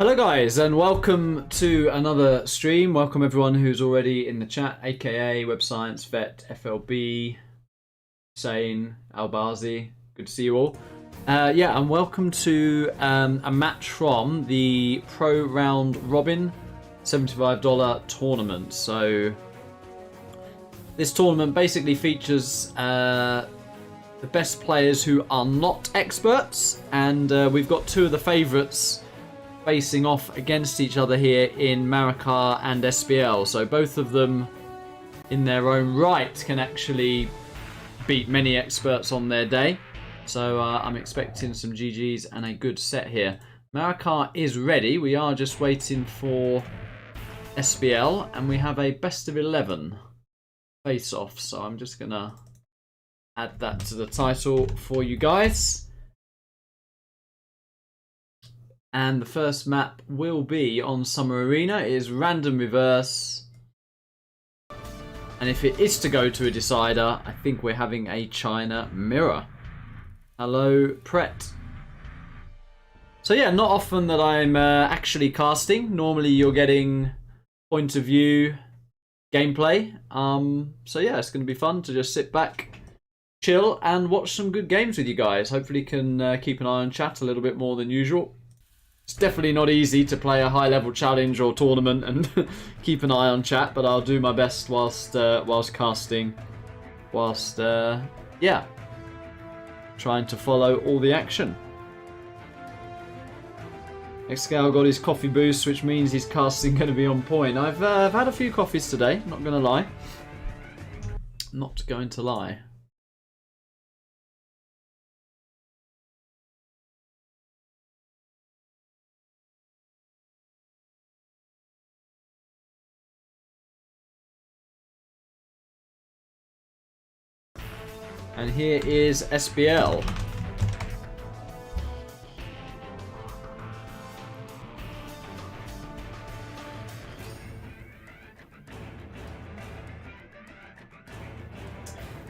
Hello guys and welcome to another stream. Welcome everyone who's already in the chat, aka Web Science Vet, FLB, Hussein, Albazi. Good to see you all. And welcome to a match from the Pro Round Robin $75 tournament. So this tournament basically features the best players who are not experts, and we've got two of the favourites facing off against each other here in Marakar and SPL. So both of them in their own right can actually beat many experts on their day. So I'm expecting some GGs and a good set here. Marakar is ready. We are just waiting for SPL, and we have a best of 11 face off. So I'm just going to add that to the title for you guys. And the first map will be on Summer Arena. It is random reverse. And if it is to go to a decider, I think we're having a China mirror. Hello, Pret. So yeah, not often that I'm actually casting. Normally you're getting point of view gameplay. So yeah, it's going to be fun to just sit back, chill, and watch some good games with you guys. Hopefully can keep an eye on chat a little bit more than usual. It's definitely not easy to play a high-level challenge or tournament and keep an eye on chat, but I'll do my best whilst casting, yeah, trying to follow all the action. Xgal got his coffee boost, which means his casting going to be on point. I've had a few coffees today, not going to lie. Not going to lie. And here is SPL.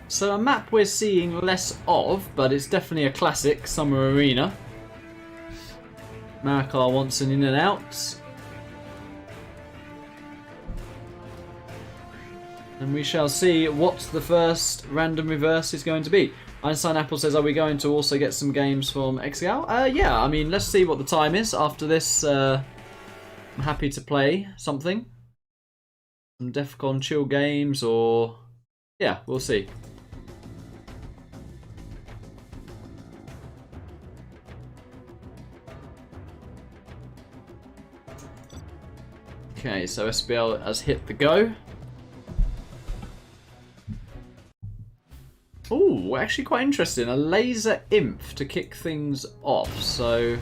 So a map we're seeing less of, but it's definitely a classic, Summer Arena. Marakar wants an in and out. And we shall see what the first random reverse is going to be. Einstein Apple says, are we going to also get some games from Xgal? Yeah, I mean, let's see what the time is. After this, I'm happy to play something. Some Defcon chill games, or... yeah, we'll see. Okay, so SPL has hit the go. Oh, actually quite interesting. A laser imp to kick things off. So,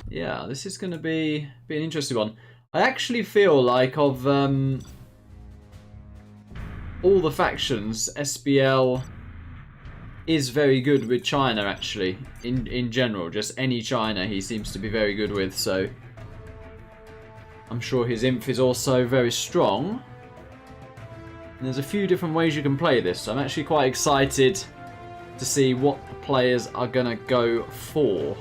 yeah, this is going to be an interesting one. I actually feel like of all the factions, SPL is very good with China, actually. In general, just any China he seems to be very good with. So, I'm sure his imp is also very strong. And there's a few different ways you can play this, so I'm actually quite excited to see what the players are going to go for.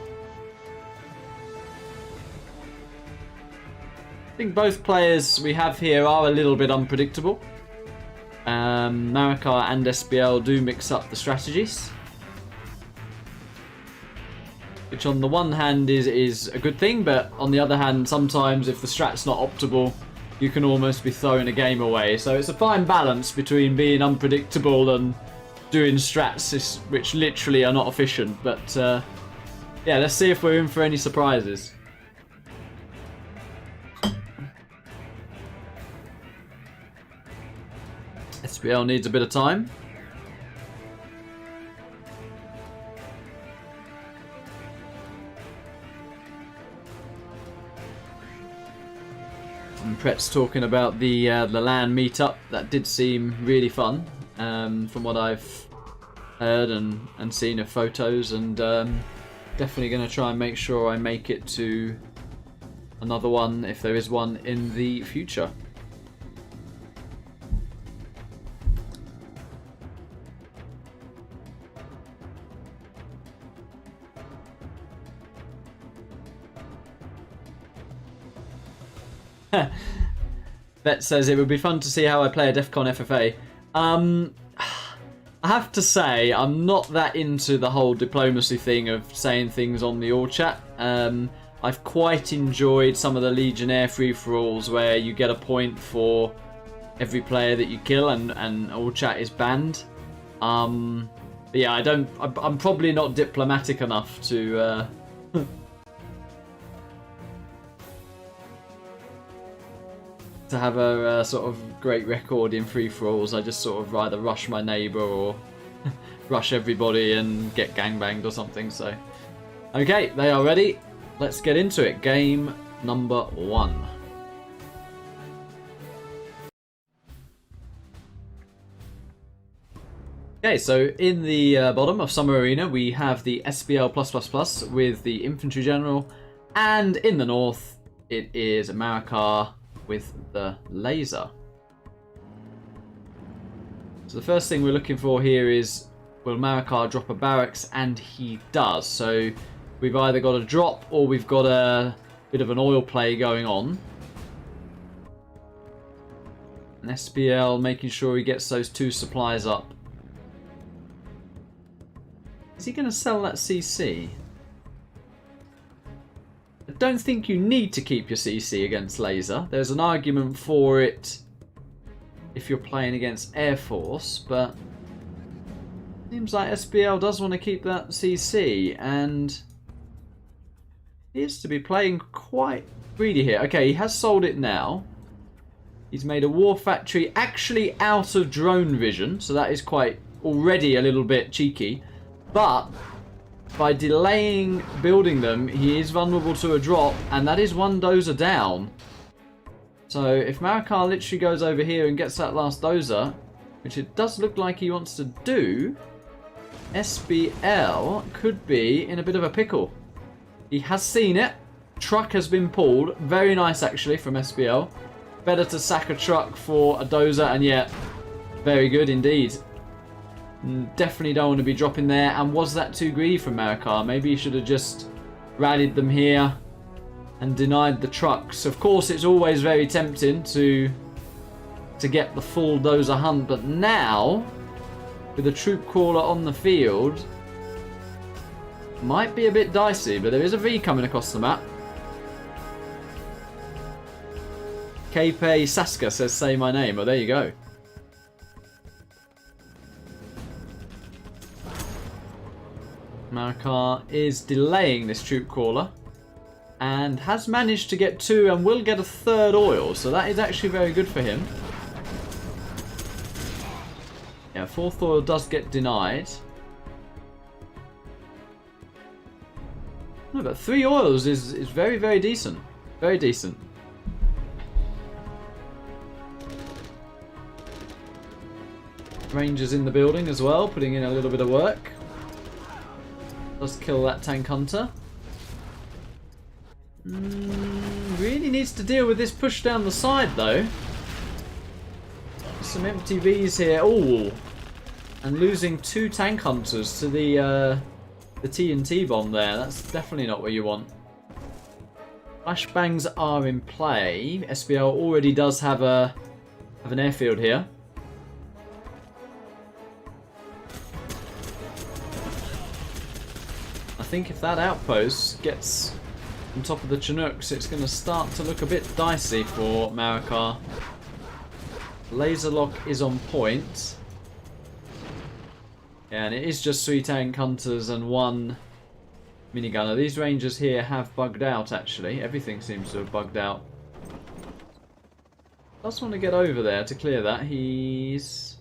I think both players we have here are a little bit unpredictable. Marakar and SPL do mix up the strategies, which on the one hand is a good thing, but on the other hand, sometimes if the strat's not optimal, you can almost be throwing a game away. So it's a fine balance between being unpredictable and doing strats which literally are not efficient. But yeah, let's see if we're in for any surprises. SPL needs a bit of time. And Pret's talking about the LAN meetup. That did seem really fun, from what I've heard and seen of photos, and definitely going to try and make sure I make it to another one if there is one in the future. Vet says it would be fun to see how I play a Defcon FFA. I have to say, I'm not that into the whole diplomacy thing of saying things on the all chat. I've quite enjoyed some of the Legionnaire free-for-alls where you get a point for every player that you kill and all chat is banned. But yeah, I'm probably not diplomatic enough to to have a sort of great record in free-for-alls. I just sort of either rush my neighbour or rush everybody and get gangbanged or something. So, okay, they are ready. Let's get into it. Game number 1. Okay, so in the bottom of Summer Arena we have the SPL+++ with the Infantry General, and in the north it is Marakar with the laser. So the first thing we're looking for here is, will Marakar drop a barracks? And he does. So we've either got a drop or we've got a bit of an oil play going on. And SPL making sure he gets those 2 supplies up. Is he going to sell that CC? I don't think you need to keep your CC against laser. There's an argument for it if you're playing against Air Force, but seems like SPL does want to keep that CC and appears to be playing quite greedy here. Okay, he has sold it now. He's made a war factory actually out of drone vision, so that is quite already a little bit cheeky, but by delaying building them, he is vulnerable to a drop, and that is 1 dozer down. So if Marakar literally goes over here and gets that last dozer, which it does look like he wants to do, SPL could be in a bit of a pickle. He has seen it. Truck has been pulled. Very nice actually from SPL. Better to sack a truck for a dozer, and yet very good indeed. Definitely don't want to be dropping there. And was that too greedy from Marakar? Maybe he should have just rallied them here and denied the trucks. Of course, it's always very tempting to get the full dozer hunt, but now with a troop crawler on the field, might be a bit dicey. But there is a V coming across the map. Kepe Saska says, say my name. Oh, there you go. Marakar is delaying this troop crawler and has managed to get 2 and will get a 3rd oil, so that is actually very good for him. Yeah, 4th oil does get denied. No, but 3 oils is very, very decent. Very decent. Rangers in the building as well, putting in a little bit of work. Does kill that tank hunter. Really needs to deal with this push down the side though. Some empty Vs here. Oh, and losing 2 tank hunters to the TNT bomb there. That's definitely not what you want. Flashbangs are in play. SPL already does have an airfield here. I think if that outpost gets on top of the Chinooks, it's going to start to look a bit dicey for Marakar. Laser lock is on point. Yeah, and it is just 3 tank hunters and 1 minigunner. These rangers here have bugged out actually. Everything seems to have bugged out. Does want to get over there to clear that. He's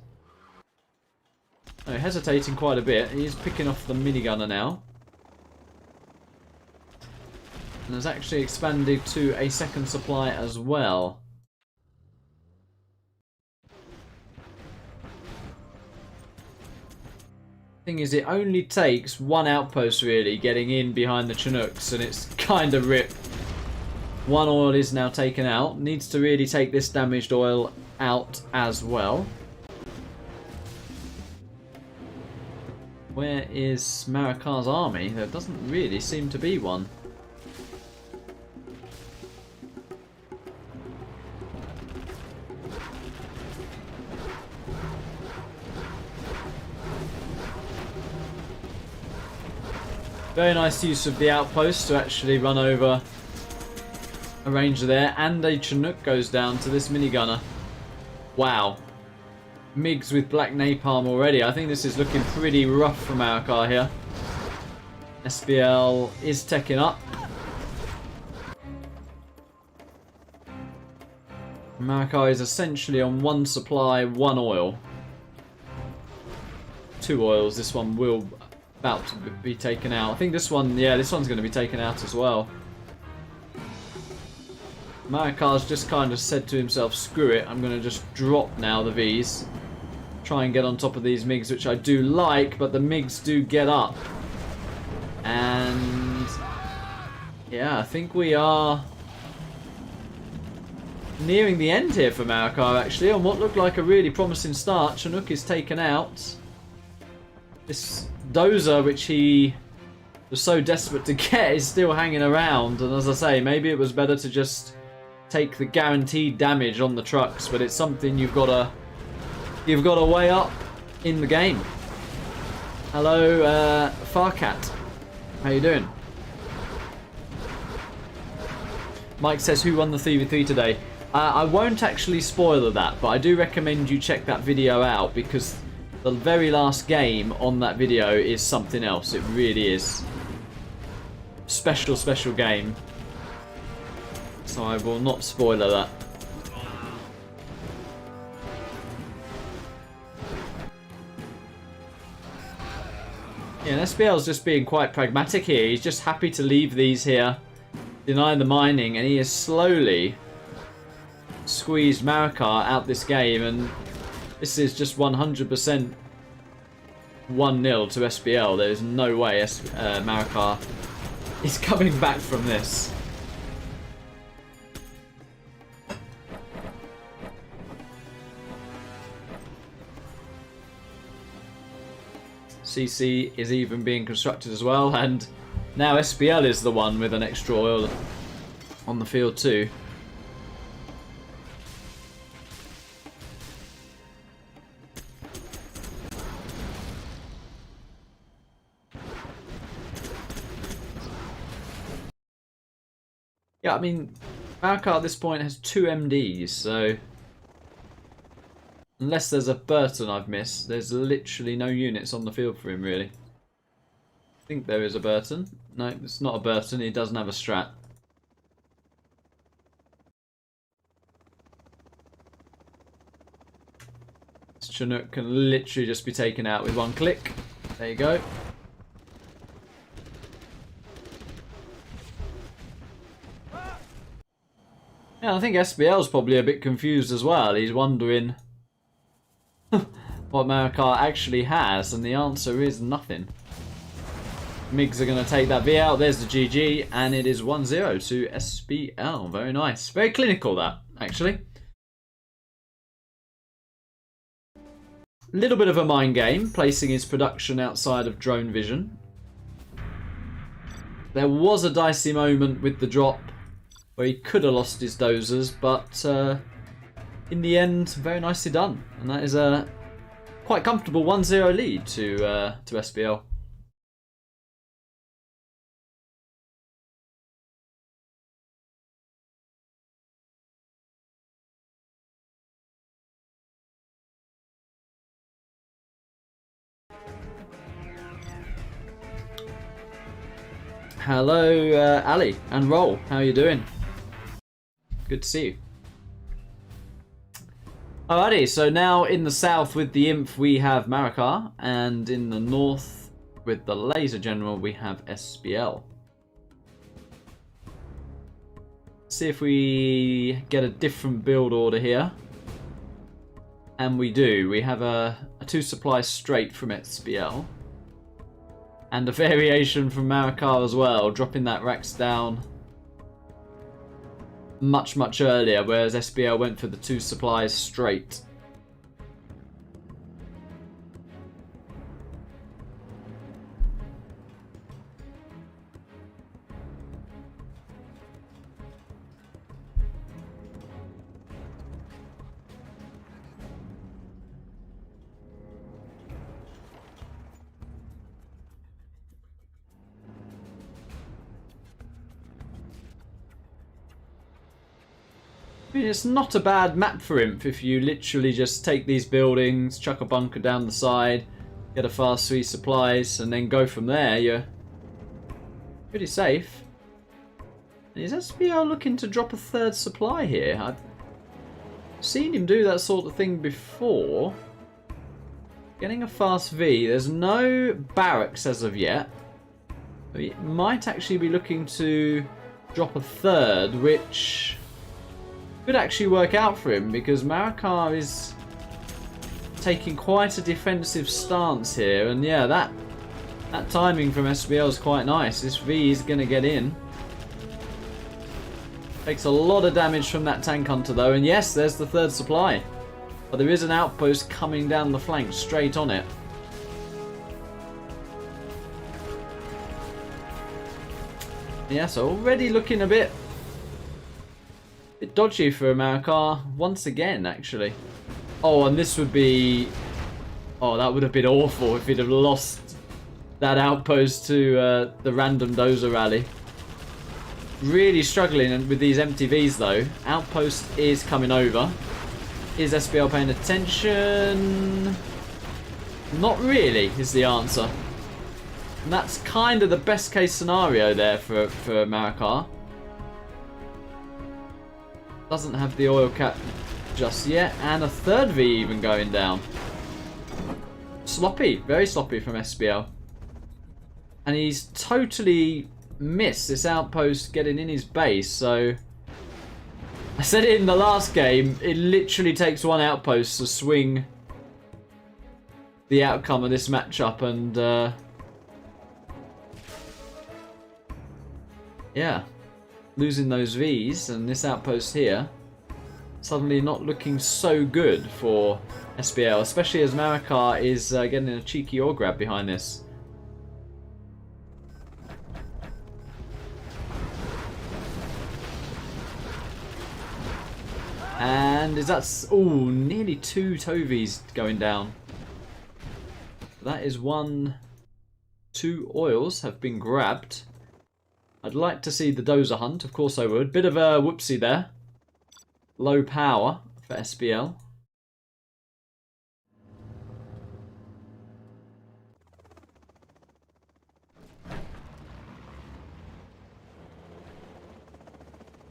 hesitating quite a bit. He's picking off the minigunner now. And has actually expanded to a 2nd supply as well. Thing is, it only takes 1 outpost really getting in behind the Chinooks, and it's kind of ripped. 1 oil is now taken out. Needs to really take this damaged oil out as well. Where is Marakar's army? There doesn't really seem to be one. Very nice use of the outpost to actually run over a ranger there. And a Chinook goes down to this minigunner. Wow. MiGs with black napalm already. I think this is looking pretty rough from Marakar here. SPL is teching up. Marakar is essentially on one supply, one oil. Two oils. This one will about to be taken out. I think this one, yeah, this one's going to be taken out as well. Marakar's just kind of said to himself, screw it, I'm going to just drop now the Vs. Try and get on top of these MiGs, which I do like, but the MiGs do get up. And yeah, I think we are nearing the end here for Marakar, actually, on what looked like a really promising start. Chinook is taken out. This dozer, which he was so desperate to get, is still hanging around. And as I say, maybe it was better to just take the guaranteed damage on the trucks, but it's something you've got to weigh up in the game. Hello, Farcat. How you doing? Mike says, who won the 3v3 today? I won't actually spoiler that, but I do recommend you check that video out, because the very last game on that video is something else. It really is. Special, special game. So I will not spoiler that. Yeah, and SPL's just being quite pragmatic here. He's just happy to leave these here, deny the mining, and he has slowly squeezed Marakar out this game, and this is just 100% 1-0 to SPL. There is no way Marakar is coming back from this. CC is even being constructed as well, and now SPL is the one with an extra oil on the field too. Yeah, I mean, Marakar at this point has 2 MDs, so unless there's a Burton I've missed, there's literally no units on the field for him, really. I think there is a Burton. No, it's not a Burton. He doesn't have a strat. This Chinook can literally just be taken out with one click. There you go. Yeah, I think SPL's probably a bit confused as well. He's wondering what Marakar actually has, and the answer is nothing. MiGs are going to take that V out. There's the GG, and it is 1-0 to SPL. Very nice. Very clinical, that, actually. A little bit of a mind game, placing his production outside of drone vision. There was a dicey moment with the drop where he could have lost his dozers, but in the end, very nicely done. And that is a quite comfortable 1-0 lead to SPL. Hello, Ali and Roll. How are you doing? Good to see you. Alrighty, so now in the south with the Imp we have Marakar, and in the north with the Laser General we have SPL. See if we get a different build order here. And we do. We have a 2 supply straight from SPL. And a variation from Marakar as well, dropping that racks down much, much earlier, whereas SPL went for the 2 supplies straight. I mean, it's not a bad map for Imp if you literally just take these buildings, chuck a bunker down the side, get a fast suite supplies, and then go from there. You're pretty safe. Is SPL looking to drop a third supply here? I've seen him do that sort of thing before. Getting a fast V. There's no barracks as of yet. He might actually be looking to drop a third, which could actually work out for him because Marakar is taking quite a defensive stance here. And yeah, that timing from SPL is quite nice. This V is going to get in. Takes a lot of damage from that tank hunter though. And yes, there's the third supply. But there is an outpost coming down the flank straight on it. Yeah, so already looking a bit dodgy for Marakar once again, actually. Oh, and this would be... Oh, that would have been awful if he'd have lost that outpost to the random dozer rally. Really struggling with these MTVs though. Outpost is coming over. Is SPL paying attention? Not really, is the answer. And that's kind of the best case scenario there for Marakar. Doesn't have the oil cap just yet. And a third V even going down. Sloppy. Very sloppy from SPL. And he's totally missed this outpost getting in his base. So I said it in the last game. It literally takes one outpost to swing the outcome of this matchup. And yeah, losing those Vs and this outpost here suddenly not looking so good for SPL, especially as Marakar is getting a cheeky ore grab behind this. And is that... Oh, nearly 2 Tovies going down. That is 1... 2 oils have been grabbed. I'd like to see the dozer hunt, of course I would. Bit of a whoopsie there. Low power for SPL.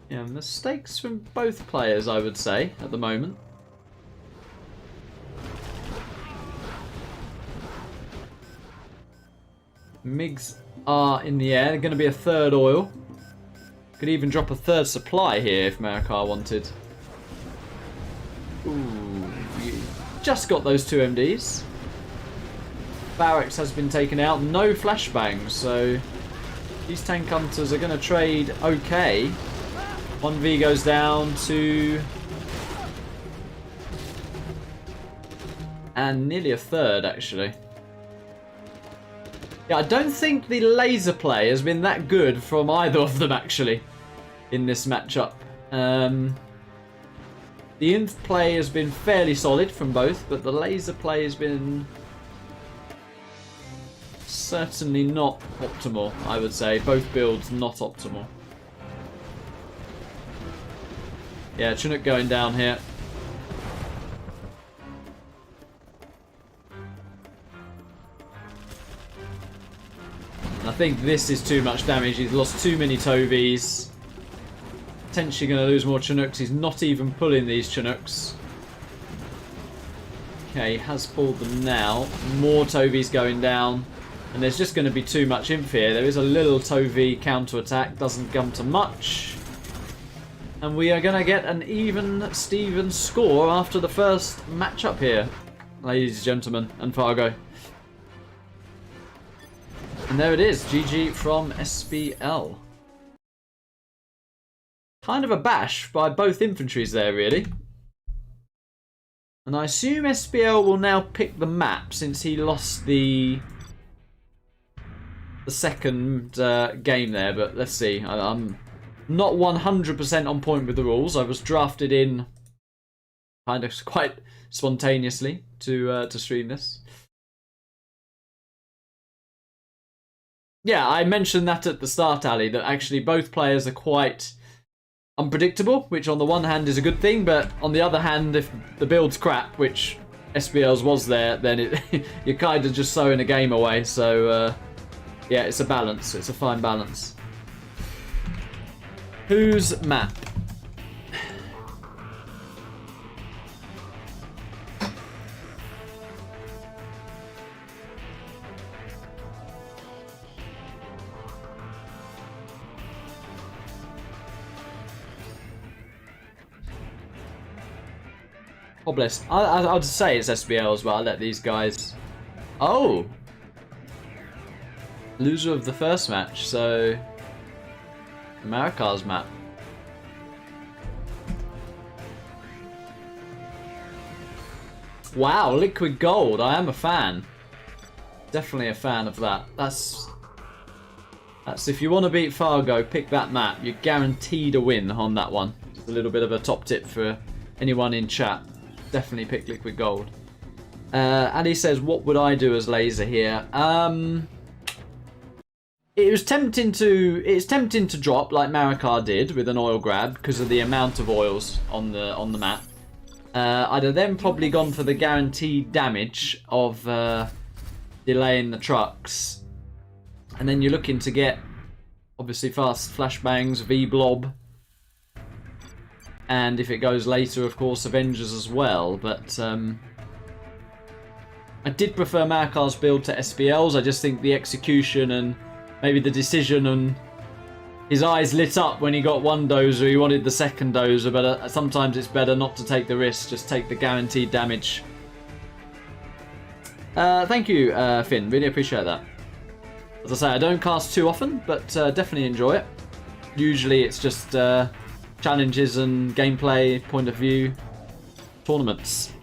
Yeah, mistakes from both players, I would say, at the moment. MiGs are in the air. They're going to be a third oil. Could even drop a third supply here if Marakar wanted. Ooh, you just got those 2 MDs. Barracks has been taken out. No flashbangs, so these tank hunters are going to trade okay. 1V goes down, 2. And nearly a third, actually. Yeah, I don't think the laser play has been that good from either of them, actually, in this matchup. The inf play has been fairly solid from both, but the laser play has been certainly not optimal, I would say. Both builds not optimal. Yeah, Chinook going down here. And I think this is too much damage. He's lost too many Tovies. Potentially going to lose more Chinooks. He's not even pulling these Chinooks. Okay, he has pulled them now. More Tovies going down. And there's just going to be too much inf here. There is a little Tovie counter-attack. Doesn't come to much. And we are going to get an even Steven score after the first matchup here, ladies and gentlemen, and Fargo. And there it is, GG from SPL. Kind of a bash by both infantries there, really. And I assume SPL will now pick the map since he lost the second game there, but let's see. I'm not 100% on point with the rules. I was drafted in kind of quite spontaneously to stream this. Yeah, I mentioned that at the start, Ali, that actually both players are quite unpredictable, which on the one hand is a good thing, but on the other hand, if the build's crap, which SPL's was there, then you're kind of just throwing a game away. So yeah, it's a balance. It's a fine balance. Whose map? Oh, bless. I'll just say it's SPL as well. I'll let these guys... Oh! Loser of the first match, so... Marakar's map. Wow, liquid gold. I am a fan. Definitely a fan of that. That's if you want to beat Fargo, pick that map. You're guaranteed a win on that one. Just a little bit of a top tip for anyone in chat. Definitely pick liquid gold. And he says, what would I do as laser here? It's tempting to drop like Marakar did with an oil grab because of the amount of oils on the map. I'd have then probably gone for the guaranteed damage of delaying the trucks. And then you're looking to get obviously fast flashbangs, V-blob. And if it goes later, of course, Avengers as well. But I did prefer Marakar's build to SPL's. I just think the execution and maybe the decision, and his eyes lit up when he got one dozer. He wanted the second dozer, but sometimes it's better not to take the risk. Just take the guaranteed damage. Thank you, Finn. Really appreciate that. As I say, I don't cast too often, but definitely enjoy it. Usually it's just... challenges and gameplay point of view tournaments.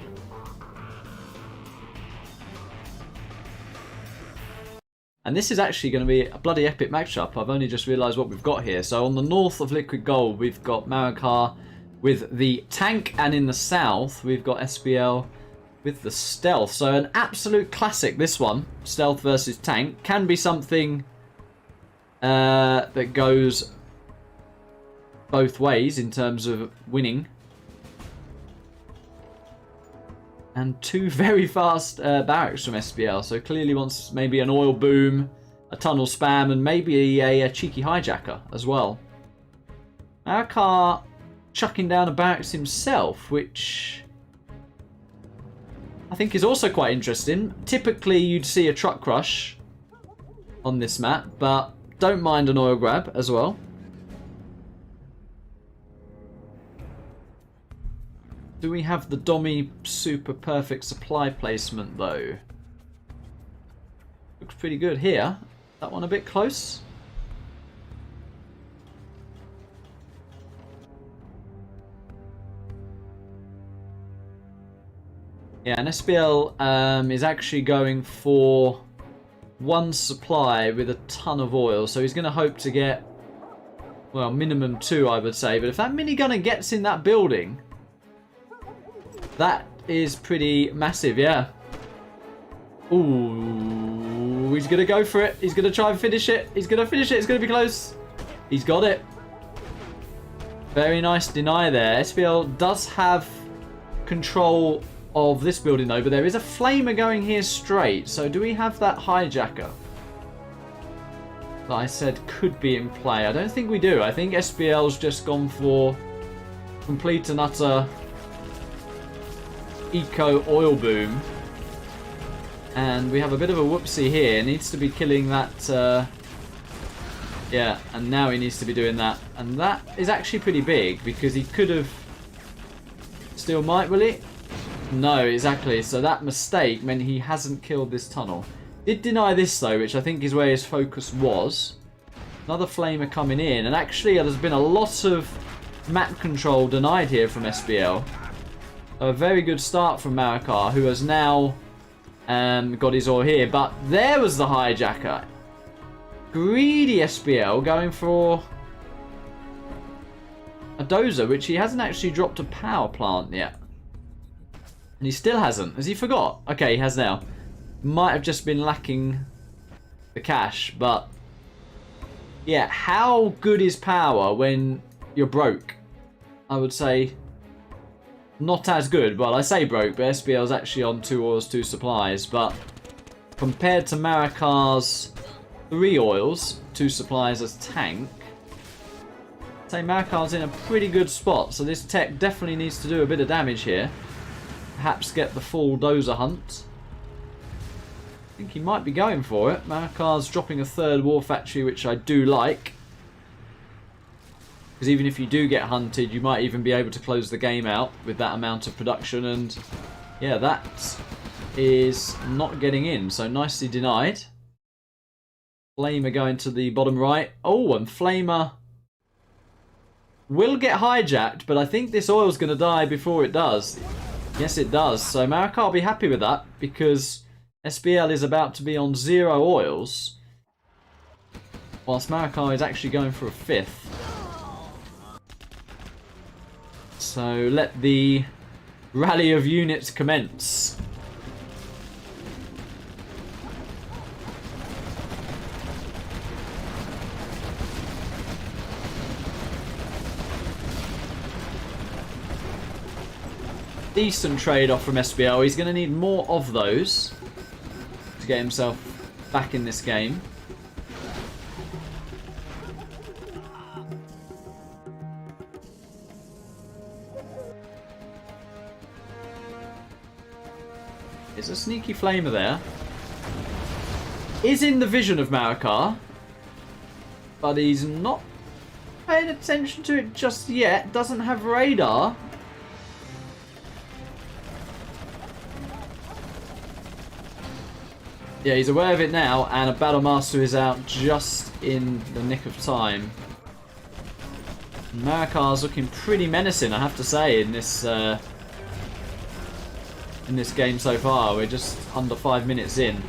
And this is actually going to be a bloody epic matchup. I've only just realised what we've got here. So on the north of Liquid Gold, we've got Marakar with the tank, and in the south, we've got SPL with the stealth. So an absolute classic, this one. Stealth versus tank. Can be something that goes both ways in terms of winning. And two very fast barracks from SPL, so clearly wants maybe an oil boom, a tunnel spam, and maybe a cheeky hijacker as well. Marakar chucking down a barracks himself, which I think is also quite interesting. Typically you'd see a truck crush on this map, but don't mind an oil grab as well. Do we have the Dommy super perfect supply placement though? Looks pretty good here. That one a bit close. Yeah, and SPL is actually going for one supply with a ton of oil. So he's going to hope to get, well, minimum two, I would say. But if that minigunner gets in that building... that is pretty massive, yeah. Ooh, he's going to go for it. He's going to try and finish it. He's going to finish it. It's going to be close. He's got it. Very nice deny there. SPL does have control of this building though, but there is a flamer going here straight. So do we have that hijacker that I said could be in play? I don't think we do. I think SPL's just gone for complete and utter eco oil boom, and we have a bit of a whoopsie here. Needs to be killing that yeah, and now he needs to be doing that, and that is actually pretty big because he could have still might, will he? No, exactly. So that mistake meant he hasn't killed this tunnel. Did deny this though, which I think is where his focus was. Another flamer coming in, and actually there's been a lot of map control denied here from SPL. A very good start from Marakar, who has now got his oil here. But there was the hijacker. Greedy SPL going for a dozer, which he hasn't actually dropped a power plant yet. And he still hasn't. Has he forgot? Okay, he has now. Might have just been lacking the cash. But yeah, how good is power when you're broke? I would say, not as good. Well, I say broke, but SPL's actually on 2 oils, 2 supplies. But compared to Marakar's 3 oils, 2 supplies as tank, I'd say Marakar's in a pretty good spot. So this tech definitely needs to do a bit of damage here. Perhaps get the full dozer hunt. I think he might be going for it. Marakar's dropping a 3rd war factory, which I do like. Because even if you do get hunted, you might even be able to close the game out with that amount of production. And yeah, that is not getting in. So nicely denied. Flamer going to the bottom right. Oh, and Flamer will get hijacked, but I think this oil's going to die before it does. Yes, it does. So Marakar will be happy with that because SPL is about to be on 0 oils, whilst Marakar is actually going for a 5th. So let the rally of units commence. Decent trade-off from SPL. He's going to need more of those to get himself back in this game. There's a sneaky flamer there. Is in the vision of Marakar, but he's not paying attention to it just yet. Doesn't have radar. Yeah, he's aware of it now, and a Battle Master is out just in the nick of time. Marakar's looking pretty menacing, I have to say, in this game so far. We're just under 5 minutes in.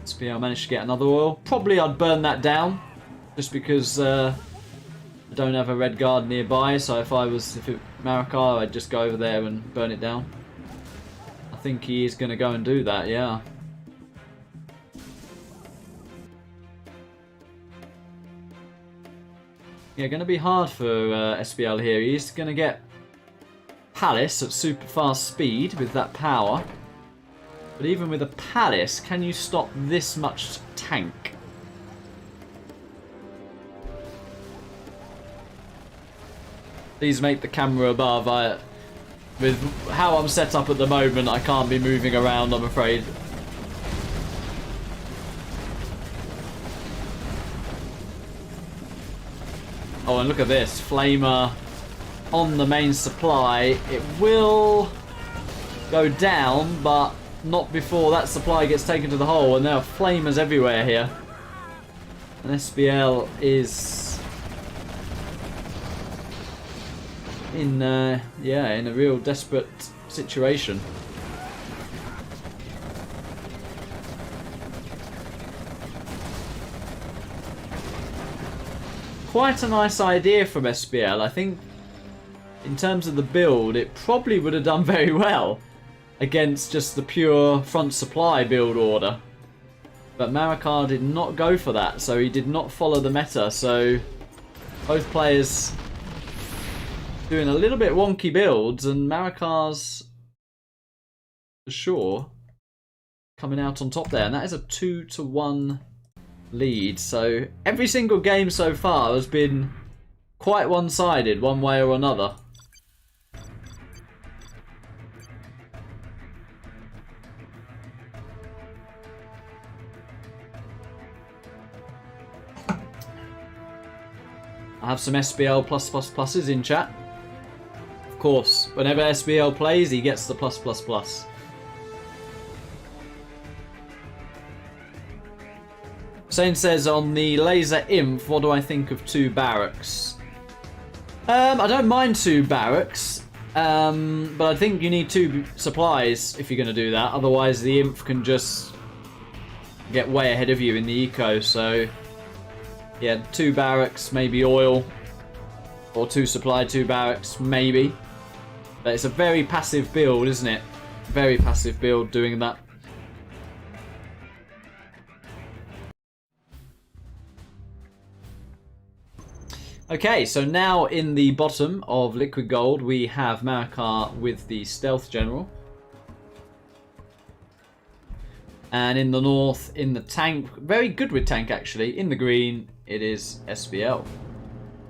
SPL managed to get another oil. Probably I'd burn that down, just because I don't have a red guard nearby. So if it Marakar, I'd just go over there and burn it down. I think he is going to go and do that, yeah. Yeah, going to be hard for SPL here. He's going to get Palace at super fast speed with that power. But even with a Palace, can you stop this much tank? Please make the camera above. With how I'm set up at the moment, I can't be moving around, I'm afraid. Oh, and look at this. Flamer on the main supply. It will go down, but not before that supply gets taken to the hole. And there are flamers everywhere here. And SPL is in a real desperate situation. Quite a nice idea from SPL. I think in terms of the build, it probably would have done very well against just the pure front supply build order. But Marakar did not go for that, so he did not follow the meta. So both players doing a little bit wonky builds, and Marakar's for sure coming out on top there. And that is a 2-1 lead. So every single game so far has been quite one-sided, one way or another. I have some SPL +++s in chat. Of course, whenever SPL plays, he gets the +++. Sane says, on the laser imp, what do I think of 2 barracks? I don't mind 2 barracks, but I think you need 2 supplies if you're going to do that. Otherwise, the imp can just get way ahead of you in the eco. So, yeah, 2 barracks, maybe oil, or 2 supply, 2 barracks, maybe. But it's a very passive build, isn't it? Very passive build doing that. Okay, so now in the bottom of Liquid Gold, we have Marakar with the Stealth General. And in the north, in the tank, very good with tank actually, in the green, it is SPL.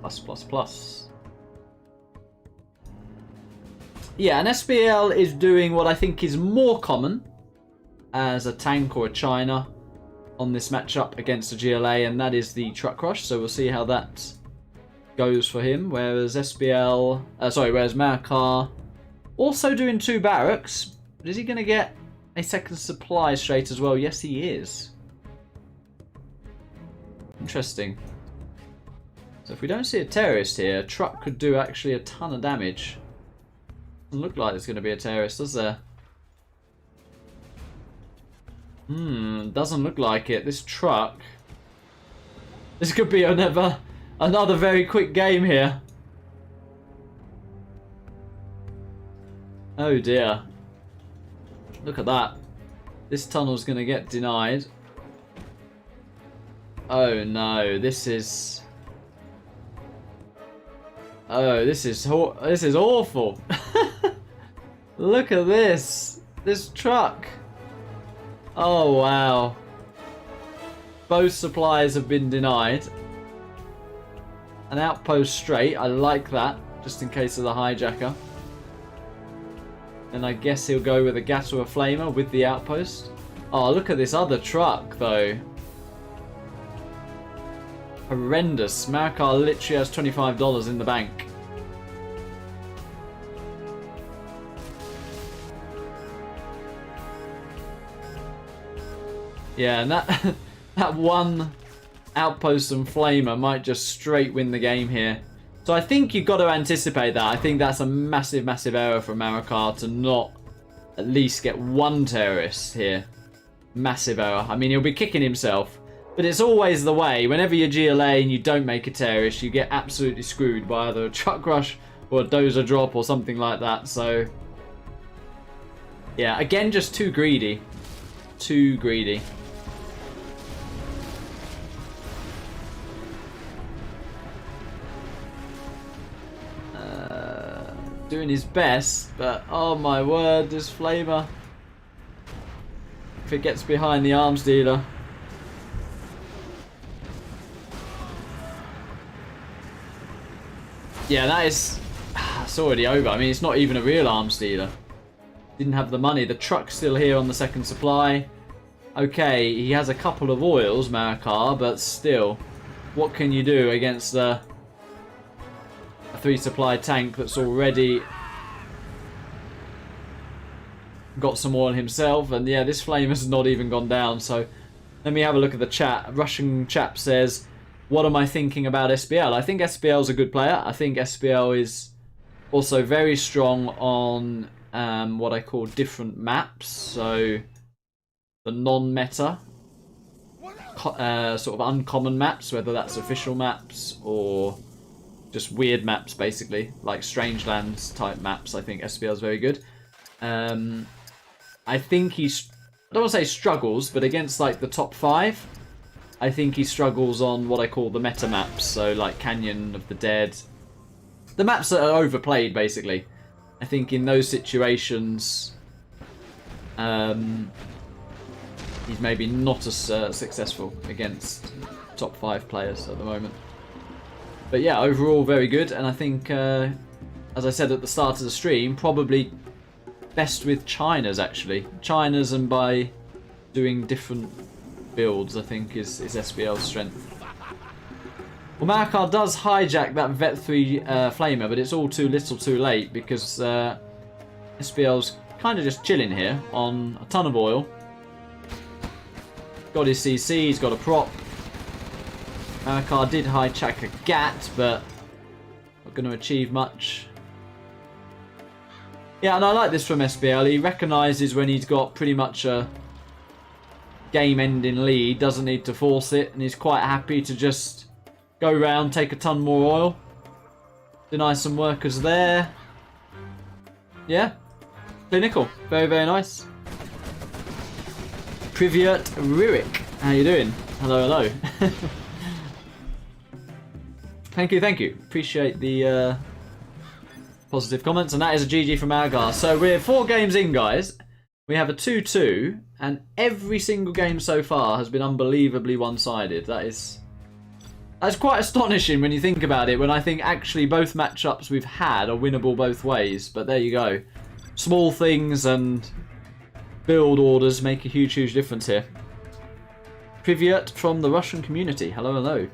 +++. Yeah, and SPL is doing what I think is more common as a tank or a China on this matchup against a GLA, and that is the Truck Rush. So we'll see how that goes for him. Whereas whereas Marakar also doing 2 barracks. But is he going to get a second supply straight as well? Yes, he is. Interesting. So if we don't see a terrorist here, Truck could do actually a ton of damage. Doesn't look like there's going to be a terrorist, does there? Doesn't look like it. This Truck. This could be another very quick game here. Oh dear. Look at that. This tunnel's going to get denied. Oh no, this is... Oh, this is awful. Look at this. This truck. Oh wow. Both supplies have been denied. An outpost straight. I like that. Just in case of the hijacker. And I guess he'll go with a gas or a flamer with the outpost. Oh, look at this other truck though. Horrendous. Marakar literally has $25 in the bank. Yeah, and that one outpost and flamer might just straight win the game here. So I think you've got to anticipate that. I think that's a massive, massive error from Marakar to not at least get one terrorist here. Massive error. I mean, he'll be kicking himself. But it's always the way. Whenever you're GLA and you don't make a terrorist, you get absolutely screwed by either a truck rush or a dozer drop or something like that. So, yeah, again, just too greedy. Too greedy. Doing his best, but oh my word, this flamer. If it gets behind the arms dealer. Yeah, that is... It's already over. I mean, it's not even a real arms dealer. Didn't have the money. The truck's still here on the second supply. Okay, he has a couple of oils, Marakar, but still. What can you do against a 3 supply tank that's already got some oil himself? And yeah, this flame has not even gone down. So let me have a look at the chat. A Russian chap says, what am I thinking about SPL? I think SPL is a good player. I think SPL is also very strong on what I call different maps. So the non-meta, sort of uncommon maps, whether that's official maps or just weird maps, basically, like Strange Lands type maps. I think SPL is very good. I think he's, I don't want to say struggles, but against like the top 5, I think he struggles on what I call the meta maps. So like Canyon of the Dead, the maps that are overplayed, basically. I think in those situations, he's maybe not as successful against top 5 players at the moment. But yeah, overall very good, and I think, as I said at the start of the stream, probably best with Chinas actually. Chinas, and by doing different builds, I think is SPL's strength. Well, Marakar does hijack that Vet 3 flamer, but it's all too little too late because SPL's kind of just chilling here on a ton of oil. Got his CC, he's got a prop. Marakar did hijack a GAT, but not going to achieve much. Yeah, and I like this from SPL. He recognises when he's got pretty much a game-ending lead, doesn't need to force it, and he's quite happy to just go round, take a ton more oil, deny some workers there. Yeah, clinical, very, very nice. Privyet Rurik, how you doing? Hello, hello. Thank you, thank you. Appreciate the positive comments, and that is a GG from Marakar. So we're 4 games in, guys. We have a 2-2, and every single game so far has been unbelievably one-sided. That's quite astonishing when you think about it, when I think actually both matchups we've had are winnable both ways. But there you go. Small things and build orders make a huge, huge difference here. Privyet from the Russian community. Hello, hello.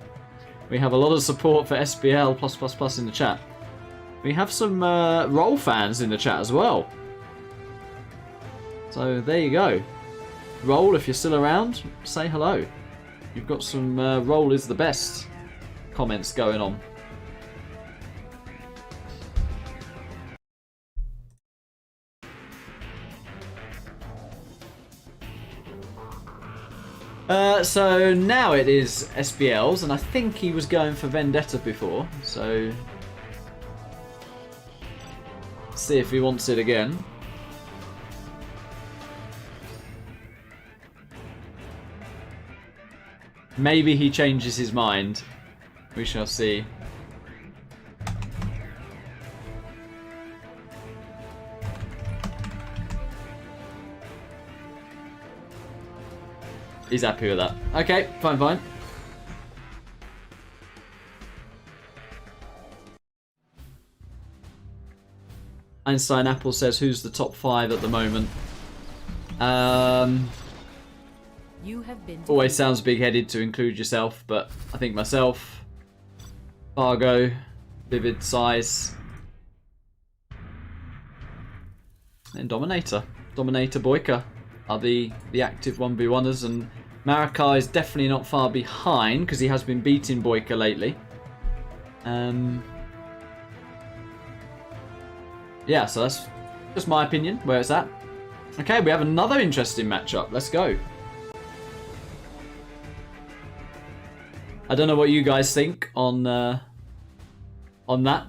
We have a lot of support for SPL+++ in the chat. We have some Roll fans in the chat as well. So there you go. Roll, if you're still around, say hello. You've got some Roll is the best comments going on. So now it is SPL's, and I think he was going for Vendetta before, so see if he wants it again. Maybe he changes his mind. We shall see. He's happy with that. Okay, fine, fine. Einstein Apple says, who's the top 5 at the moment? You have been always sounds big-headed to include yourself, but I think myself, Fargo, Vivid Size, and Dominator. Dominator Boyka are the active 1v1ers, and Marakar is definitely not far behind because he has been beating Boyka lately. Yeah, so that's just my opinion where it's at. Okay, we have another interesting matchup. Let's go. I don't know what you guys think on that.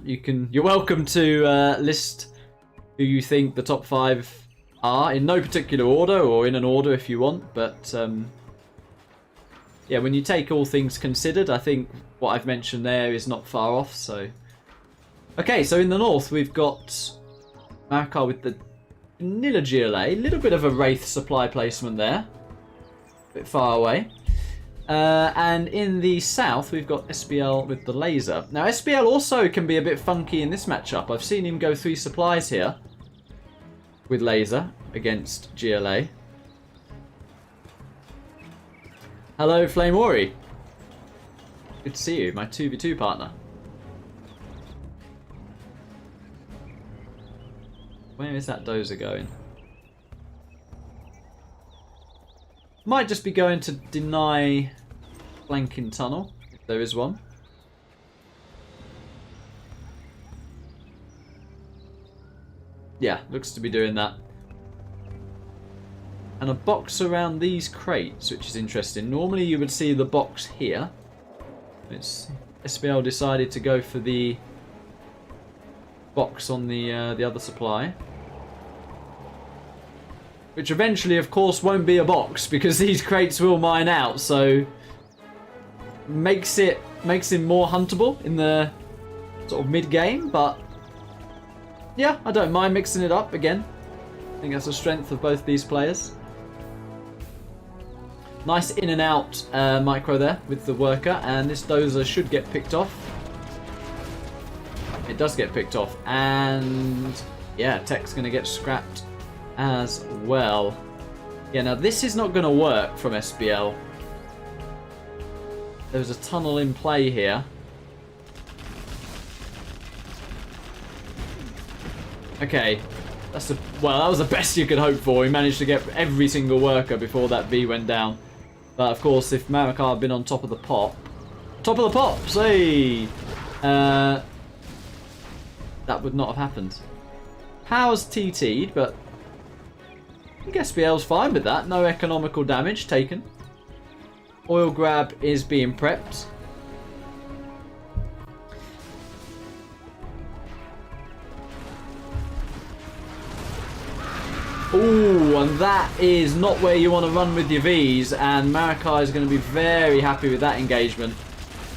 You're welcome to list who you think the top 5 are in no particular order, or in an order if you want. But yeah, when you take all things considered, I think what I've mentioned there is not far off. So okay, so in the north we've got Marakar with the Vanilla GLA, a little bit of a Wraith supply placement there, a bit far away. And in the south, we've got SPL with the laser. Now, SPL also can be a bit funky in this matchup. I've seen him go 3 supplies here with laser against GLA. Hello, Flame Ori. Good to see you, my 2v2 partner. Where is that dozer going? Might just be going to deny flanking tunnel, if there is one. Yeah, looks to be doing that. And a box around these crates, which is interesting. Normally you would see the box here. SPL decided to go for the box on the other supply. Which eventually, of course, won't be a box because these crates will mine out, so makes him more huntable in the sort of mid-game, but yeah, I don't mind mixing it up again. I think that's a strength of both these players. Nice in and out micro there with the worker, and this dozer should get picked off. It does get picked off, and yeah, tech's going to get scrapped as well. Yeah, now this is not going to work from SPL. There's a tunnel in play here. Okay, that was the best you could hope for. He managed to get every single worker before that V went down. But of course, if Marakar had been on top of the pops, hey, that would not have happened. Power's TT'd, but I think SPL's fine with that. No economical damage taken. Oil grab is being prepped. Ooh, and that is not where you want to run with your Vs, and Marakar is going to be very happy with that engagement.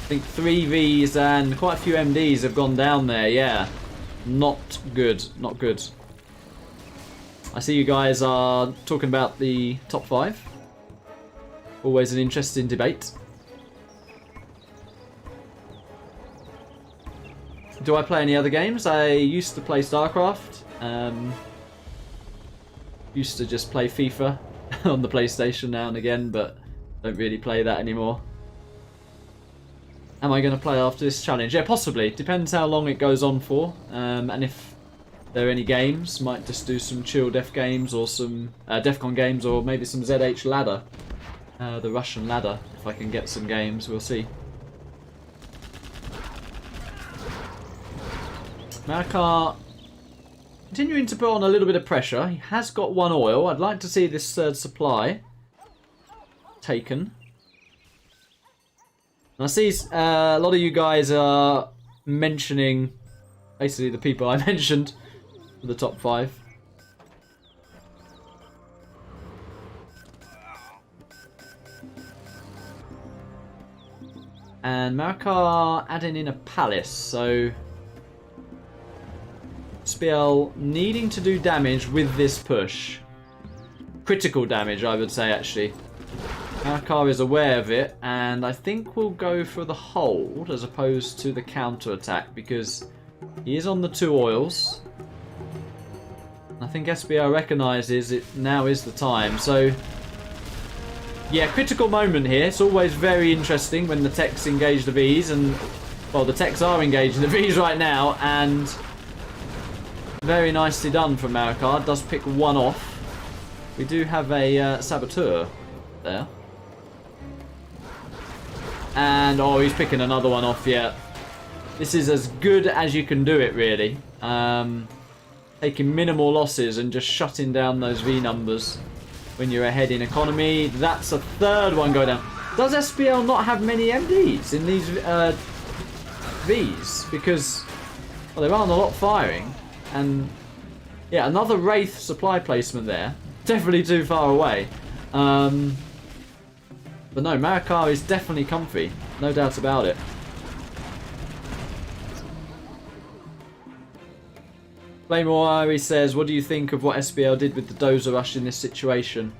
I think 3 Vs and quite a few MDs have gone down there, yeah. Not good, not good. I see you guys are talking about the top 5. Always an interesting debate. Do I play any other games? I used to play StarCraft. Used to just play FIFA on the PlayStation now and again, but don't really play that anymore. Am I going to play after this challenge? Yeah, possibly. Depends how long it goes on for. And if there are any games, might just do some chill Def games or some Defcon games, or maybe some ZH ladder. The Russian ladder, if I can get some games, we'll see. Marakar continuing to put on a little bit of pressure. He has got 1 oil. I'd like to see this third supply taken. And I see a lot of you guys are mentioning basically the people I mentioned for the top 5. And Marakar adding in a palace, so SPL needing to do damage with this push. Critical damage, I would say, actually. Marakar is aware of it, and I think we'll go for the hold as opposed to the counter-attack, because he is on the 2 oils. I think SPL recognises it now is the time, so yeah, critical moment here. It's always very interesting when the techs engage the Vs, and well, the techs are engaging the Vs right now, and very nicely done from Marakar. Does pick 1 off. We do have a saboteur there. And, oh, he's picking another one off, yeah. This is as good as you can do it, really. Taking minimal losses and just shutting down those V numbers when you're ahead in economy. That's a 3rd one going down. Does SPL not have many MDs in these Vs? Because, well, there aren't a lot firing. And yeah, another Wraith supply placement there. Definitely too far away. But no, Marakar is definitely comfy. No doubt about it. Claymore says, what do you think of what SPL did with the Dozer Rush in this situation?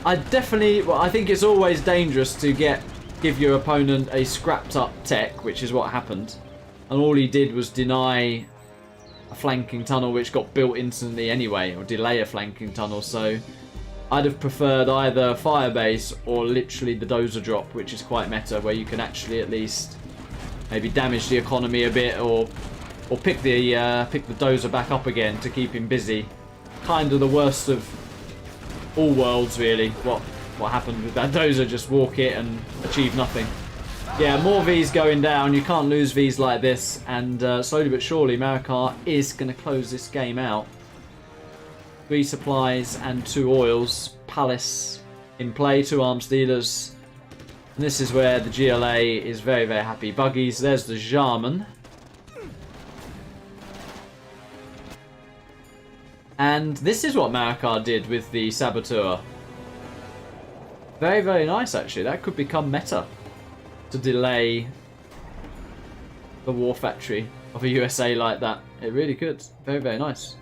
I think it's always dangerous to give your opponent a scrapped up tech, which is what happened. And all he did was deny a flanking tunnel which got built instantly anyway, or delay a flanking tunnel, so I'd have preferred either Firebase or literally the Dozer drop, which is quite meta, where you can actually at least maybe damage the economy a bit, or pick the Dozer back up again to keep him busy. Kind of the worst of all worlds, really. What happened with that Dozer? Just walk it and achieve nothing. Yeah, more Vs going down. You can't lose Vs like this, and slowly but surely Marakar is going to close this game out. 3 supplies and 2 oils. Palace in play, 2 arms dealers. And this is where the GLA is very, very happy. Buggies, there's the Jarman. And this is what Marakar did with the Saboteur. Very, very nice, actually. That could become meta to delay the War Factory of a USA like that. It really could. Very, very nice.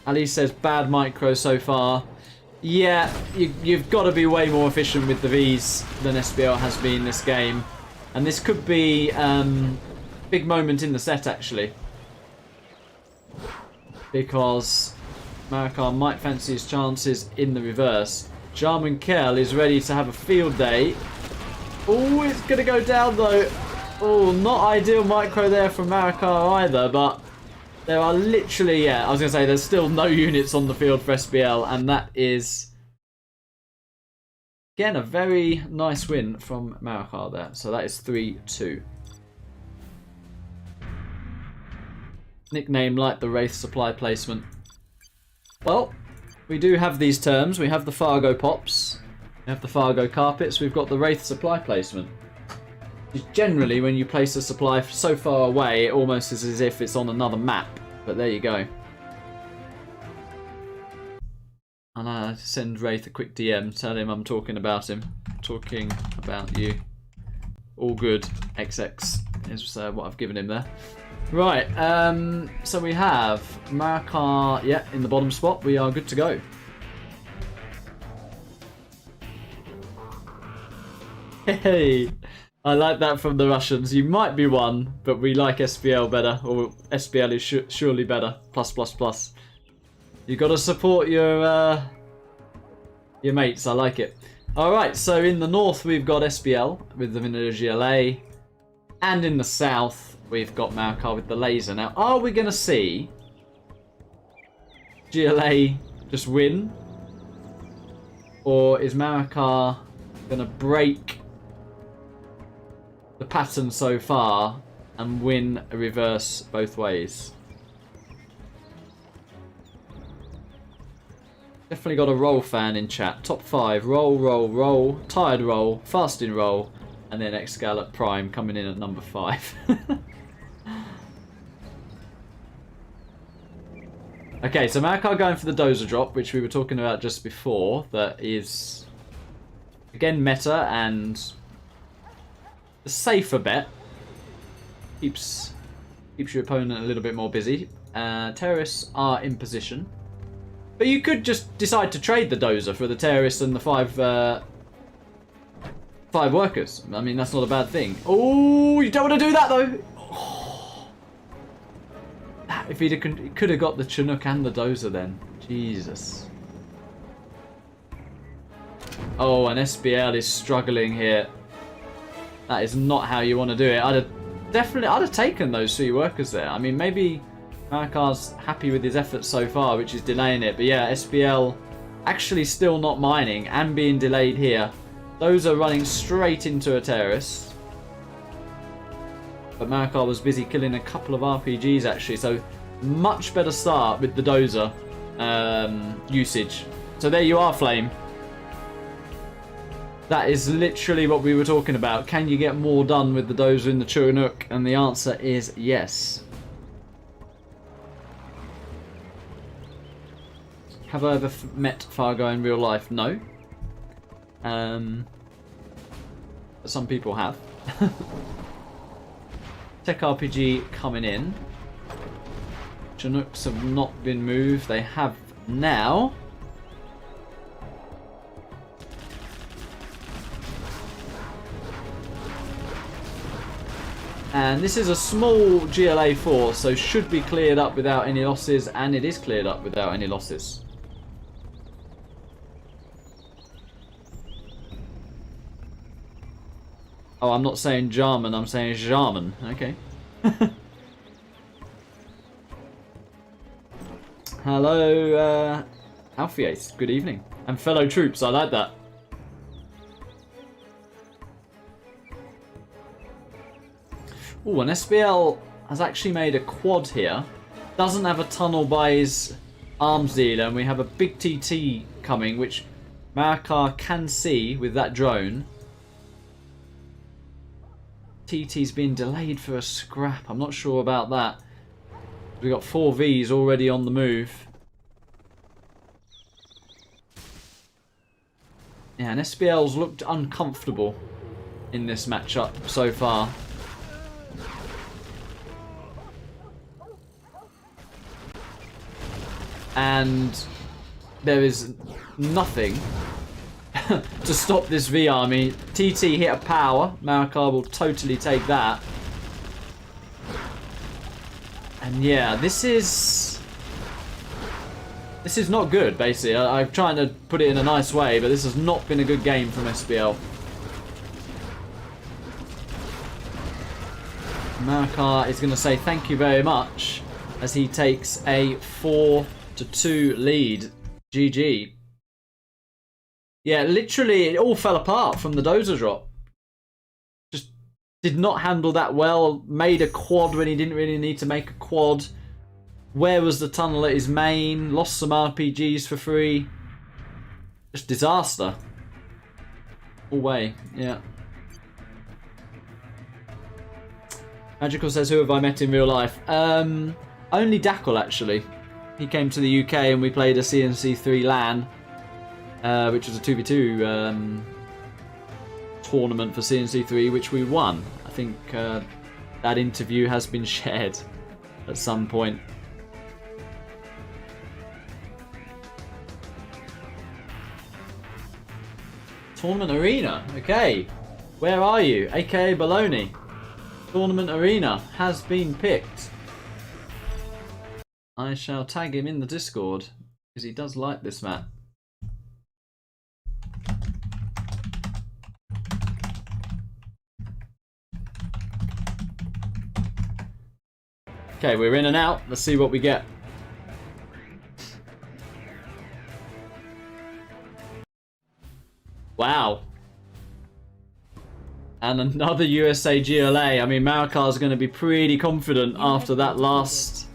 Ali says, bad micro so far. Yeah, you've got to be way more efficient with the Vs than SPL has been this game. And this could be big moment in the set, actually. Because Marakar might fancy his chances in the reverse. Jarman Kell is ready to have a field day. Oh, it's going to go down, though. Oh, not ideal micro there from Marakar either, but there are literally, yeah, I was going to say, there's still no units on the field for SPL, and that is, again, a very nice win from Marakar there. So that is 3-2. Nickname like the Wraith supply placement. Well, we do have these terms. We have the Fargo pops. We have the Fargo carpets. We've got the Wraith supply placement. Generally, when you place a supply so far away, it almost is as if it's on another map. But there you go. And I send Wraith a quick DM, tell him I'm talking about him. Talking about you. All good. XX is what I've given him there. Right, so we have Marakar, yeah, in the bottom spot. We are good to go. Hey, I like that from the Russians. You might be one, but we like SPL better, or SPL is surely better. Plus, plus, plus. You got to support your mates. I like it. All right, so in the north we've got SPL with the vanilla GLA, and in the south we've got Marakar with the laser. Now, are we going to see GLA just win, or is Marakar going to break the pattern so far and win a reverse both ways? Definitely got a roll fan in chat. Top 5. Roll, roll, roll. Tired roll. Fasting roll. And then Excalibur Prime coming in at number 5. Okay, so Marakar going for the dozer drop, which we were talking about just before. That is, again, meta and the safer bet. Keeps your opponent a little bit more busy. Terrorists are in position. But you could just decide to trade the dozer for the terrorists and the five workers. I mean, that's not a bad thing. Oh, you don't want to do that though. Oh. If he could have got the Chinook and the dozer then. Jesus. Oh, and SPL is struggling here. That is not how you want to do it. I'd have taken those 3 workers there. I mean, maybe Marakar's happy with his efforts so far, which is delaying it. But yeah, SPL actually still not mining and being delayed here. Those are running straight into a terrorist. But Marakar was busy killing a couple of RPGs actually, so much better start with the dozer usage. So there you are, Flame. That is literally what we were talking about. Can you get more done with the dozer in the Chinook? And the answer is yes. Have I ever met Fargo in real life? No. But some people have. Tech RPG coming in. Chinooks have not been moved. They have now. And this is a small GLA force, so should be cleared up without any losses, and it is cleared up without any losses. Oh, I'm not saying German, I'm saying Jarman. Okay. Hello, Alfiace. Good evening. And fellow troops, I like that. Oh, and SPL has actually made a quad here. Doesn't have a tunnel by his arms dealer, and we have a big TT coming, which Marakar can see with that drone. TT's been delayed for a scrap. I'm not sure about that. We've got 4 Vs already on the move. Yeah, and SPL's looked uncomfortable in this matchup so far. And there is nothing to stop this V army. TT hit a power. Marakar will totally take that. And yeah, this is not good, basically. I'm trying to put it in a nice way, but this has not been a good game from SPL. Marakar is going to say thank you very much as he takes a 4-2 lead. GG. Yeah, literally it all fell apart from the dozer drop. Just did not handle that well. Made a quad when he didn't really need to make a quad. Where was the tunnel at his main? Lost some RPGs for free. Just disaster. All way, yeah. Magical says, who have I met in real life? Only Dackle, actually. He came to the UK and we played a CNC3 LAN. which was a 2v2 tournament for CNC3, which we won. I think that interview has been shared at some point. Tournament Arena, okay. Where are you? AKA Baloney. Tournament Arena has been picked. I shall tag him in the Discord, because he does like this map. Okay, we're in and out. Let's see what we get. Wow. And another USA GLA. I mean, Marakar's going to be pretty confident after that last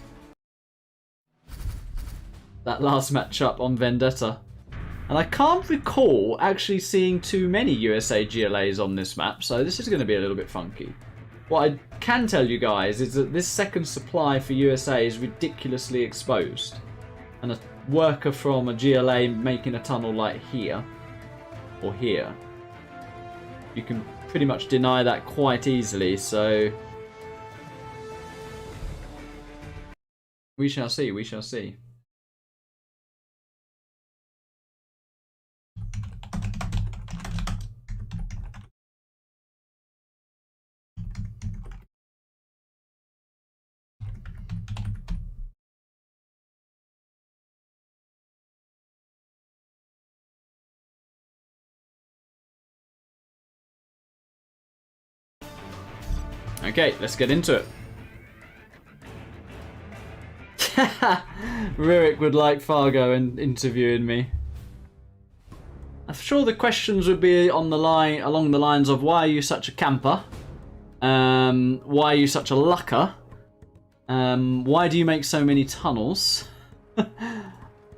matchup on Vendetta. And I can't recall actually seeing too many USA GLAs on this map, so this is going to be a little bit funky. What I can tell you guys is that this second supply for USA is ridiculously exposed. And a worker from a GLA making a tunnel like here, or here, you can pretty much deny that quite easily, so we shall see, we shall see. Okay, let's get into it. Rurik would like Fargo and interviewing me. I'm sure the questions would be on the line, along the lines of why are you such a camper? Why are you such a lucker? Why do you make so many tunnels?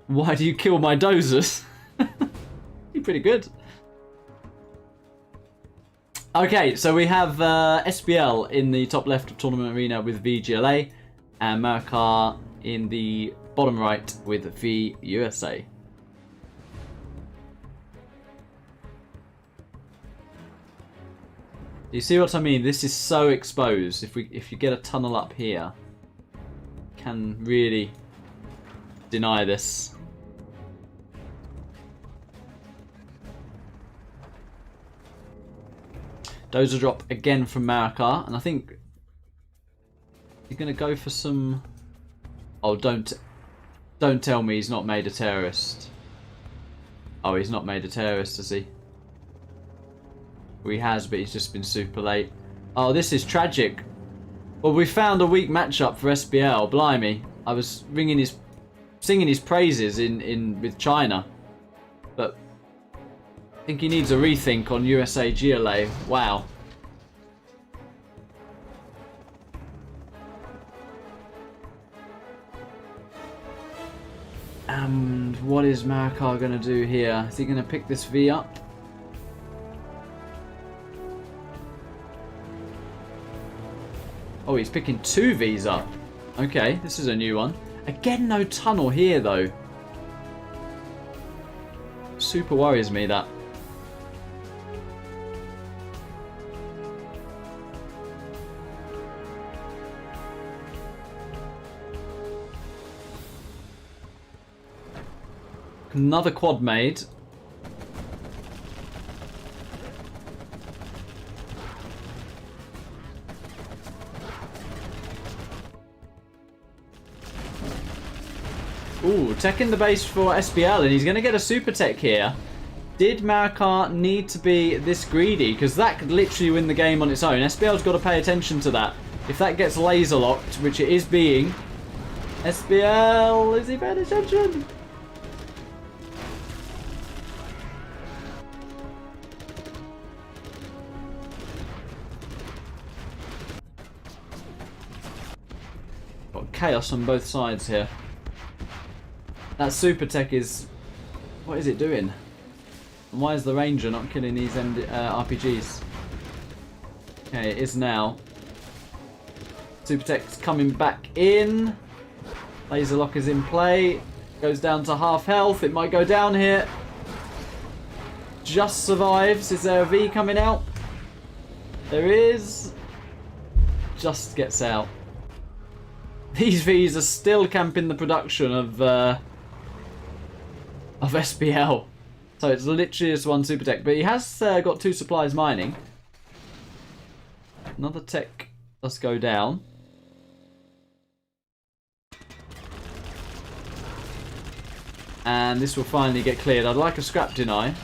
Why do you kill my dozers? You're pretty good. Okay, so we have SPL in the top left of Tournament Arena with VGLA, and Marakar in the bottom right with VUSA. Do you see what I mean? This is so exposed. If you get a tunnel up here, can really deny this. Dozer drop again from Marakar, and I think he's going to go for some... Oh, don't tell me he's not made a terrorist. Oh, he's not made a terrorist, has he? Well, he has, but he's just been super late. Oh, this is tragic. Well, we found a weak matchup for SPL. Blimey, I was singing his praises with China, but I think he needs a rethink on USA GLA. Wow. And what is Marakar going to do here? Is he going to pick this V up? Oh, he's picking two Vs up. Okay, this is a new one. Again, no tunnel here, though. Super worries me, that. Another quad made. Ooh, tech in the base for SPL, and he's going to get a super tech here. Did Marakar need to be this greedy? Because that could literally win the game on its own. SPL's got to pay attention to that. If that gets laser locked, which it is being, SPL, is he paying attention? Got chaos on both sides here. That super tech is... What is it doing? And why is the Ranger not killing these RPGs? Okay, it is now. Super tech's coming back in. Laser lock is in play. Goes down to half health. It might go down here. just survives. Is there a V coming out? There is. Just gets out. These Vs are still camping the production of SPL. So it's literally just one super tech. But he has got 2 supplies mining. Another tech does go down. And this will finally get cleared. I'd like a scrap deny.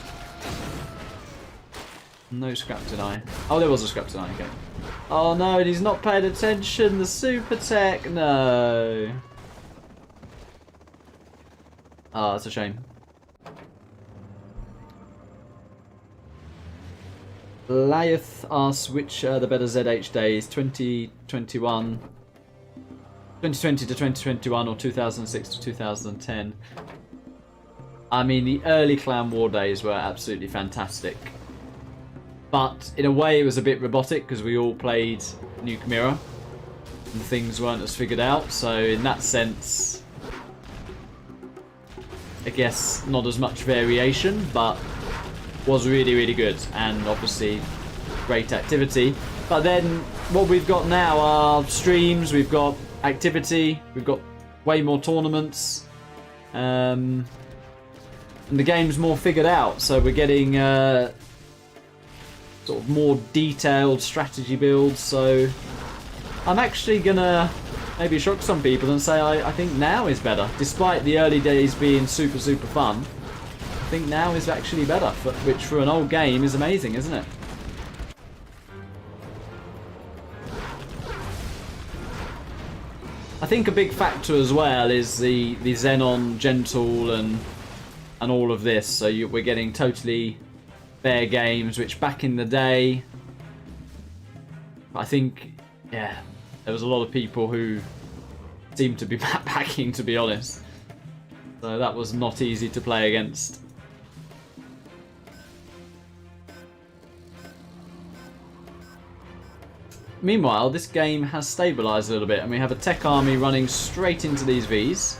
No scrap deny. Oh, there was a scrap deny. Okay. Oh no, and he's not paying attention. The super tech. No. Oh, that's a shame. Laeth asks which are the better ZH days, 2021, 2020 to 2021 or 2006 to 2010. I mean, the early Clan War days were absolutely fantastic. But in a way it was a bit robotic because we all played Nuke Mirror and things weren't as figured out. So in that sense, I guess not as much variation, but was really, really good, and obviously great activity. But then what we've got now are streams, we've got activity, we've got way more tournaments, and the game's more figured out, so we're getting sort of more detailed strategy builds. So I'm actually gonna maybe shock some people and say I think now is better, despite the early days being super, super fun. I think now is actually better, which for an old game is amazing, isn't it? I think a big factor as well is the Xenon Gentle and all of this. So we're getting totally fair games, which back in the day, I think, yeah, there was a lot of people who seemed to be map packing, to be honest. So that was not easy to play against. Meanwhile, this game has stabilised a little bit, and we have a tech army running straight into these Vs.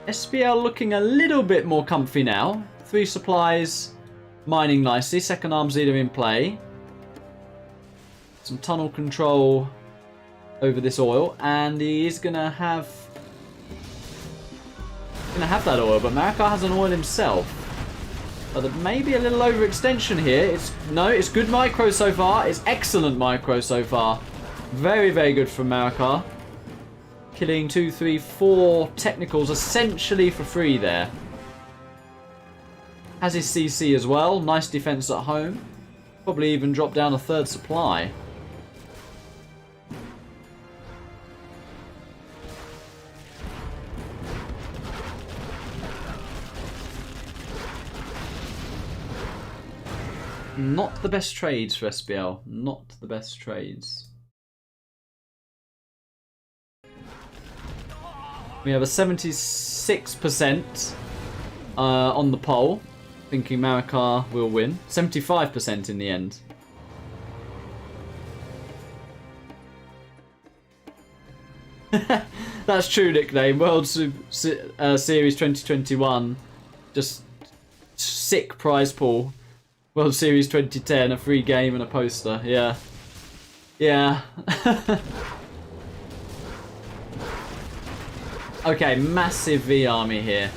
SPL looking a little bit more comfy now. 3 supplies, mining nicely. Second arms leader in play. Some tunnel control over this oil, and he is gonna have that oil. But Marakar has an oil himself. But there may be a little overextension here. It's good micro so far. It's excellent micro so far. Very, very good from Marakar. Killing 2, 3, 4 technicals essentially for free there. Has his CC as well. Nice defense at home. Probably even drop down a 3rd supply. Not the best trades for SPL. Not the best trades. We have a 76% on the poll, thinking Marakar will win. 75% in the end. That's true, nickname. World Series 2021. Just sick prize pool. World Series 2010, a free game and a poster. Yeah. Yeah. Okay, massive V army here.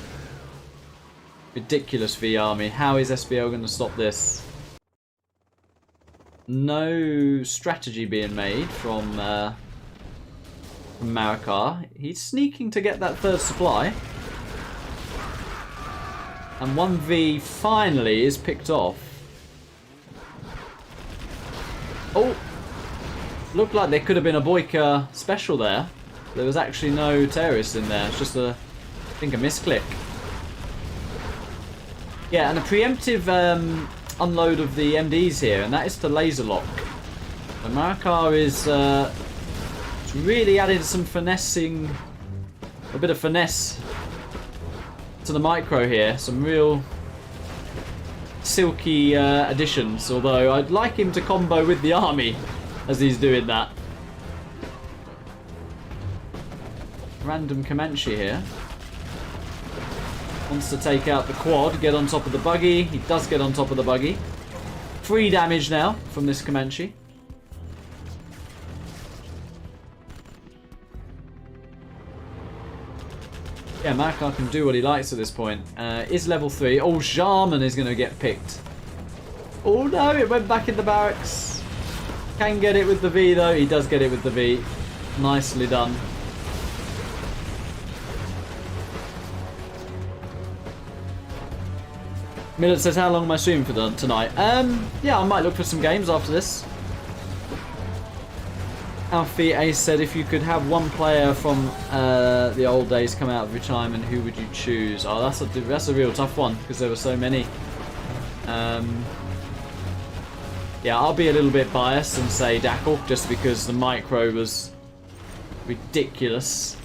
Ridiculous V army. How is SPL going to stop this? No strategy being made from Marakar. He's sneaking to get that 3rd supply. And 1V finally is picked off. Oh! Looked like there could have been a Boyka special there. There was actually no terrorists in there. It's just I think a misclick. Yeah, and a preemptive unload of the MDs here, and that is to laser lock. So Marakar is really added some finessing, a bit of finesse to the micro here. Some real silky additions, although I'd like him to combo with the army as he's doing that. Random Comanche here. Wants to take out the quad, get on top of the buggy. He does get on top of the buggy. 3 damage now from this Comanche. Yeah, Marakar can do what he likes at this point. Is level 3. Oh, Jarman is going to get picked. Oh no, it went back in the barracks. Can get it with the V though. He does get it with the V. Nicely done. Millard says, how long am I streaming for tonight? Yeah, I might look for some games after this. Alfie Ace said, if you could have one player from the old days come out of retirement, who would you choose? Oh, that's a real tough one, because there were so many. Yeah, I'll be a little bit biased and say Dackle, just because the micro was ridiculous.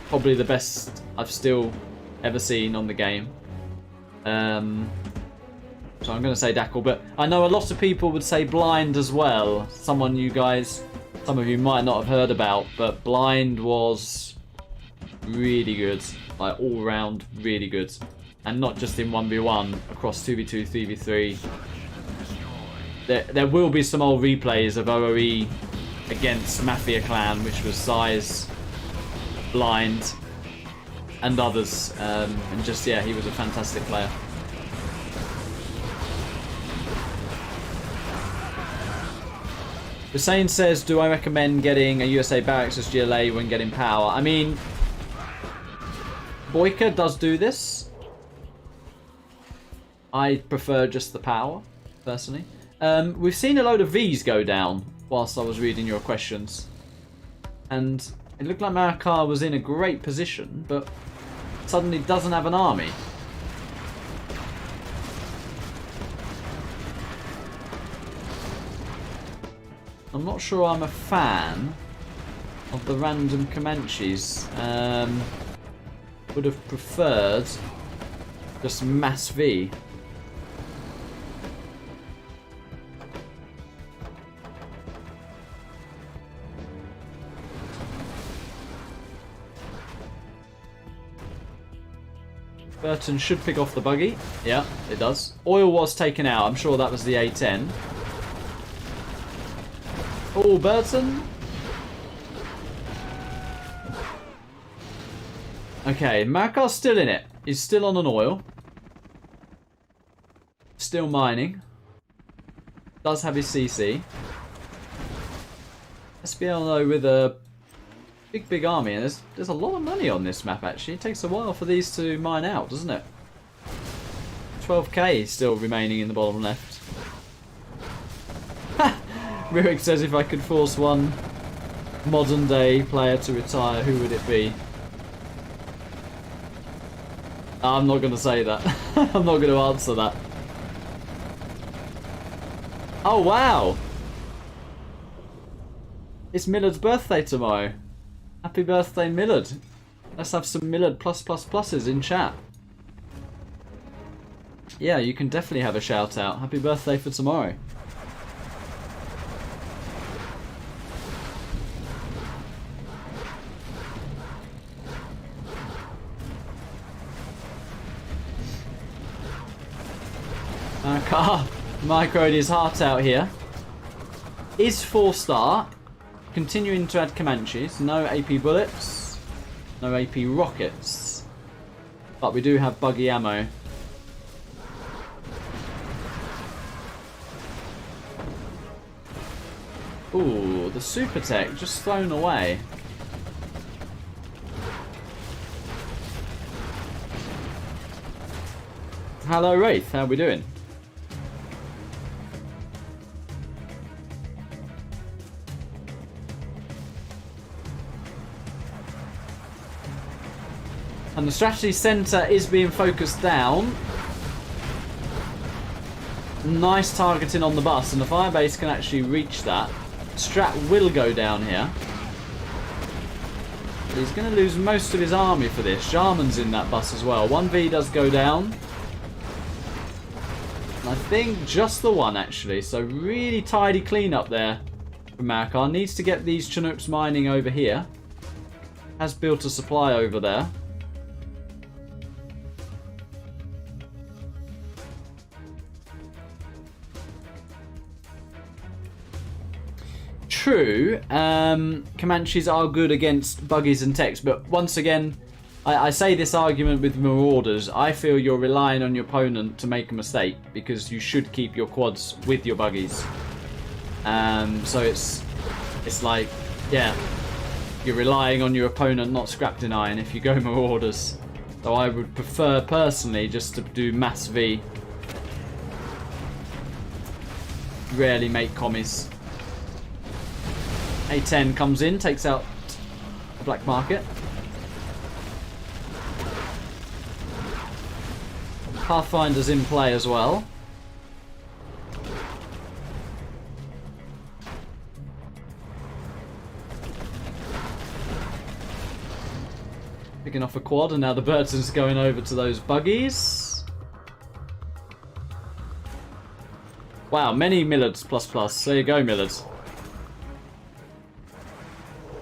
Probably the best I've still ever seen on the game. So I'm going to say Dackle, but I know a lot of people would say Blind as well. Some of you might not have heard about, but Blind was really good. Like, all round, really good. And not just in 1v1, across 2v2, 3v3. There will be some old replays of OOE against Mafia Clan, which was Size, Blind, and others. And just, yeah, he was a fantastic player. Hussein says, do I recommend getting a USA Barracks as GLA when getting power? I mean, Boyka does do this. I prefer just the power, personally. We've seen a load of Vs go down whilst I was reading your questions. And it looked like Marakar was in a great position, but suddenly doesn't have an army. I'm not sure I'm a fan of the random Comanches. Would have preferred just mass V. Burton should pick off the buggy. Yeah, it does. Oil was taken out. I'm sure that was the A10. Oh, Burton. Okay, Marakar's still in it. He's still on an oil. Still mining. Does have his CC. SPL though with a big army, and there's a lot of money on this map actually. It takes a while for these to mine out, doesn't it? 12k still remaining in the bottom left. Rurik says, if I could force one modern day player to retire, who would it be? I'm not going to say that. I'm not going to answer that. Oh, wow. It's Millard's birthday tomorrow. Happy birthday, Millard. Let's have some Millard +++s in chat. Yeah, you can definitely have a shout out. Happy birthday for tomorrow. Marakar microed his heart out here. Is 4-star. Continuing to add Comanches. No AP bullets. No AP rockets. But we do have buggy ammo. Ooh, the super tech just thrown away. Hello Wraith, how are we doing? And the strategy centre is being focused down. Nice targeting on the bus, and the firebase can actually reach that. Strat will go down here. But he's going to lose most of his army for this. Jarman's in that bus as well. 1V does go down. And I think just the one actually. So really tidy clean up there from Marakar. Needs to get these Chinooks mining over here. Has built a supply over there. true. Comanches are good against buggies and techs, but once again, I say this argument with Marauders. I feel you're relying on your opponent to make a mistake because you should keep your quads with your buggies. So it's like, yeah, you're relying on your opponent not scrap denying if you go Marauders. So I would prefer personally just to do mass V. Rarely make commies. A10 comes in, takes out the black market. Pathfinder's in play as well. Picking off a quad, and now the Burton's going over to those buggies. Wow, many Millards ++. There you go, Millards.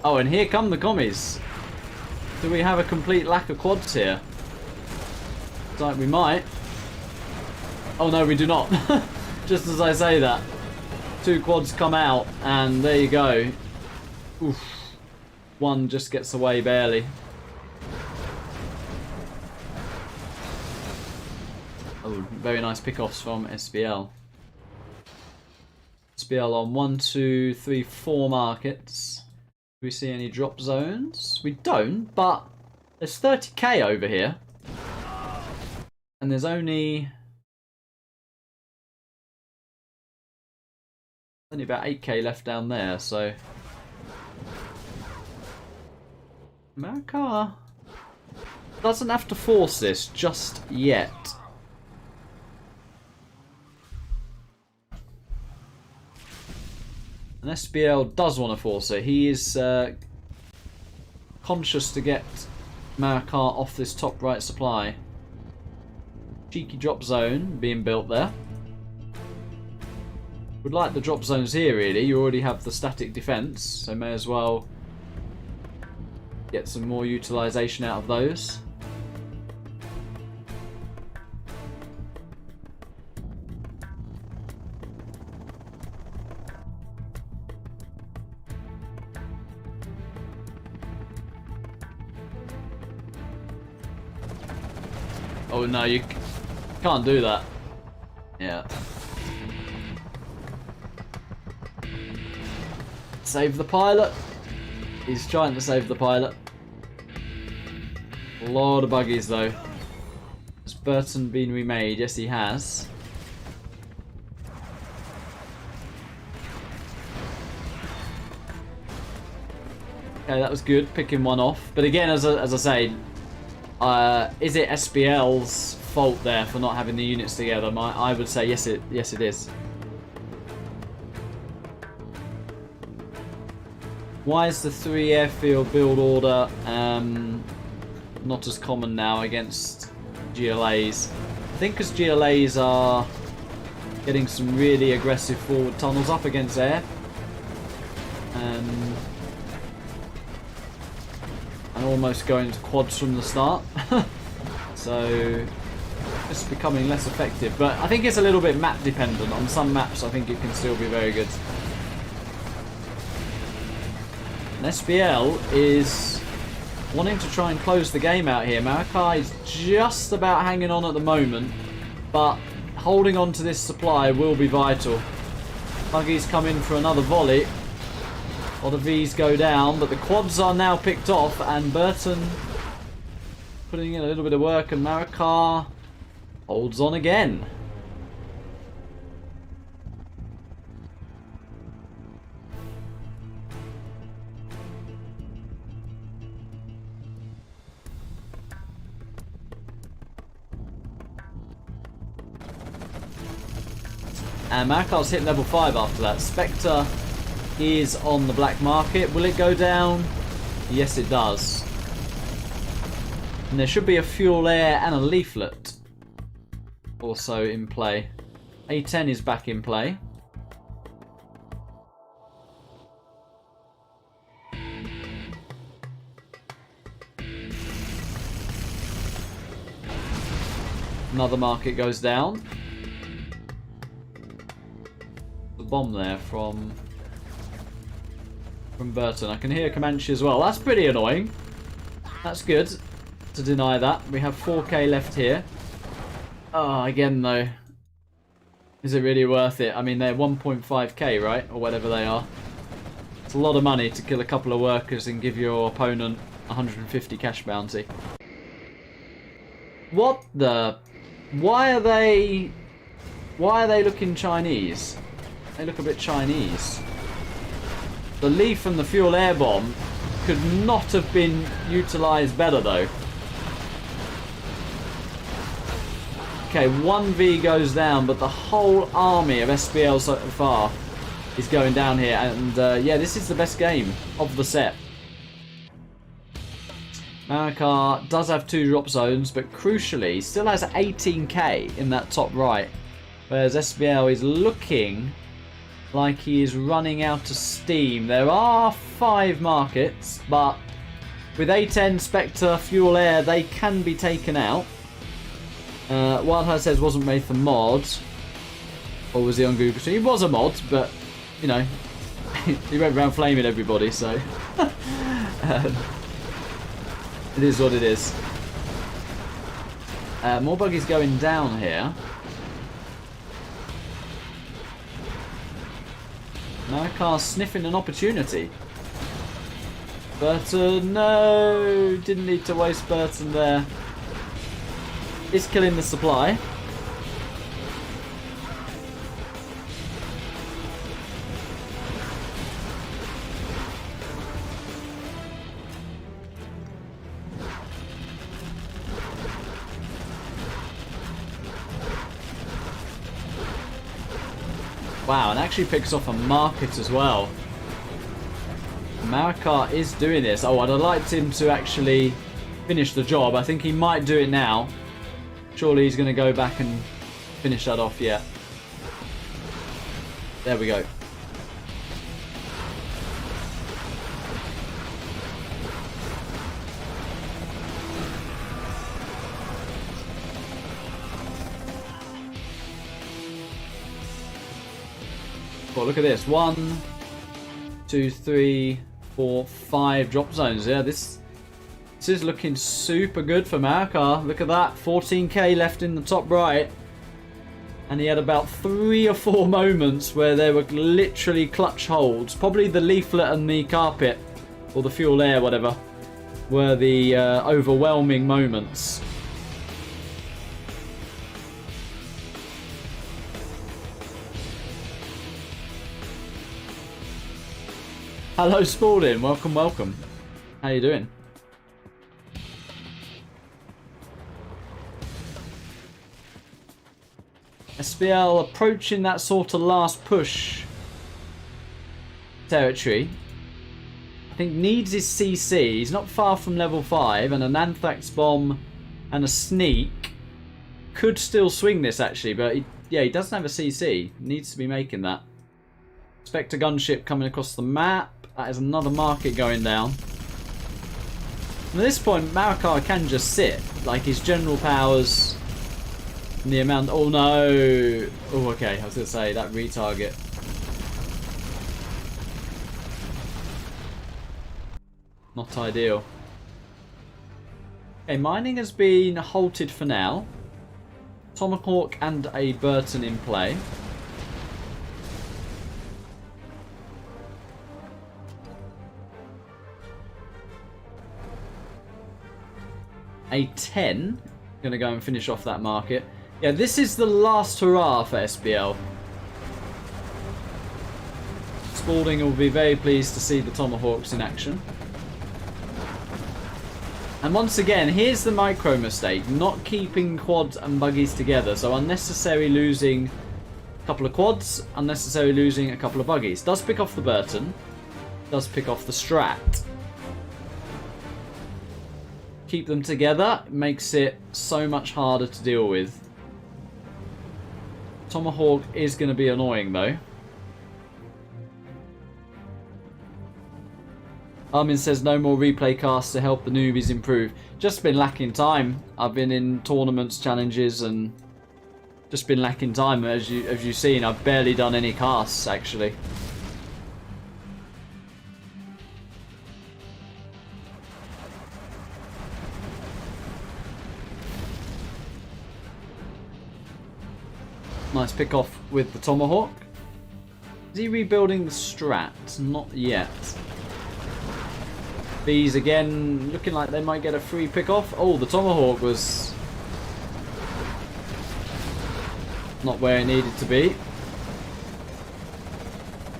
Oh, and here come the commies. Do we have a complete lack of quads here? Looks like we might. Oh no, we do not. Just as I say that. 2 quads come out, and there you go. Oof. One just gets away barely. Oh, very nice pickoffs from SPL. SPL on 1, 2, 3, 4 markets. Do we see any drop zones? We don't, but there's 30k over here. And there's only about 8k left down there, so Marakar doesn't have to force this just yet. And SPL does want to force it. He is conscious to get Marakar off this top right supply. Cheeky drop zone being built there. Would like the drop zones here really. You already have the static defense, so may as well get some more utilization out of those. Oh no, you can't do that. Yeah. Save the pilot. He's trying to save the pilot. A lot of buggies though. Has Burton been remade? Yes, he has. Okay, that was good, picking one off. But again, as I say, is it SPL's fault there for not having the units together? I would say yes, it is. Why is the 3 airfield build order not as common now against GLAs? I think because GLAs are getting some really aggressive forward tunnels up against air. And almost going to quads from the start. So it's becoming less effective. But I think it's a little bit map dependent. On some maps I think it can still be very good. And SPL is wanting to try and close the game out here. Marakar is just about hanging on at the moment, but holding on to this supply will be vital. Buggies come in for another volley. All the V's go down, but the quads are now picked off, and Burton putting in a little bit of work, and Marakar holds on again. And Marakar's hit level 5 after that. Spectre is on the black market. Will it go down? Yes, it does. And there should be a fuel air and a leaflet also in play. A10 is back in play. Another market goes down. The bomb there from from Burton. I can hear Comanche as well. That's pretty annoying. That's good to deny that. We have 4k left here. Oh, again though. Is it really worth it? I mean, they're 1.5k, right? Or whatever they are. It's a lot of money to kill a couple of workers and give your opponent 150 cash bounty. What the... Why are they looking Chinese? They look a bit Chinese. The Leaf and the Fuel Air Bomb could not have been utilised better though. Okay, 1v goes down, but the whole army of SPL so far is going down here. And yeah, this is the best game of the set. Marakar does have 2 drop zones, but crucially still has 18k in that top right. Whereas SPL is looking like he is running out of steam. There are 5 markets, but with A10, Spectre, Fuel Air, they can be taken out. Wildheart says wasn't made for mods. Or was he on Google? He was a mod, but, you know, he went around flaming everybody, so... it is what it is. More buggies going down here. Marakar sniffing an opportunity. Burton, no! Didn't need to waste Burton there. Is killing the supply. Wow, and actually picks off a market as well. Marakar is doing this. Oh, I'd have liked him to actually finish the job. I think he might do it now. Surely he's going to go back and finish that off, yeah. There we go. Well, look at this. 1, 2, 3, 4, 5 drop zones. Yeah, this is looking super good for Marakar. Look at that. 14k left in the top right. And he had about 3 or 4 moments where there were literally clutch holds. Probably the leaflet and the carpet, or the fuel air, whatever, were the overwhelming moments. Hello Spalding, welcome, welcome. How you doing? SPL approaching that sort of last push territory. I think needs his CC. He's not far from level 5, and an Anthrax bomb and a sneak could still swing this actually, but he doesn't have a CC. Needs to be making that. Spectre gunship coming across the map. That is another market going down. And at this point, Marakar can just sit. Like his general powers and the amount... Oh no! Oh, okay. I was going to say, that retarget. Not ideal. Okay, mining has been halted for now. Tomahawk and a Burton in play. A 10. Gonna go and finish off that market. Yeah, this is the last hurrah for SPL. Spalding will be very pleased to see the Tomahawks in action. And once again, here's the micro mistake. Not keeping quads and buggies together. So unnecessary losing a couple of quads. Unnecessary losing a couple of buggies. Does pick off the Burton. Does pick off the Strat. Keep them together makes it so much harder to deal with. Tomahawk is going to be annoying though. Armin says no more replay casts to help the newbies improve. Just been lacking time. I've been in tournaments, challenges, and just been lacking time. As you've seen, I've barely done any casts actually. Nice pick off with the Tomahawk. Is he rebuilding the strat? Not yet. These again looking like they might get a free pick off. Oh, the Tomahawk was not where it needed to be.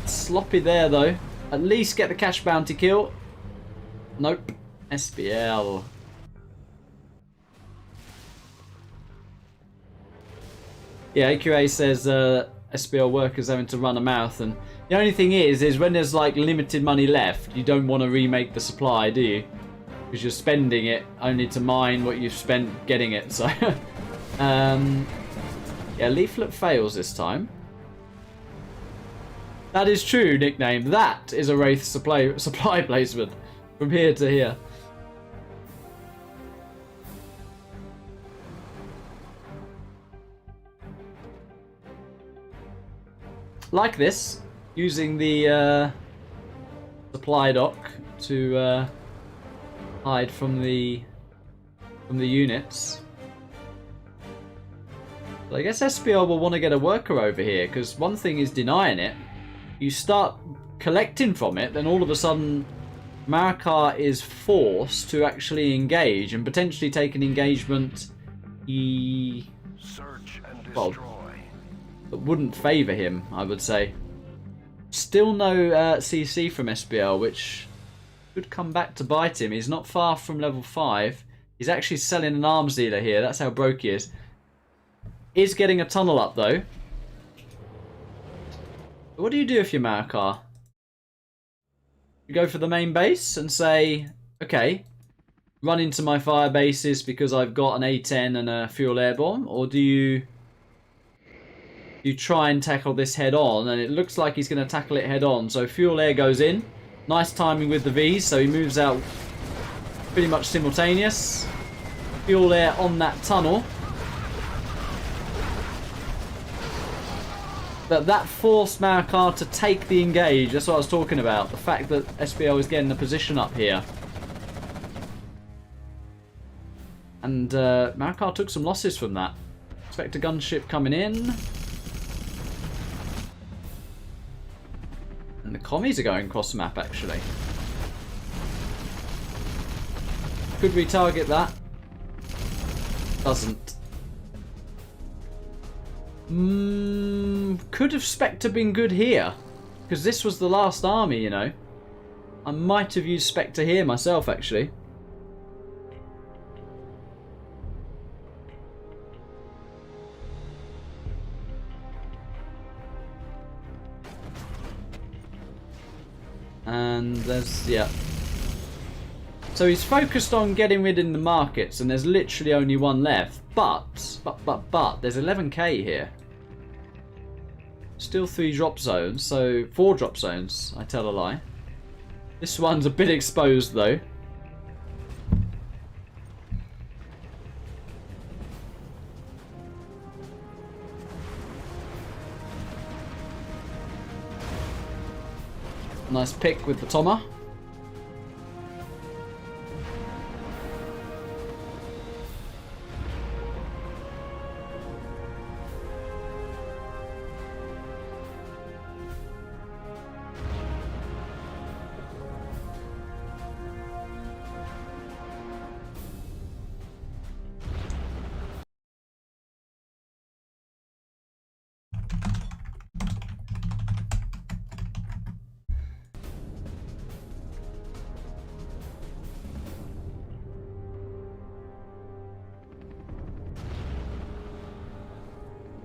Sloppy there though. At least get the cash bounty kill. Nope. SPL. Yeah, AQA says SPL workers having to run a marathon. The only thing is when there's like limited money left, you don't want to remake the supply, do you? Because you're spending it only to mine what you've spent getting it. So, yeah, leaflet fails this time. That is true, nickname. That is a Wraith supply placement from here to here. Like this, using the supply dock to hide from the units. But I guess SPL will want to get a worker over here, because one thing is denying it. You start collecting from it, then all of a sudden Marakar is forced to actually engage and potentially take an engagement Search and destroy. That wouldn't favour him, I would say. Still no CC from SPL, which could come back to bite him. He's not far from level 5. He's actually selling an arms dealer here. That's how broke he is. Is getting a tunnel up though. What do you do if you're Marakar? You go for the main base and say, okay, run into my fire bases because I've got an A10 and a fuel air bomb, or do you try and tackle this head on? And it looks like he's going to tackle it head on. So fuel air goes in. Nice timing with the V's, so he moves out pretty much simultaneous. Fuel air on that tunnel. But that forced Marakar to take the engage. That's what I was talking about. The fact that SPL is getting the position up here. And Marakar took some losses from that. Expect a gunship coming in. And the commies are going across the map, actually. Could we target that? Doesn't. Could have Spectre been good here? Because this was the last army, you know. I might have used Spectre here myself, actually. And there's, yeah. So he's focused on getting rid in the markets, and there's literally only one left. But, there's 11k here. Still 3 drop zones, so 4 drop zones, I tell a lie. This one's a bit exposed though. Nice pick with the Toma.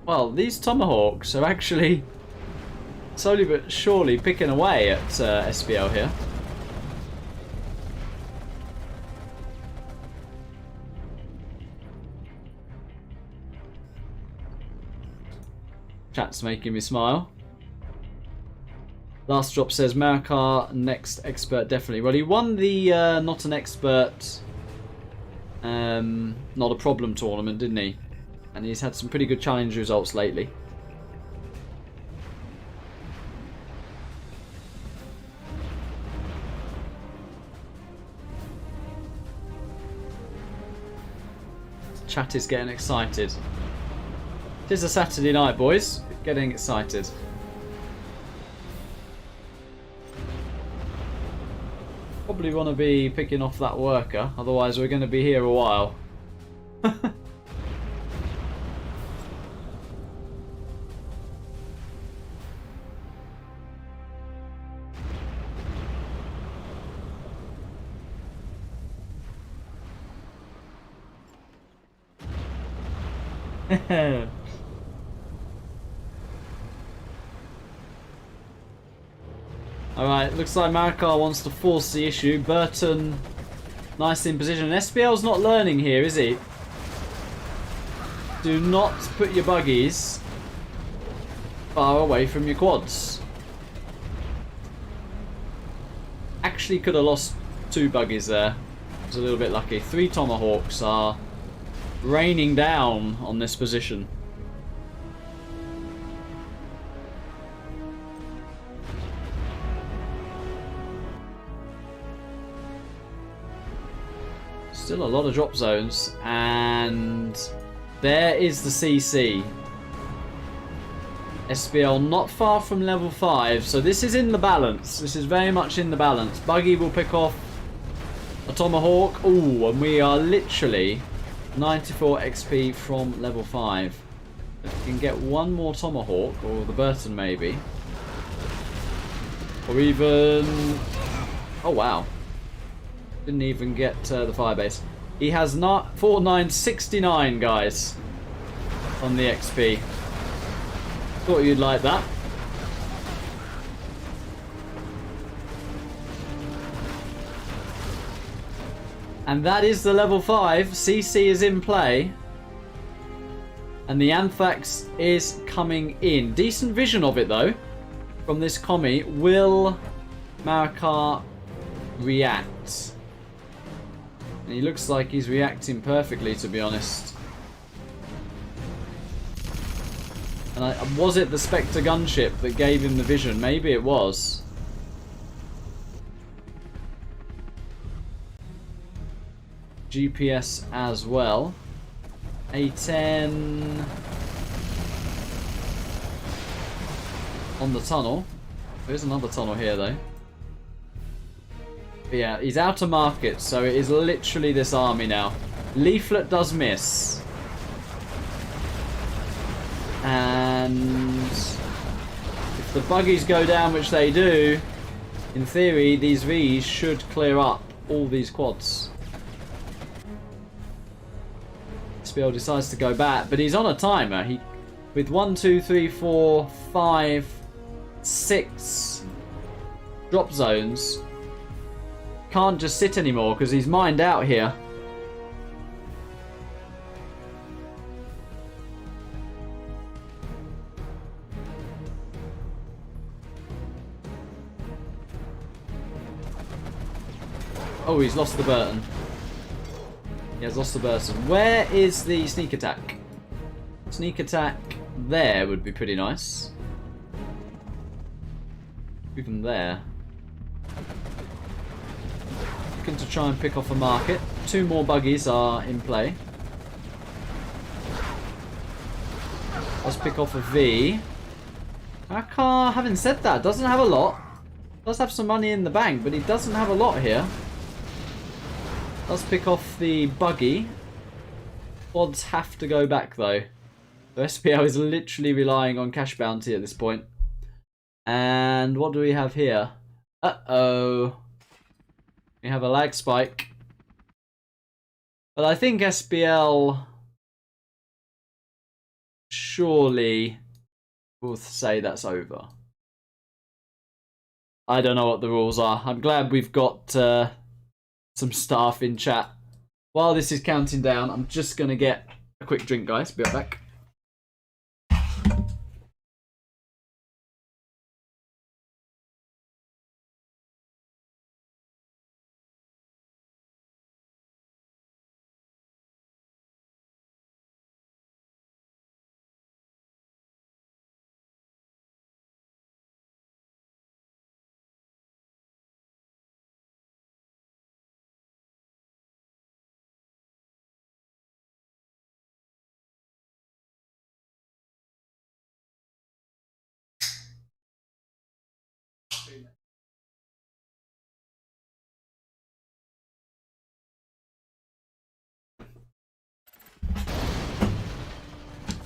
Well, these Tomahawks are actually slowly but surely picking away at SPL here. Chat's making me smile. Last drop says Marakar, next expert definitely. Well, he won the not an expert, not a problem tournament, didn't he? And he's had some pretty good challenge results lately. Chat is getting excited. It is a Saturday night, boys. Getting excited. Probably want to be picking off that worker, otherwise we're going to be here a while. Alright, looks like Marakar wants to force the issue. Burton, nice in position. SPL's not learning here, is he? Do not put your buggies far away from your quads. Actually could have lost 2 buggies there. Was a little bit lucky. 3 Tomahawks are raining down on this position. Still a lot of drop zones, and there is the CC. SPL not far from level 5, so this is in the balance. This is very much in the balance. Buggy will pick off a Tomahawk. Ooh, and we are literally 94 XP from level 5. If we can get one more Tomahawk, or the Burton maybe. Or even... Oh, wow. Didn't even get the firebase. He has not 4969 guys on the XP. Thought you'd like that. And that is the level 5. CC is in play. And the Anthrax is coming in. Decent vision of it though. From this commie. Will Marakar react? And he looks like he's reacting perfectly, to be honest. And was it the Spectre gunship that gave him the vision? Maybe it was. GPS as well. A10 on the tunnel. There's another tunnel here though. But yeah, he's out of market, so it is literally this army now. Leaflet does miss. And if the buggies go down, which they do, in theory, these Vs should clear up all these quads. SPL decides to go back, but he's on a timer. He, with 1, 2, 3, 4, 5, 6 drop zones, can't just sit anymore because he's mined out here. Oh, he's lost the Burton. He has lost the Burton. Where is the sneak attack? Sneak attack there would be pretty nice. Even there. Looking to try and pick off a market. 2 more buggies are in play. Let's pick off a V. Marakar, having said that, doesn't have a lot. Does have some money in the bank, but he doesn't have a lot here. Let's pick off the buggy. Odds have to go back though. The SPL is literally relying on cash bounty at this point. And what do we have here? Uh-oh. We have a lag spike. But I think SPL surely will say that's over. I don't know what the rules are. I'm glad we've got some staff in chat. While this is counting down, I'm just going to get a quick drink, guys. Be right back.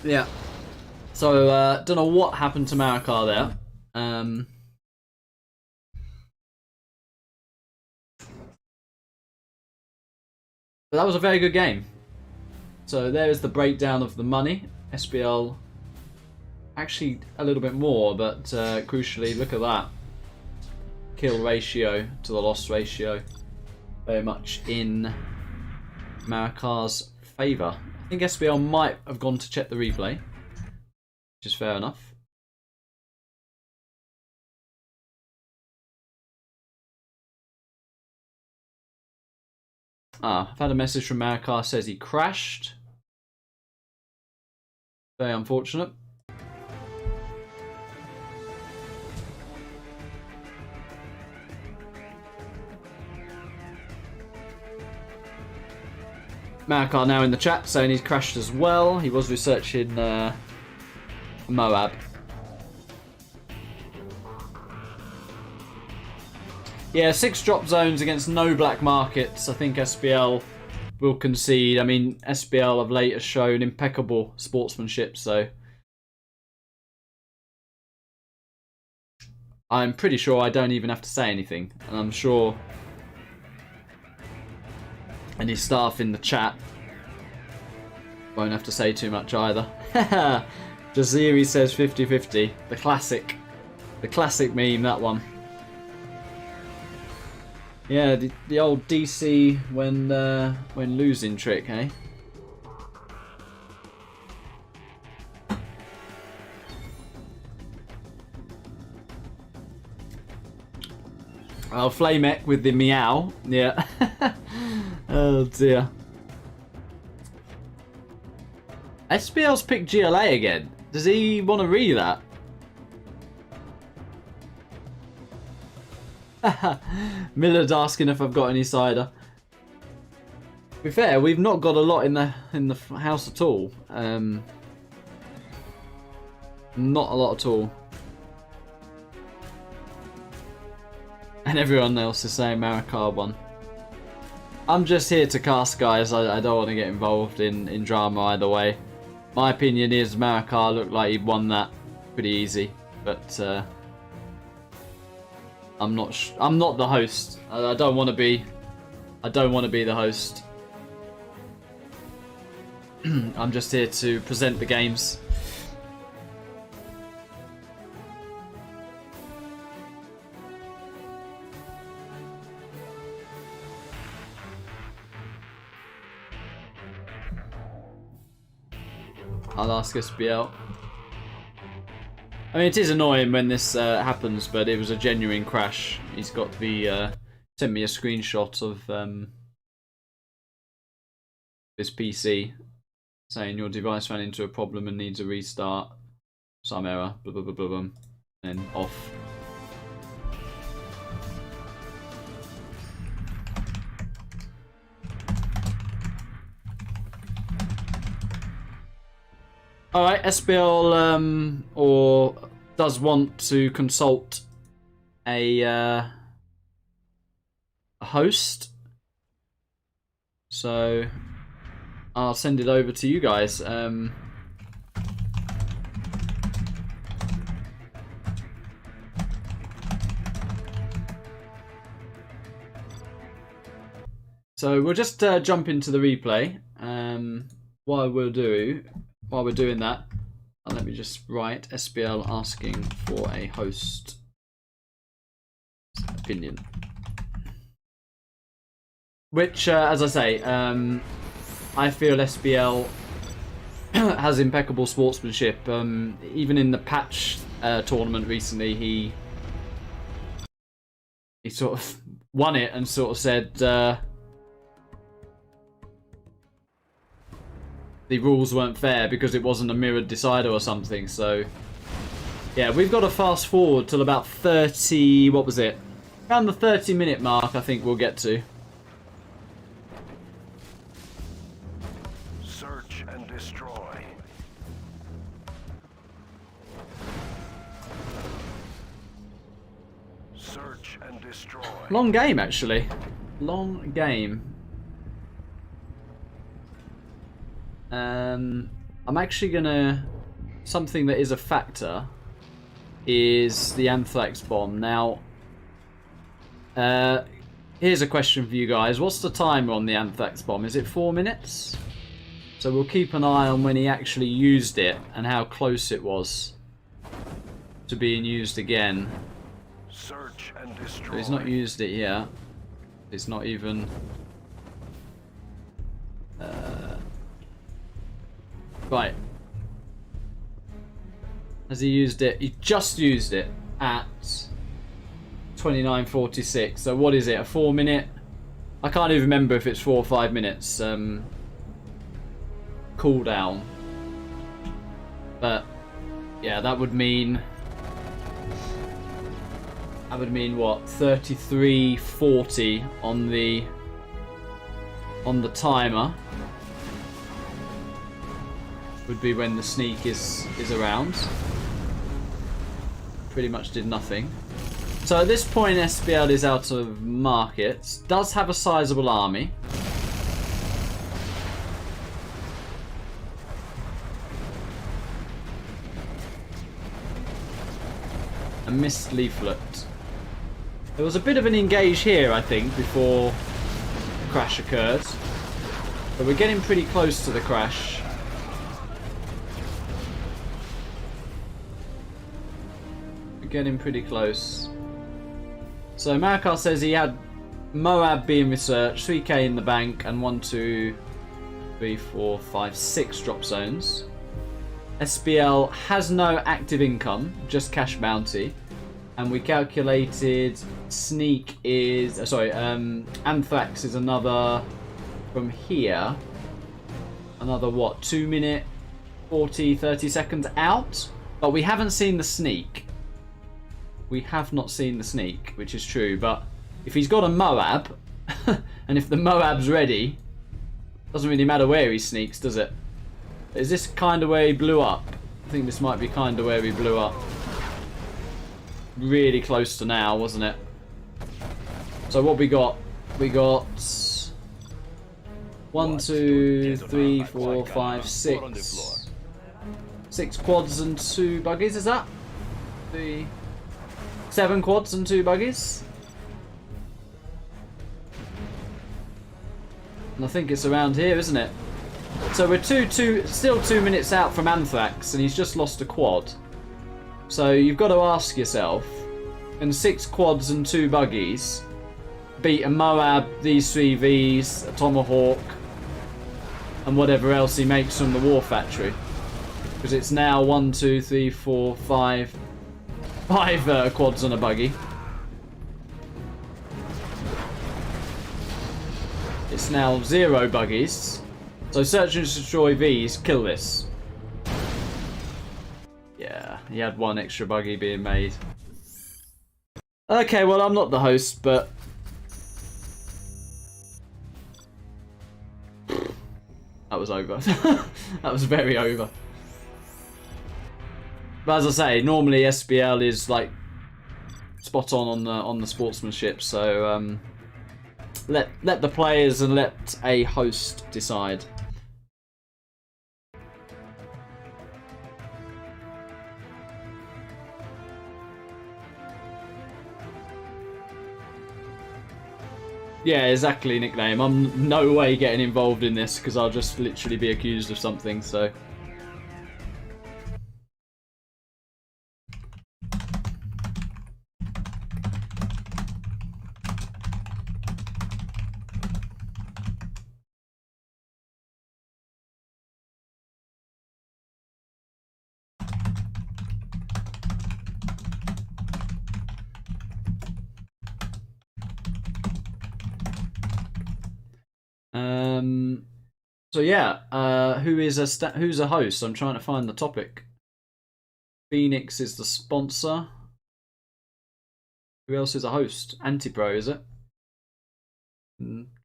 Yeah. So, don't know what happened to Marakar there. But that was a very good game. So there is the breakdown of the money. SPL actually a little bit more, but crucially, look at that. Kill ratio to the loss ratio. Very much in Marakar's favour. I think SPL might have gone to check the replay, which is fair enough. I've had a message from Marakar, says he crashed. Very unfortunate. Marakar now in the chat saying he's crashed as well. He was researching Moab. Yeah, 6 drop zones against no black markets. I think SPL will concede. I mean, SPL of late has shown impeccable sportsmanship, so I'm pretty sure I don't even have to say anything. And I'm sure any staff in the chat won't have to say too much either. Jaziri says 50-50. The classic meme, that one. Yeah, the old DC when losing trick, eh? Oh, Flameek with the meow. Yeah. Oh dear. SPL's picked GLA again. Does he want to read that? Miller's asking if I've got any cider. To be fair, we've not got a lot in the house at all. Not a lot at all. And everyone else is saying Marakar won. I'm just here to cast, guys. I don't want to get involved in drama either way. My opinion is Marakar looked like he'd won that pretty easy, but I'm not the host. I don't want to be. I don't want to be the host. I'm just here to present the games. I'll ask SPL. I mean, it is annoying when this happens, but it was a genuine crash. He's got the sent me a screenshot of his PC saying your device ran into a problem and needs a restart. Some error, blah blah blah blah, blah, and then off. Alright, SPL or does want to consult a host. So I'll send it over to you guys. So we'll just jump into the replay. While we're doing that, let me just write SPL asking for a host opinion. Which, as I say, I feel SPL has impeccable sportsmanship. Even in the patch tournament recently, he sort of won it and sort of said the rules weren't fair because it wasn't a mirrored decider or something. So yeah, we've got to fast forward till about 30, what was it? Around the 30-minute mark, I think we'll get to. Search and destroy. Search and destroy. Long game, actually. Long game. I'm actually gonna... Something that is a factor is the anthrax bomb. Now, here's a question for you guys. What's the timer on the anthrax bomb? Is it 4 minutes? So we'll keep an eye on when he actually used it and how close it was to being used again. Search and destroy. So he's not used it yet. It's not even... Right. Has he used it? He just used it at 29:46. So what is it? A 4 minute? I can't even remember if it's 4 or 5 minutes cooldown. But yeah, that would mean what? 33:40 on the timer. Would be when the sneak is around. Pretty much did nothing. So at this point SPL is out of markets. Does have a sizable army. A missed leaflet. There was a bit of an engage here, I think, before the crash occurred. But we're getting pretty close to the crash. Getting pretty close. So Marakar says he had Moab being researched, 3k in the bank, and 1, 2, 3, 4, 5, 6 drop zones. SPL has no active income, just cash bounty. And we calculated sneak is... anthrax is another... From here... Another what? 2 minute, 40, 30 seconds out? But we haven't seen the sneak. We have not seen the sneak, which is true, but if he's got a Moab, and if the Moab's ready, doesn't really matter where he sneaks, does it? Is this kind of where he blew up? I think this might be kind of where he blew up. Really close to now, wasn't it? So what we got? We got 1, 2, 3, 4, 5, 6. 6 quads and 2 buggies, is that? 7 quads and 2 buggies. And I think it's around here, isn't it? So we're still 2 minutes out from anthrax, and he's just lost a quad. So you've got to ask yourself, can 6 quads and 2 buggies beat a Moab, these 3 Vs, a Tomahawk, and whatever else he makes from the War Factory? Because it's now 1, 2, 3, 4, 5 quads and a buggy. It's now 0 buggies. So search and destroy Vs, kill this. Yeah, he had 1 extra buggy being made. Okay, well I'm not the host, but... That was over. That was very over. But as I say, normally SPL is like spot on the sportsmanship. So let the players and let a host decide. Yeah, exactly, nickname. I'm no way getting involved in this because I'll just literally be accused of something. So. So yeah, who's a host? I'm trying to find the topic. Phoenix is the sponsor. Who else is a host? Antipro, is it?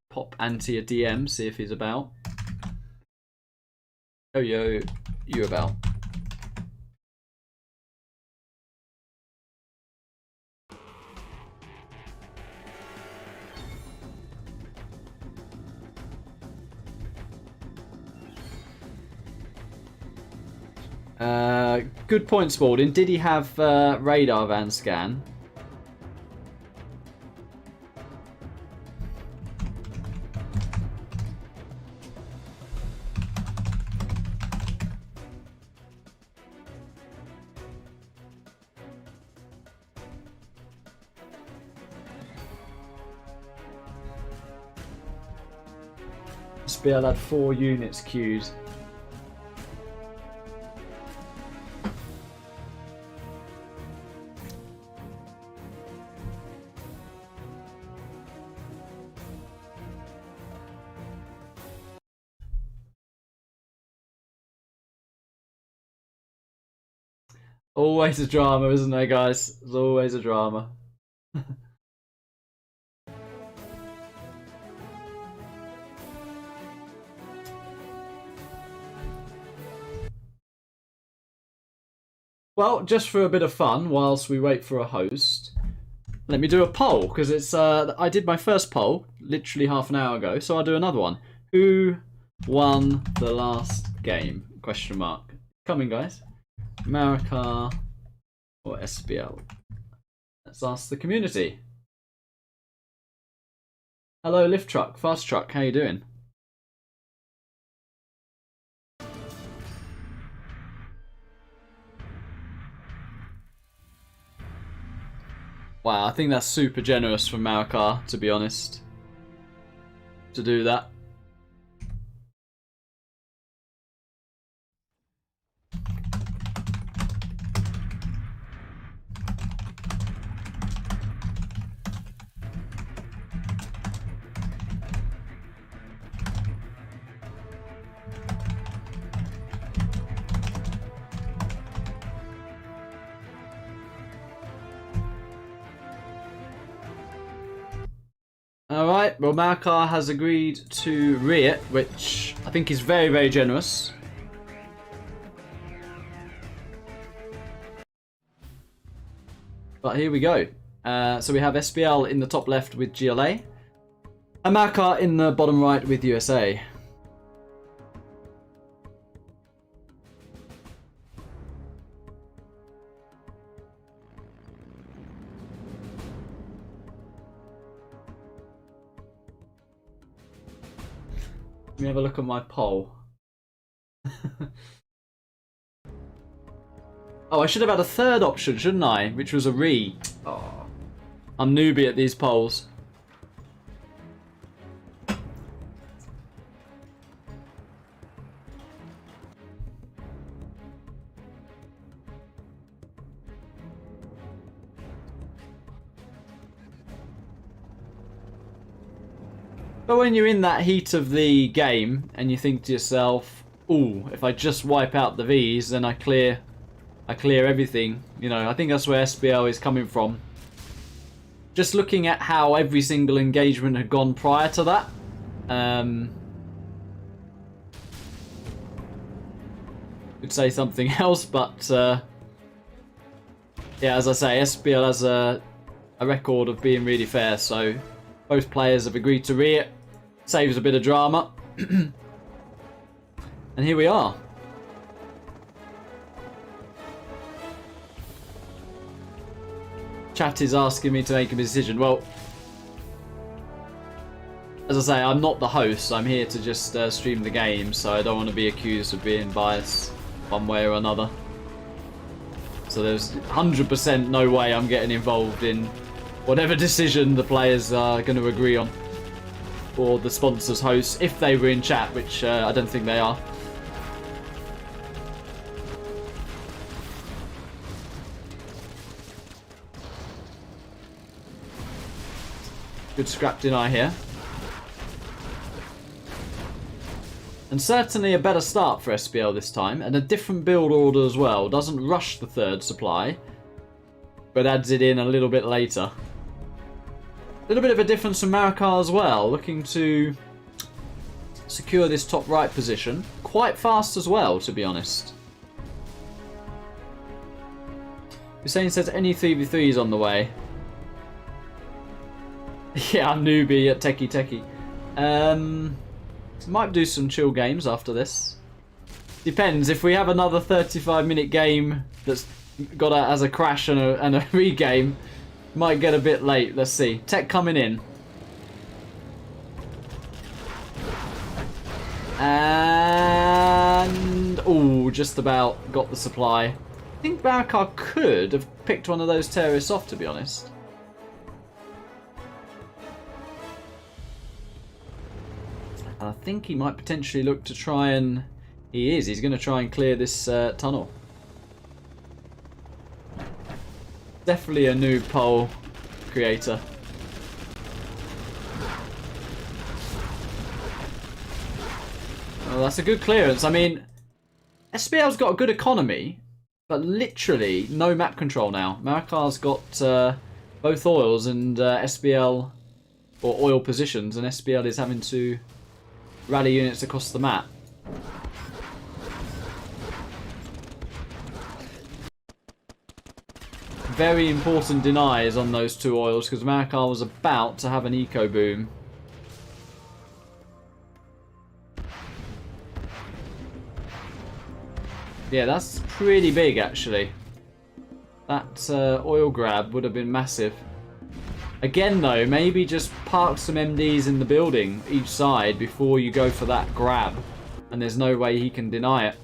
Pop Anti a DM, see if he's about. Oh yo, you about? Good point, Spalding. Did he have radar van scan? SPL had 4 units queued. Always a drama, isn't there, guys? There's always a drama. Well, just for a bit of fun, whilst we wait for a host, let me do a poll, because it's I did my first poll literally half an hour ago, so I'll do another one. Who won the last game? Question mark. Coming, guys. Marakar or SPL? Let's ask the community. Hello, lift truck, fast truck. How you doing? Wow, I think that's super generous from Marakar, to be honest, to do that. Alright, well, Marakar has agreed to re-it, which I think is very, very generous. But here we go. So we have SPL in the top left with GLA, and Marakar in the bottom right with USA. Let me have a look at my poll. Oh, I should have had a third option, shouldn't I? Which was a re. Oh, I'm newbie at these polls. But when you're in that heat of the game and you think to yourself, "Ooh, if I just wipe out the V's, then I clear everything." You know, I think that's where SPL is coming from. Just looking at how every single engagement had gone prior to that, could say something else, but yeah, as I say, SPL has a record of being really fair, so both players have agreed to re-it. Saves a bit of drama. And here we are. Chat is asking me to make a decision. Well, as I say, I'm not the host. I'm here to just stream the game, so I don't want to be accused of being biased one way or another. So there's 100% no way I'm getting involved in whatever decision the players are going to agree on. Or the sponsors hosts, if they were in chat, which I don't think they are. Good scrap deny here. And certainly a better start for SPL this time, and a different build order as well. Doesn't rush the third supply, but adds it in a little bit later. A little bit of a difference from Marakar as well, looking to secure this top right position. Quite fast as well, to be honest. Hussein says any 3v3s on the way. Yeah, I'm newbie at Techie. Might do some chill games after this. Depends. If we have another 35-minute game that's got as a crash and a regame, might get a bit late. Let's see. Tech coming in. And... oh, just about got the supply. I think Marakar could have picked one of those terrorists off, to be honest. I think he might potentially look to try and... He's going to try and clear this tunnel. Definitely a new pole creator. Well, that's a good clearance. I mean, SPL's got a good economy, but literally no map control now. Marakar's got both oils and SPL, or oil positions, and SPL is having to rally units across the map. Very important denies on those two oils because Marakar was about to have an eco boom. Yeah, that's pretty big actually. That oil grab would have been massive. Again though, maybe just park some MDs in the building each side before you go for that grab. And there's no way he can deny it.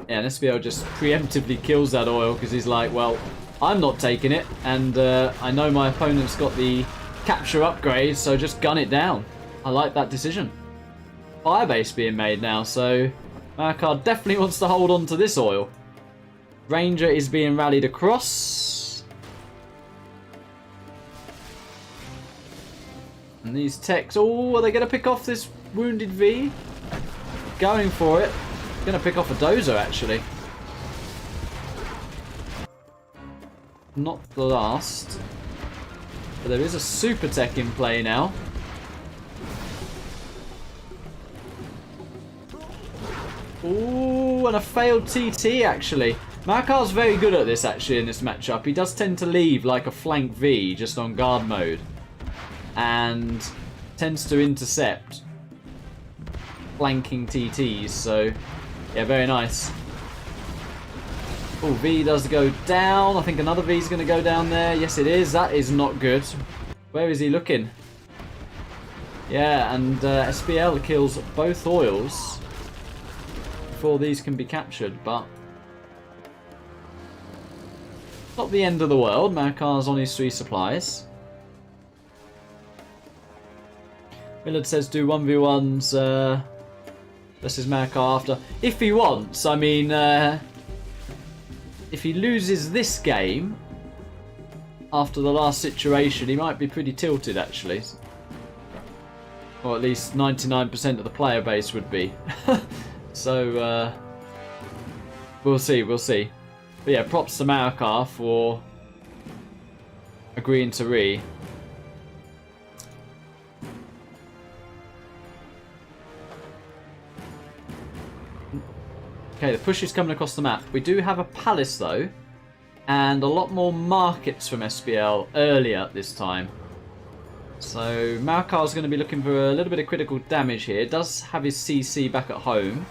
Yeah, and SPL just preemptively kills that oil because he's like, well, I'm not taking it. And I know my opponent's got the capture upgrade, so just gun it down. I like that decision. Firebase being made now, so Marakar definitely wants to hold on to this oil. Ranger is being rallied across. And these techs, oh, are they going to pick off this wounded V? Going for it. Going to pick off a dozer, actually. Not the last. But there is a super tech in play now. Ooh, and a failed TT, actually. Marakar's very good at this, actually, in this matchup. He does tend to leave, like, a flank V just on guard mode. And tends to intercept flanking TTs, so... yeah, very nice. Oh, V does go down. I think another V is going to go down there. Yes, it is. That is not good. Where is he looking? Yeah, and SPL kills both oils before these can be captured, but not the end of the world. Marakar's on his 3 supplies. Millard says do 1v1s versus Marakar after. If he wants, I mean, if he loses this game after the last situation, he might be pretty tilted actually. Or at least 99% of the player base would be. So, we'll see, we'll see. But yeah, props to Marakar for agreeing to re. Okay, the push is coming across the map. We do have a palace though, and a lot more markets from SPL earlier this time. So Marakar's going to be looking for a little bit of critical damage here. Does have his CC back at home,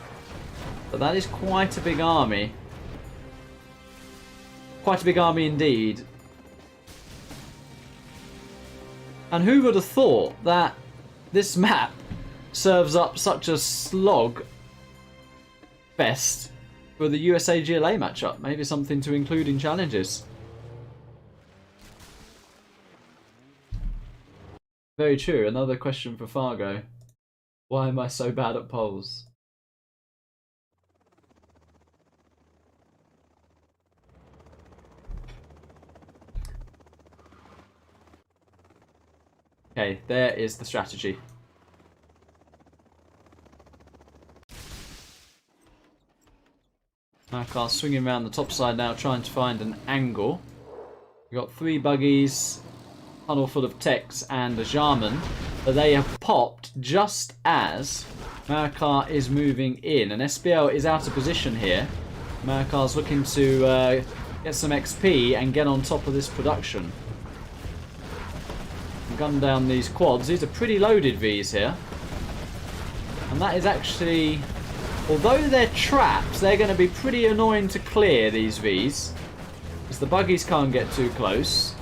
but that is quite a big army. Quite a big army indeed. And who would have thought that this map serves up such a slog fest for the USA GLA matchup? Maybe something to include in challenges. Very true. Another question for Fargo. Why am I so bad at polls? Okay, there is the strategy. Marakar swinging around the top side now, trying to find an angle. We've got 3 buggies, tunnel full of techs and a Jarman, but they have popped just as Marakar is moving in, and SPL is out of position here. Marakar's looking to get some XP and get on top of this production. Gun down these quads. These are pretty loaded Vs here. And that is actually... Although they're trapped, they're going to be pretty annoying to clear, these Vs. Because the buggies can't get too close.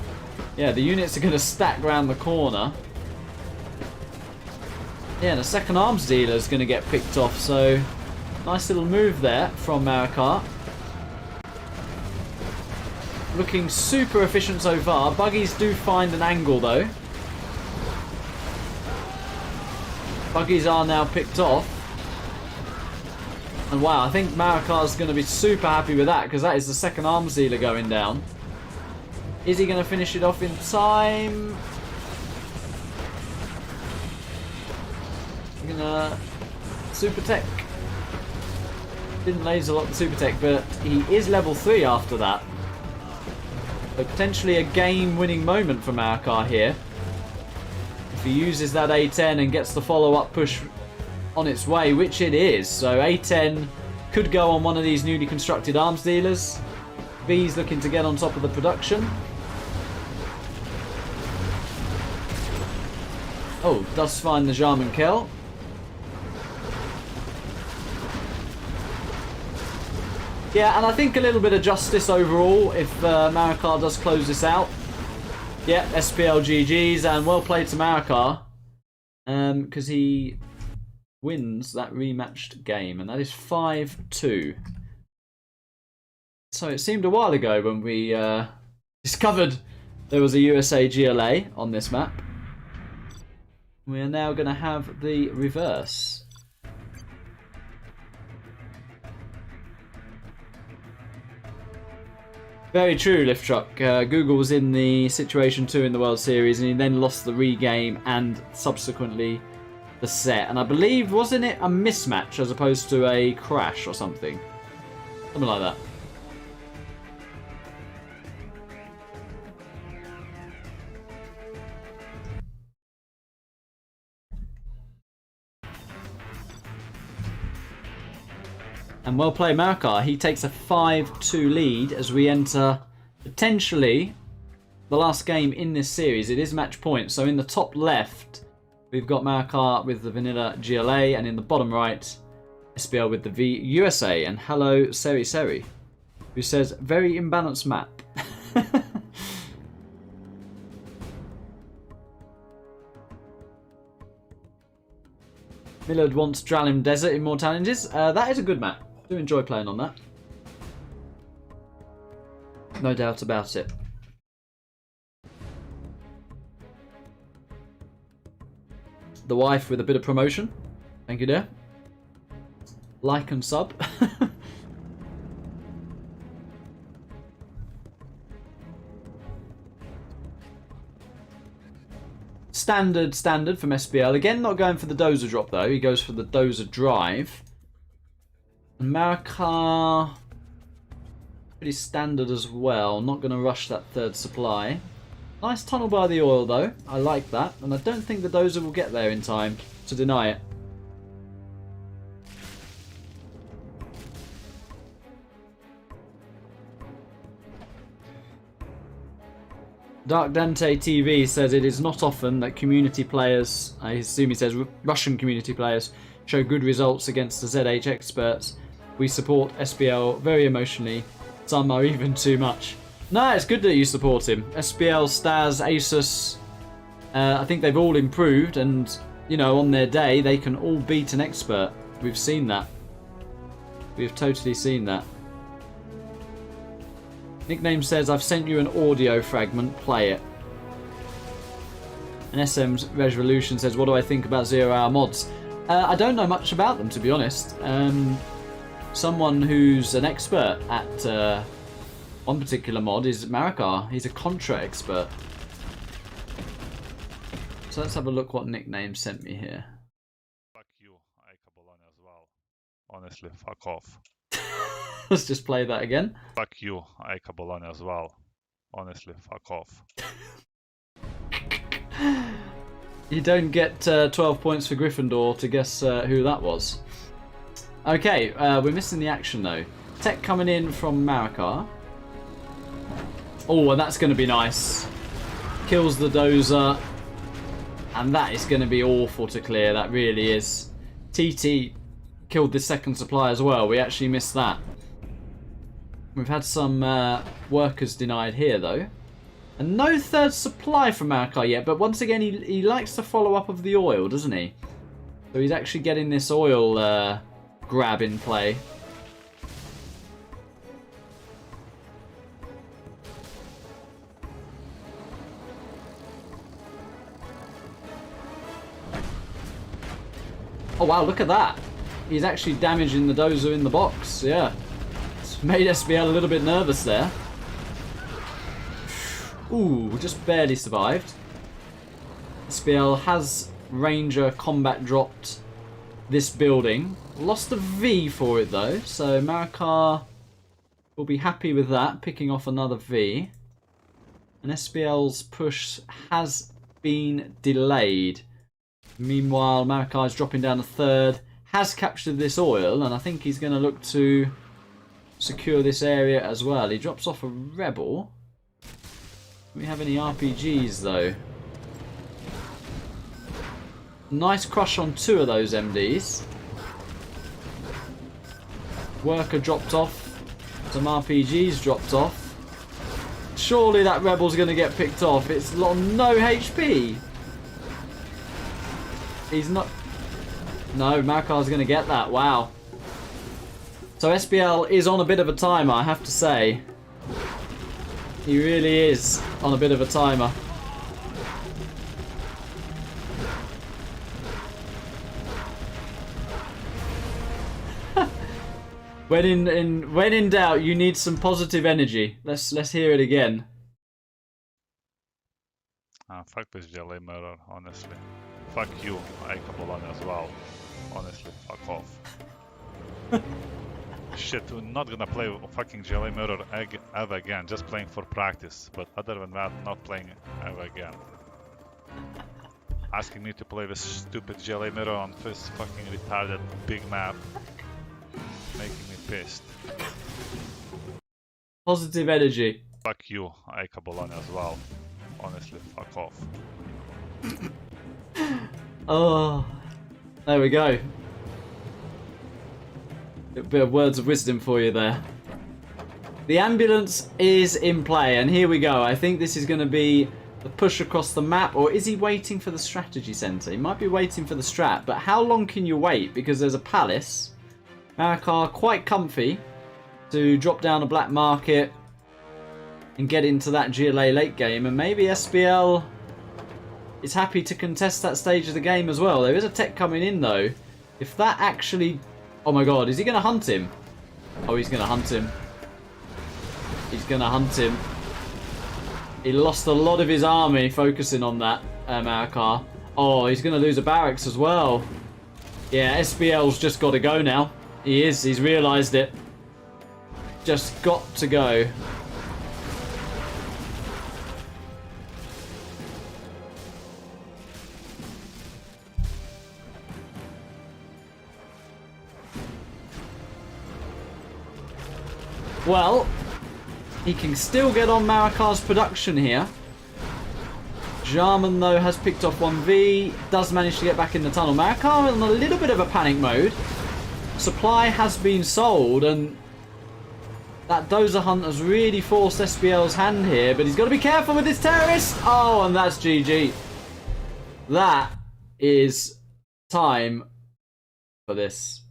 Yeah, the units are going to stack around the corner. Yeah, and a second arms dealer is going to get picked off, so... Nice little move there from Marakar. Looking super efficient so far. Buggies do find an angle, though. Buggies are now picked off. And wow, I think Marakar's going to be super happy with that, because that is the second arms dealer going down. Is he going to finish it off in time? He's going to super tech. Didn't laser lock the super tech, but he is level 3 after that. So potentially a game-winning moment for Marakar here. If he uses that A10 and gets the follow-up push on its way, which it is. So A10 could go on one of these newly constructed arms dealers. V's looking to get on top of the production. Oh, does find the Jarman kill. Yeah, and I think a little bit of justice overall if Marakar does close this out. Yeah, SPL GG's, and well played to Marakar. Because he wins that rematched game, and that is 5-2. So it seemed a while ago when we discovered there was a USA GLA on this map. We are now going to have the reverse. Very true, Lift Truck. Google was in the Situation 2 in the World Series, and he then lost the regame and subsequently the set. And I believe, wasn't it a mismatch as opposed to a crash or something? Something like that. And well played, Marakar. He takes a 5-2 lead as we enter potentially the last game in this series. It is match point. So in the top left, we've got Marakar with the vanilla GLA, and in the bottom right, SPL with the V USA. And hello, Seri Seri, who says, very imbalanced map. Millard wants Dralim Desert in more challenges. That is a good map. Do enjoy playing on that. No doubt about it. The wife with a bit of promotion. Thank you, dear. Like and sub. Standard from SPL. Again, not going for the dozer drop though. He goes for the dozer drive. And Marakar, pretty standard as well. Not going to rush that third supply. Nice tunnel by the oil though. I like that. And I don't think the dozer will get there in time to deny it. Dark Dante TV says it is not often that community players, I assume he says Russian community players, show good results against the ZH experts. We support SPL very emotionally. Some are even too much. No, it's good that you support him. SPL, Staz, Asus, I think they've all improved, and, you know, on their day, they can all beat an expert. We've seen that. We've totally seen that. Nickname says, I've sent you an audio fragment, play it. And SM's Resolution says, what do I think about 0 Hour mods? I don't know much about them, to be honest. Someone who's an expert at one particular mod is Marakar. He's a Contra expert. So let's have a look what Nickname sent me here. Fuck you, I Cabolone as well. Honestly, fuck off. Let's just play that again. Fuck you, I Cabolone as well. Honestly, fuck off. You don't get 12 points for Gryffindor to guess who that was. Okay, we're missing the action though. Tech coming in from Marakar. Oh, and that's going to be nice. Kills the dozer. And that is going to be awful to clear, that really is. TT killed this second supply as well. We actually missed that. We've had some workers denied here, though. And no third supply from Marakar yet, but once again, he likes to follow up of the oil, doesn't he? So he's actually getting this oil grab in play. Oh wow, look at that. He's actually damaging the dozer in the box, yeah. It's made SPL a little bit nervous there. Ooh, just barely survived. SPL has Ranger combat dropped this building. Lost a V for it though, so Marakar will be happy with that, picking off another V. And SPL's push has been delayed. Meanwhile, Marakar is dropping down a third, has captured this oil, and I think he's going to look to secure this area as well. He drops off a rebel. Do we have any RPGs though? Nice crush on 2 of those MDs. Worker dropped off. Some RPGs dropped off. Surely that rebel's going to get picked off. It's no HP. He's not... No, Marakar's going to get that. Wow. So SPL is on a bit of a timer, I have to say. He really is on a bit of a timer. When in doubt, you need some positive energy. Let's hear it again. Fuck this jelly mirror, honestly. Fuck you, Bologna as well. Honestly, fuck off. Shit, we're not gonna play fucking jelly mirror ever again. Just playing for practice. But other than that, not playing ever again. Asking me to play this stupid jelly mirror on this fucking retarded big map. Making me pissed. Positive energy. Fuck you, Bologna as well. Honestly, fuck off. Oh, there we go. A bit of words of wisdom for you there. The ambulance is in play, and here we go. I think this is going to be the push across the map, or is he waiting for the strategy centre? He might be waiting for the strat, but how long can you wait? Because there's a palace. Marakar quite comfy to drop down a black market and get into that GLA late game, and maybe SPL is happy to contest that stage of the game as well. There is a tech coming in though. If that actually... Oh my god, is he going to hunt him? Oh, he's going to hunt him. He's going to hunt him. He lost a lot of his army focusing on that, Marakar. Oh, he's going to lose a barracks as well. Yeah, SPL's just got to go now. He is. He's realised it. Just got to go. Well, he can still get on Marakar's production here. Jarman, though, has picked off 1V. Does manage to get back in the tunnel. Marakar in a little bit of a panic mode. Supply has been sold, and that dozer hunt has really forced SPL's hand here, but he's got to be careful with this terrorist. Oh, and that's GG. That is time for this.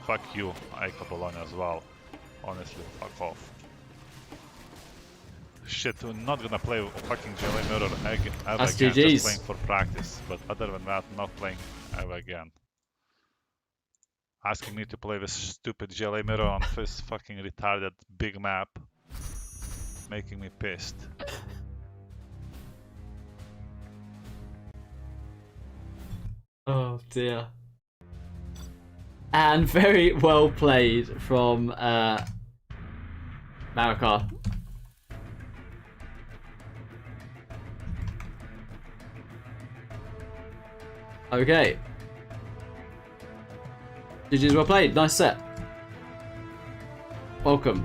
Fuck you, Bologna as well. Honestly, fuck off. Shit, we're not gonna play fucking jelly mirror ever That's again. GG's. Just playing for practice. But other than that, not playing ever again. Asking me to play this stupid jelly mirror on this fucking retarded big map. Making me pissed. Oh dear. And very well played from Marakar. Okay. GG's well played. Nice set. Welcome.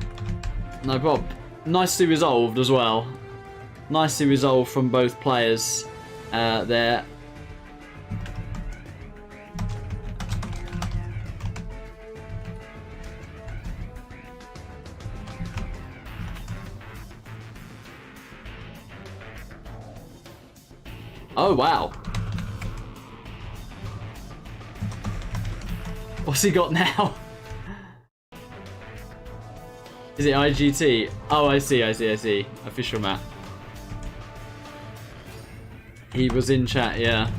No problem. Nicely resolved as well. Nicely resolved from both players there. Oh, wow. What's he got now? Is it IGT? Oh, I see. Official map. He was in chat, yeah.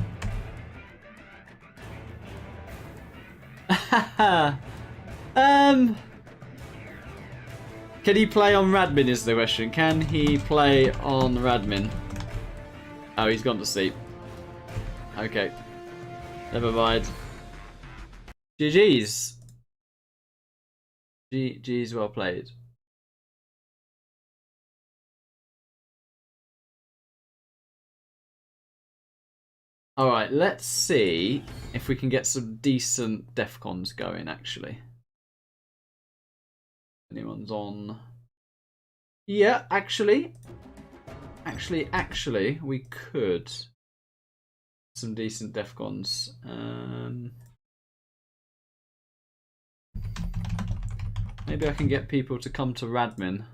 Can he play on Radmin is the question. Can he play on Radmin? Oh, he's gone to sleep. Okay. Never mind. GG's. GG's, well played. Alright, let's see if we can get some decent Defcons going, actually. Anyone's on? Yeah, actually, we could. Some decent Defcons. Maybe I can get people to come to Radmin.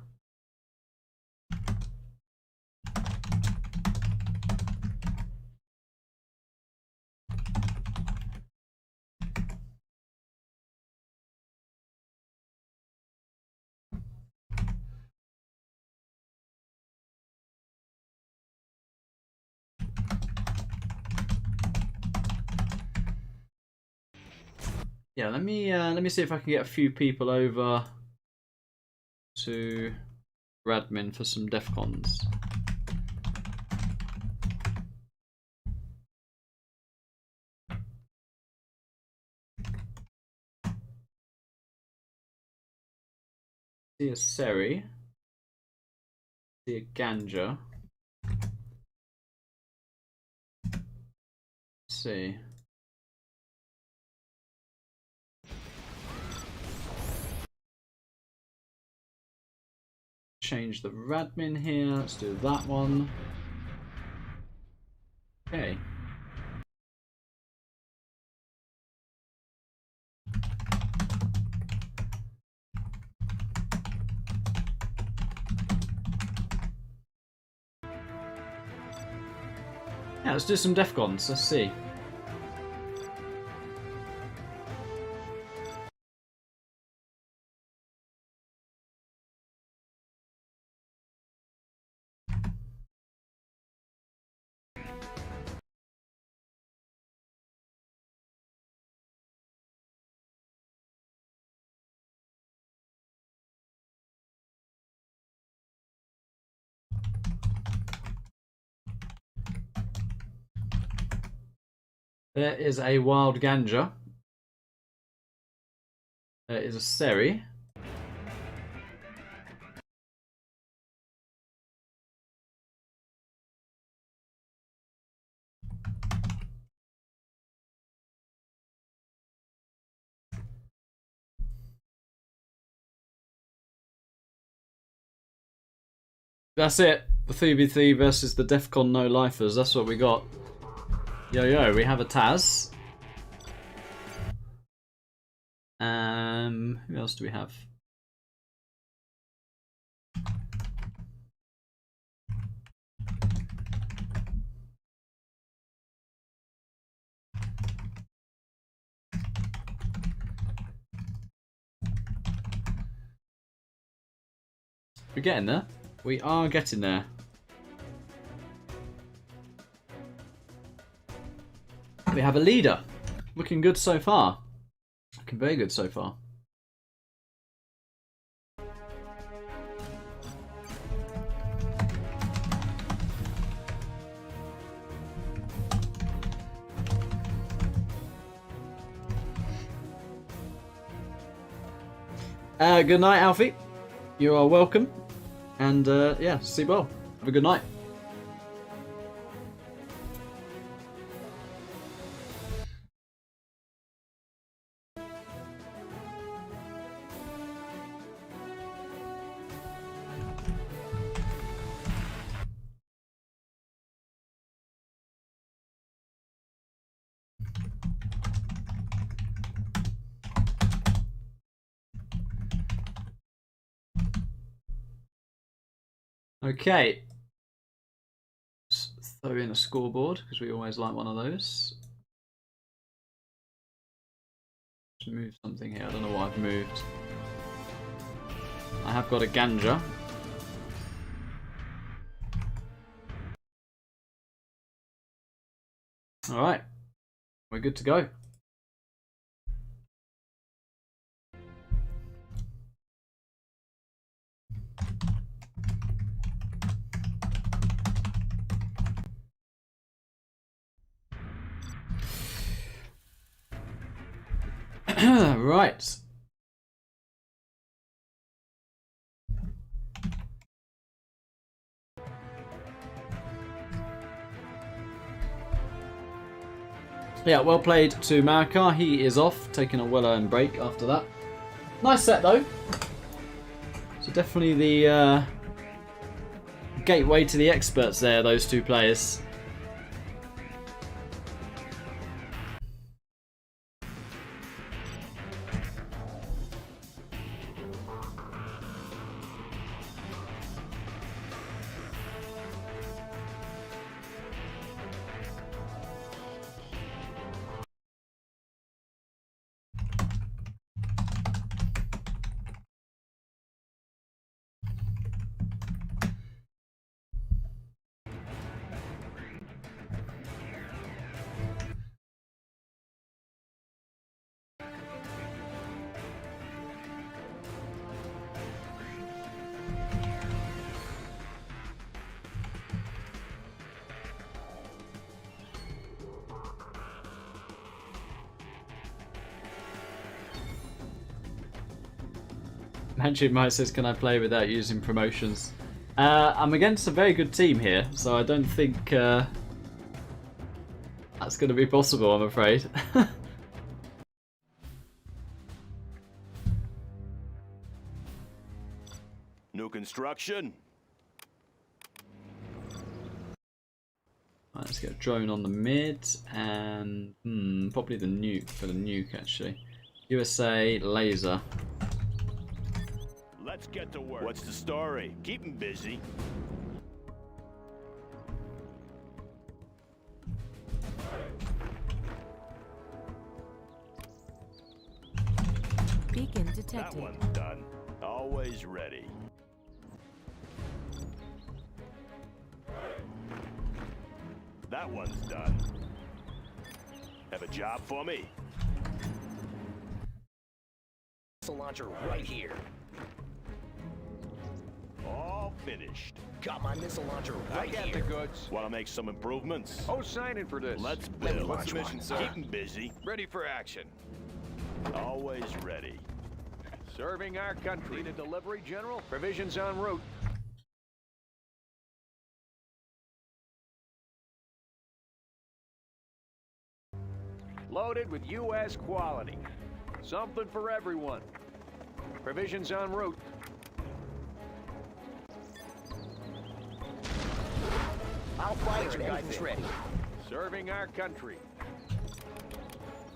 Yeah, let me see if I can get a few people over to Radmin for some Defcons. See a Seri. See a Ganja. Let's see. Change the Radmin here. Let's do that one. Okay. Yeah, let's do some Defcons. Let's see. There is a Wild Ganja. There is a Seri. That's it. The 3v3 versus the Defcon no lifers. That's what we got. Yo, we have a Taz. Who else do we have? We're getting there. We are getting there. We have a leader. Looking good so far. Looking very good so far. Good night, Alfie. You are welcome. And yeah, sleep well. Have a good night. Okay. throw in a scoreboard because we always like one of those. Just move something here. I don't know what I've moved. I have got a ganja. All right, we're good to go. Right. Yeah, well played to Marakar. He is off, taking a well-earned break after that. Nice set though. So definitely the gateway to the experts there, those two players. Manchu Mike says, can I play without using promotions? I'm against a very good team here, so I don't think that's going to be possible, I'm afraid. New construction. Right, let's get a drone on the mid, and probably the nuke for the nuke actually. USA laser. Let's get to work. What's the story? Keep 'em busy. Beacon That detected. one's done. Always ready. That one's done. Have a job for me? Missile launcher right here. All finished. Got my missile launcher right I got here. the goods. Want to make some improvements? Oh, signing for this. Let's Let me build. launch one. Keep 'em busy. Ready for action. Always ready. Serving our country. Need a delivery, General? Provisions en route. Loaded with U.S. quality. Something for everyone. Provisions en route. I'll fire it. Guidance ready. Serving our country.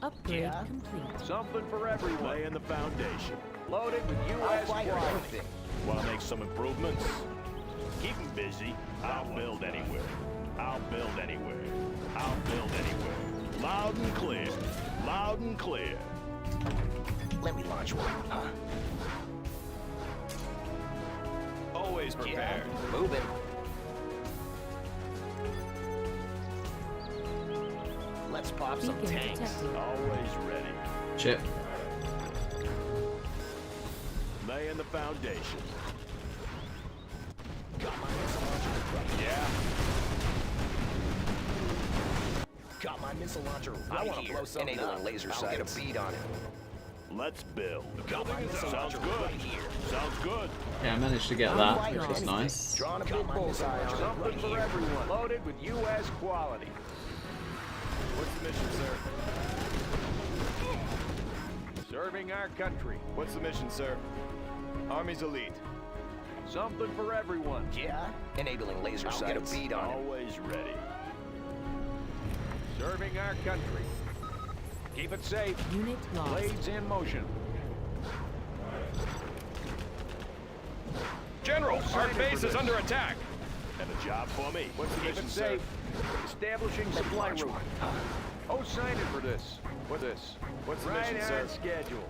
Upgrade Yeah. complete. Something for everyone. Laying the foundation. Loaded with I'll U.S. fire quality. everything. Want to make some improvements? Keep 'em busy. I'll build anywhere. I'll build anywhere. I'll build anywhere. Loud and clear. Loud and clear. Let me launch one. Huh? Always Yeah. prepared. Moving. Let's pop some Beacon tanks. detected. Always ready. Chip. Laying the foundation. Got my missile launcher right here. Yeah. Got my missile launcher right I want to here. blow something Enabling up. laser I'll sights. get a beat on it. Let's build. Got my missile Sounds launcher good. right here. Sounds good. Yeah, I managed to get I'll that, fire which was anything. nice. Drawing a Got big my missile bullseye launcher on it. Something right for here. everyone. Loaded with U.S. quality. What's the mission, sir? Serving our country. What's the mission, sir? Army's elite. Something for everyone. Yeah. Enabling laser I'll get a sights. beat on it. Always ready. Serving our country. Keep it safe. Unit lost. Blades in motion. General, our base is under attack. Have a job for me? What's the Keep mission, it sir? safe. Establishing supply route. Oh, sign in for this. What's this? What's the Right mission, sir? on schedule.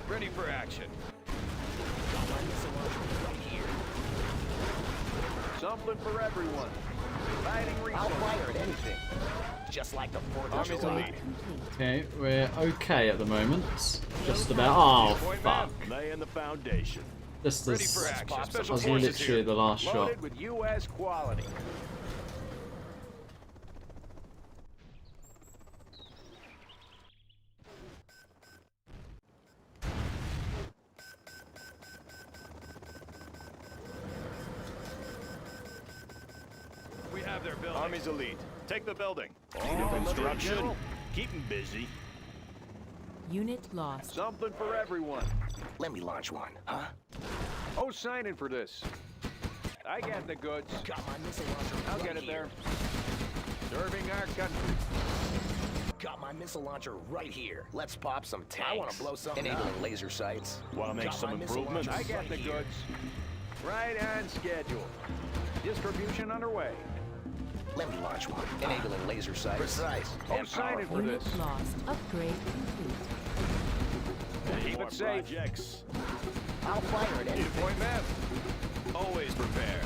Ready for action. Got my missile launcher right here. Something for everyone. Providing I'll resources. fire at anything. Just like the 4th of Army's July. elite. Okay, we're okay at the moment. Just about. Oh fuck! Laying the foundation. Just Ready as for action. Pop that Special was forces literally here. the last shot. Loaded with U.S. quality. We have their building. Army's elite. Take the building. New construction. Keep 'em busy. Unit lost. Something for everyone. Let me launch one, huh? Oh, sign in for this. I got the goods. Got my missile launcher I'll right get it here. there. Serving our country. Got my missile launcher right here. Let's pop some tanks. I want to blow something Enabling up. laser sights. Want to make Got some my missile improvements? launcher I got right the here. goods. Right on schedule. Distribution underway. Let me launch one. Enabling laser sights. Precise. Oh, and sign it powerful. for Unit this. lost. Upgrade complete. Any Keep more it safe. projects? I'll fire at Need a anything. point map? Always prepared.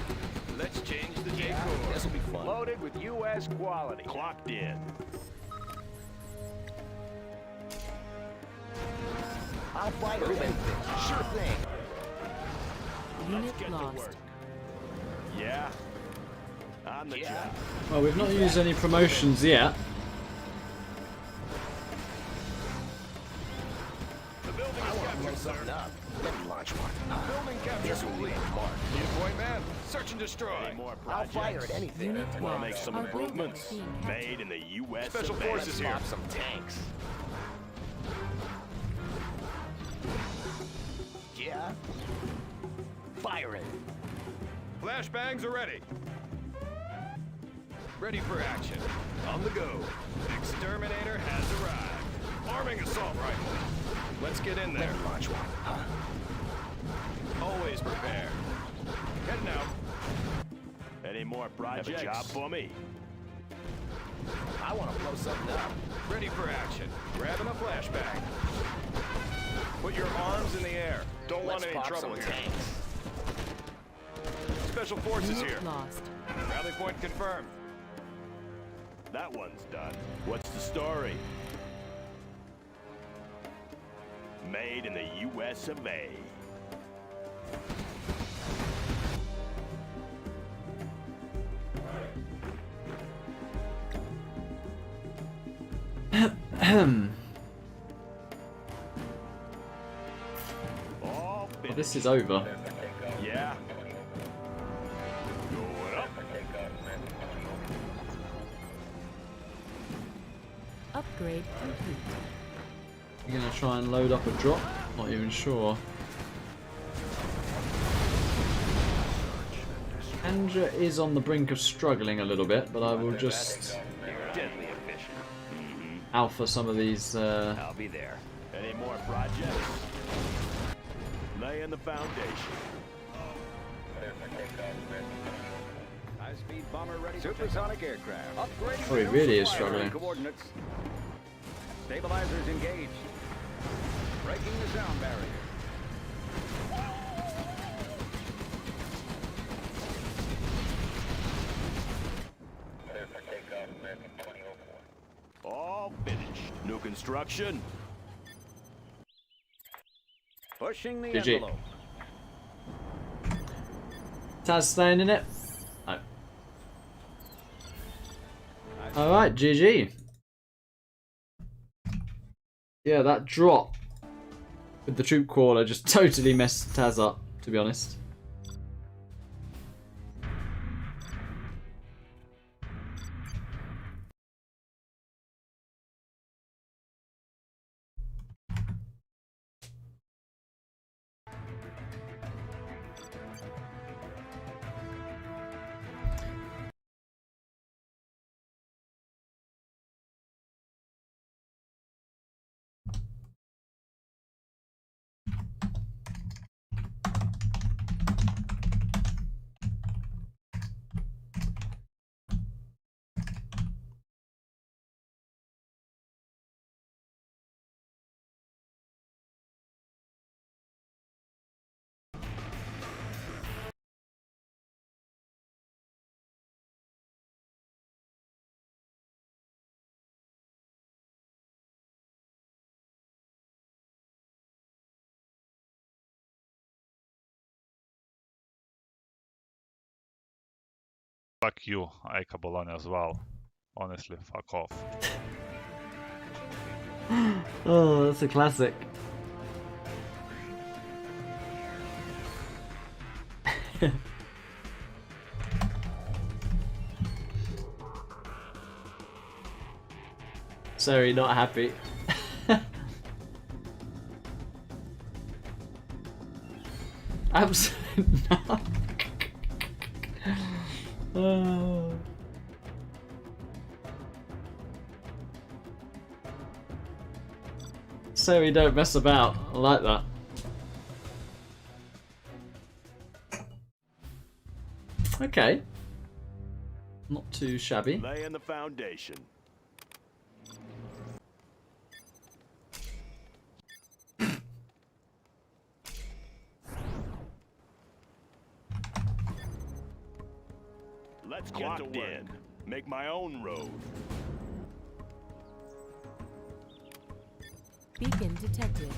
Let's change the decor. This'll be fun. Loaded with U.S. quality. Clocked in. I'll fire at anything. Sure thing. Unit Get to lost. work. Yeah. On the Yeah. job. Well, we've not used any promotions yet. The building I is want to blow captured, something sir. up. Let me launch one. Building captured This will complete. leave a mark. Need a point map? Search and destroy. Any more I'll projects? fire at anything. Unit Want to lost. make some Our building improvements? is being captured. Made in the U.S. Special of A. forces Let's here. pop some tanks. Yeah. Firing. Flashbangs are ready. Ready for action. On the go. Exterminator has arrived. Arming assault rifle. Let's get in there. Let me launch one. Huh? Always prepared. Heading out. Any more projects? Have a job for me. I want to blow something up. Ready for action. Grabbing a flashbang. Put your arms in the air. Don't Let's want any pop trouble some here. tanks. Special forces here. Unit lost. Rally point confirmed. That one's done. What's the story? Made in the U.S. of A. All Well, finished. this is over. Yeah. Going up. Upgrade complete. You're gonna try and load up a drop? Not even sure. Andra is on the brink of struggling a little bit, but I will just Deadly efficient. alpha some of these. I'll be there. Any more projects? Laying the foundation. High-speed bomber ready. Supersonic aircraft. Upgrading. Oh, he really is struggling. Coordinates. Stabilizers engaged. Breaking the sound barrier. All finished. New construction. Pushing the GG. envelope. Taz staying in it? No. Alright, GG. Yeah, that drop with the troop crawler just totally messed Taz up, to be honest. Fuck you, Ika Bologna as well. Honestly, fuck off. Oh, that's a classic. Sorry, not happy. Absolutely not. Oh. Sorry, don't mess about. I like that. Okay. Not too shabby. Laying the foundation. Let's get to work. Make my own road. Beacon detected.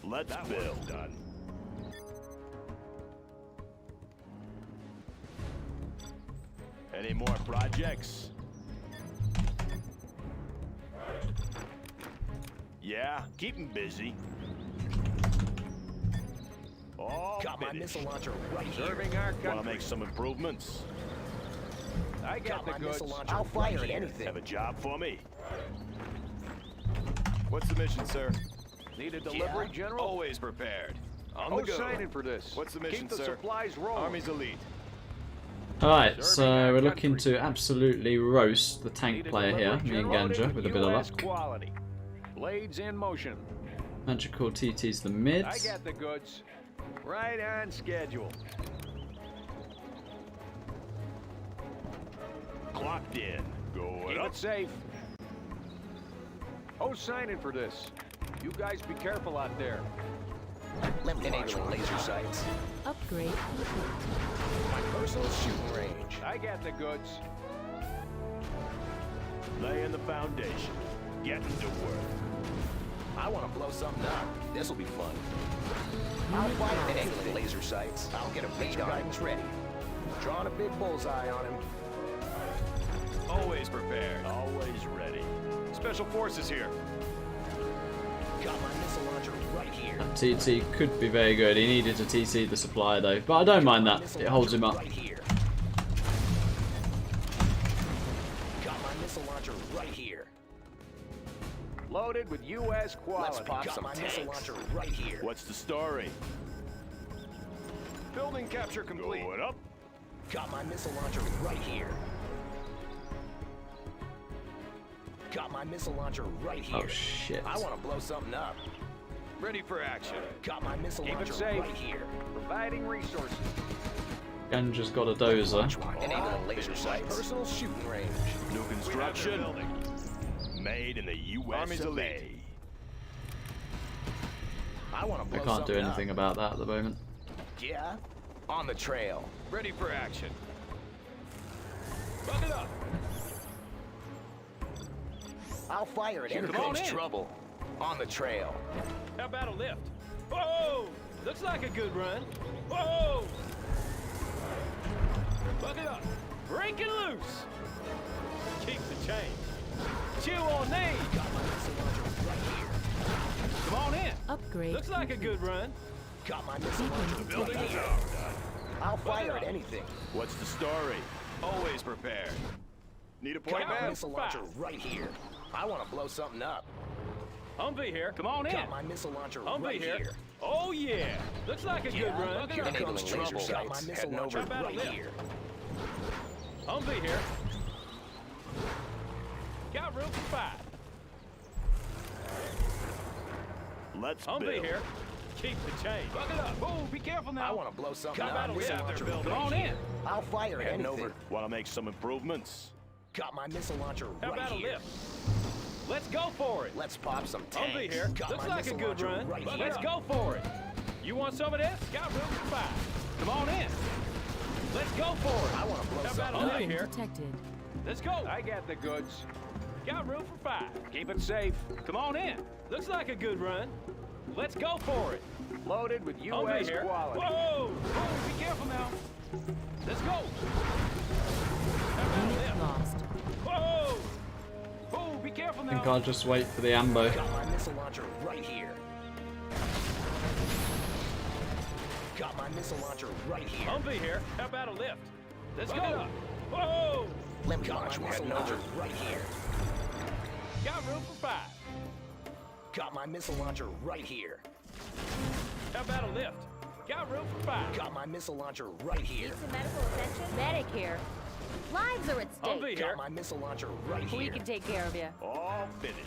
Let's build. Done. Any more projects? Yeah, keep 'em busy. All Got my finished. missile launcher right here. Serving our country. Want to make some improvements? I got Got the my goods. missile launcher I'll fire right at here. anything. Have a job for me? What's the mission, sir? Need a delivery, Yeah. General? Always prepared. On Oh, the go. signing for this. What's the mission, Keep the sir? supplies rolling. Army's elite. Alright, so Serving our we're looking country. to absolutely roast the tank Need a player here, delivery, me and General, Ganja, with a bit of US luck. quality. Blades in motion. Magical TT's the mid. I got the goods. Right on schedule. Clocked in. Going Keep up. it safe. Oh, signing for this. You guys be careful out there. Let me enable laser sights. Upgrade complete. My personal shooting range. I got the goods. Laying the foundation. Getting to work. I want to blow something up. This'll be fun. I'll fire enabling laser sights. I'll get a radar guidance ready. Drawing a big bullseye on him. Always prepared. Always ready. Special forces here. Got my missile launcher right here. That TT could be very good. He needed to TC the supplier though, but I don't mind that. Missile It holds him launcher up. Right here. Got my missile launcher right here. Loaded with US quality. Let's pop some missile launcher right here. What's the story? Building capture complete. Going up. Got my missile launcher right here. Got my missile launcher right here. Oh shit. I want to blow something up. Ready for action. Got my missile Keep it launcher safe. right here. Providing resources. Ganja's got a dozer. Enabling laser sights. Personal shooting range. New construction. building. Made in the US Army's of elite. A. I want to I blow can't do something anything up. about that at the moment. Yeah. On the trail. Ready for action. Bucket up. I'll fire it. Here Come on comes in. trouble. On the trail. How about a lift? Whoa! Looks like a good run. Whoa! Bucket up. Break it loose. Keep the change. Chew on these. Got my missile launcher right here. Come on in. Upgrade Looks like a good run. Got my missile Beacon launcher right detected. here. I'll fire at anything. What's the story? Always prepared. Need a point Got my man? missile launcher right here. I want to blow something up. Humvee here. Come on in. Got my missile launcher Humvee right here. here. Oh yeah. Looks like a good Yeah, run. here Bucket up. comes trouble. Got my missile Heading launcher over. How about a right lift? here. Humvee here. Got room for 5. Let's Humvee build. here. Keep the change. Bucket up. Oh, be careful now. I want to blow something How up. about a Missile lift? launcher Come right on here. in. I'll fire at Heading anything. over. Want to make some improvements? Got my missile launcher How right about a here. lift? Let's go for it. Let's pop some tanks. Humvee here. Got Looks my like a missile good launcher run. right Let's here. go for it. You want some of this? Got room for 5. Come on in. Let's go for it. I want to blow How about something a up. lift Beacon here? detected. Let's go. I got the goods. Got room for 5. Keep it safe. Come on in. Looks like a good run. Let's go for it. Loaded with I'll be U.S. here. quality. Whoa! Whoa! Be careful now. Let's go. Unit lost. Whoa! Whoa! Be careful I now. think I'll just wait for the ambo. Got my missile launcher right here. Got my missile launcher right here. Humvee here. How about a lift? Let's go. Whoa! Let me launch my missile launcher right here. Got room for 5. Got my missile launcher right here. How about a lift? Got room for 5. Got my missile launcher right here. Need some medical attention? Medic here. Lives are at stake. Humvee here. Got my missile launcher right We here. can take care of you. All finished.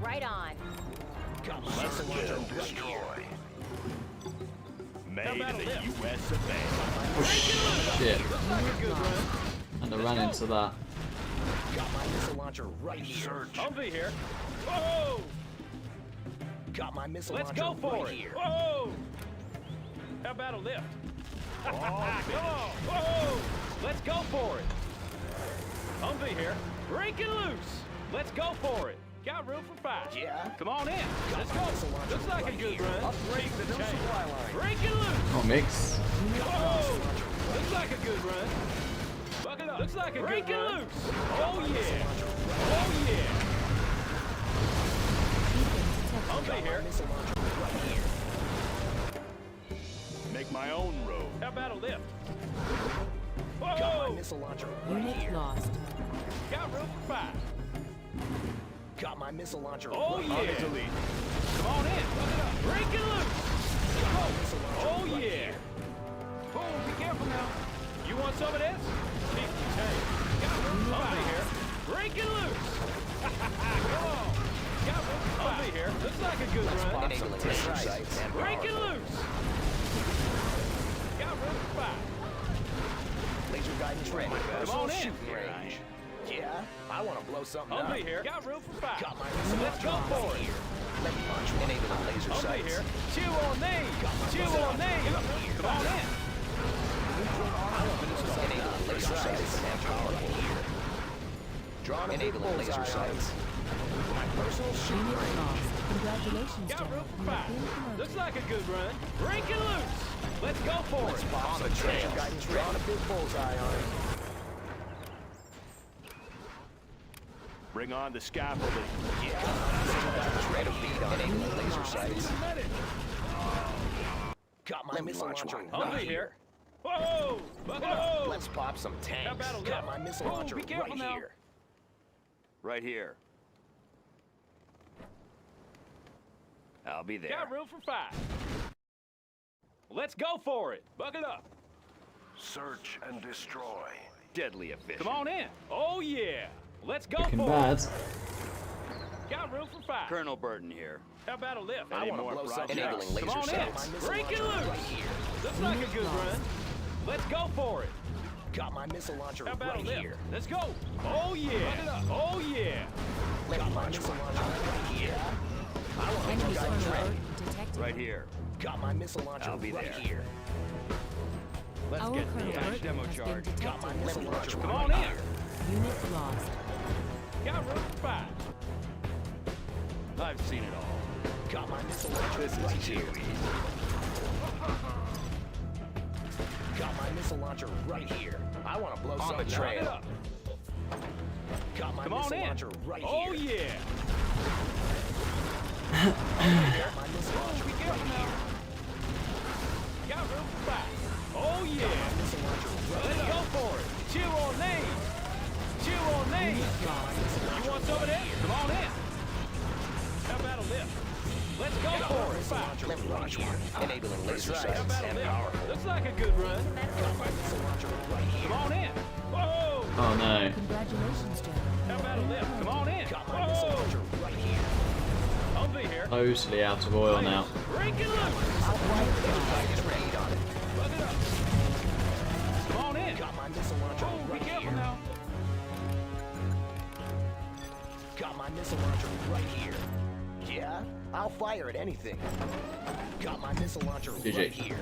Right on. Got my missile launcher right here. Made about in a the lift? U.S. of A. Oh shit. Looks like a good run. And I ran into that. Got my missile launcher right here. Humvee here. Whoa! Got my missile Let's launcher go for right it. here. Whoa! How about a lift? Come on! Whoa! Let's go for it. Humvee here. Breaking loose. Let's go for it. Got room for 5. Yeah. Come on in. Let's my go. missile launcher Looks like a right good here. run. Upgrade Keep the the new change. supply line. Breaking loose. Oh, mix. Whoa! Looks like a good run. Bucket up. Looks like a good run. Loose. Oh yeah. Oh yeah. Humvee here. Missile launcher right here. Make my own road. How about a lift? Got my Whoa! missile launcher right Unit here. lost. Got room for 5. Got my missile launcher Oh right yeah. here. Come on in. Breaking loose. Got my missile launcher Oh right yeah. here. Oh, be careful now. You want some of this? Keep the tank. Got room for 5 here. Breaking loose. Come on. Got room for 5 here. Looks like a good run. Enabling laser sights and Breaking power. loose. Got room for 5. Laser guidance ready. Come on in. Shooting range. Yeah, I want to blow something up. Humvee here. Got room for 5. Got my missile Let's launcher go for right it. here. Let me launch one. Enabling laser Humvee sights. here. Chew on these. Chew on these. Come on in. Enabling laser sights and power here. Drawn enabling laser sights. My personal shooting Unit range. lost. Congratulations, Got General. room for You have 5. been promoted. Looks like a good run. Breaking loose. Let's go for it. On the trail. Guidance ready. Drawn a big bullseye on it. Bring on the scaffolding. Yeah. Guidance ready to beat on enabling laser sights. Got my missile launcher Humvee right here. here. Whoa! Whoa! Let's pop some tanks. How about a Got lift? my missile Whoa, launcher be careful right now. here. Right here. I'll be there. Got room for 5. Let's go for it. Bucket up. Search and destroy. Deadly efficient. Come on in. Oh yeah. Let's go Looking for bad. it. Got room for 5. Colonel Burton here. How about a lift? I Any want to more blow something projects? up. Enabling Come laser on in. sights. Break it loose. Right here. Looks like a good run. Let's go for it. Got my missile launcher How about right a lift? here. Let's go. Oh yeah. Oh yeah. Got my missile launcher right here. I want to Enemy guidance colonel ready. detected. Right here. Got my missile launcher I'll be right there. here. Let's Our get colonel the Burton demo has been charge. Got my detected. missile launcher Come right on in. here. Unit lost. Got room for 5. I've seen it all. Got my missile launcher This right is too here. easy. Got my missile launcher right here. I want to blow On the something trail. up. Got my Come on missile in. launcher right Oh here. yeah. Got my missile launcher Be right careful now. here. Got room for 5. Oh yeah. Missile launcher right Let's here. go for it. Chew on these. Chew on these. You want some of this? Come on in. How about a lift? Let's go for it. 5. Let me launch one. Enabling laser How sights about a and lift? powerful. Looks like a good run. Got my missile launcher right here. Come on in. Whoa. Oh no. Congratulations, General. You How have about a been lift? Come promoted. on in. Got my missile Whoa. launcher right here. Humvee here. Totally out of oil now. Break it loose. Guidance ready on it. Plug it up. Come on in. Got my missile launcher Oh, be right careful here. now. Got my missile launcher right here. Yeah, I'll fire at anything. Got my missile launcher GG. right here.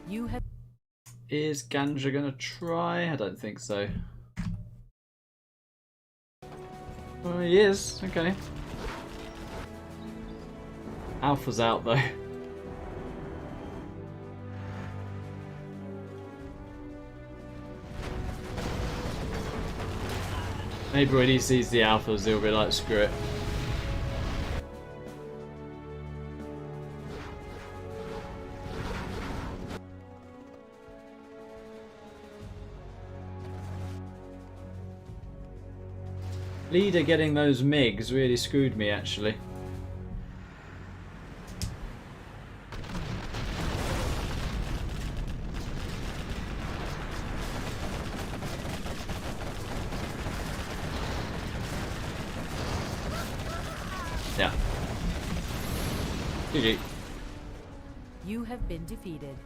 You have Is Ganja gonna try? I don't think so. Oh, he is. Okay. Alpha's out though. Maybe when he sees the alphas, he'll be like, screw it. Leader getting those MiGs really screwed me, actually. Yeah. GG. You have been defeated.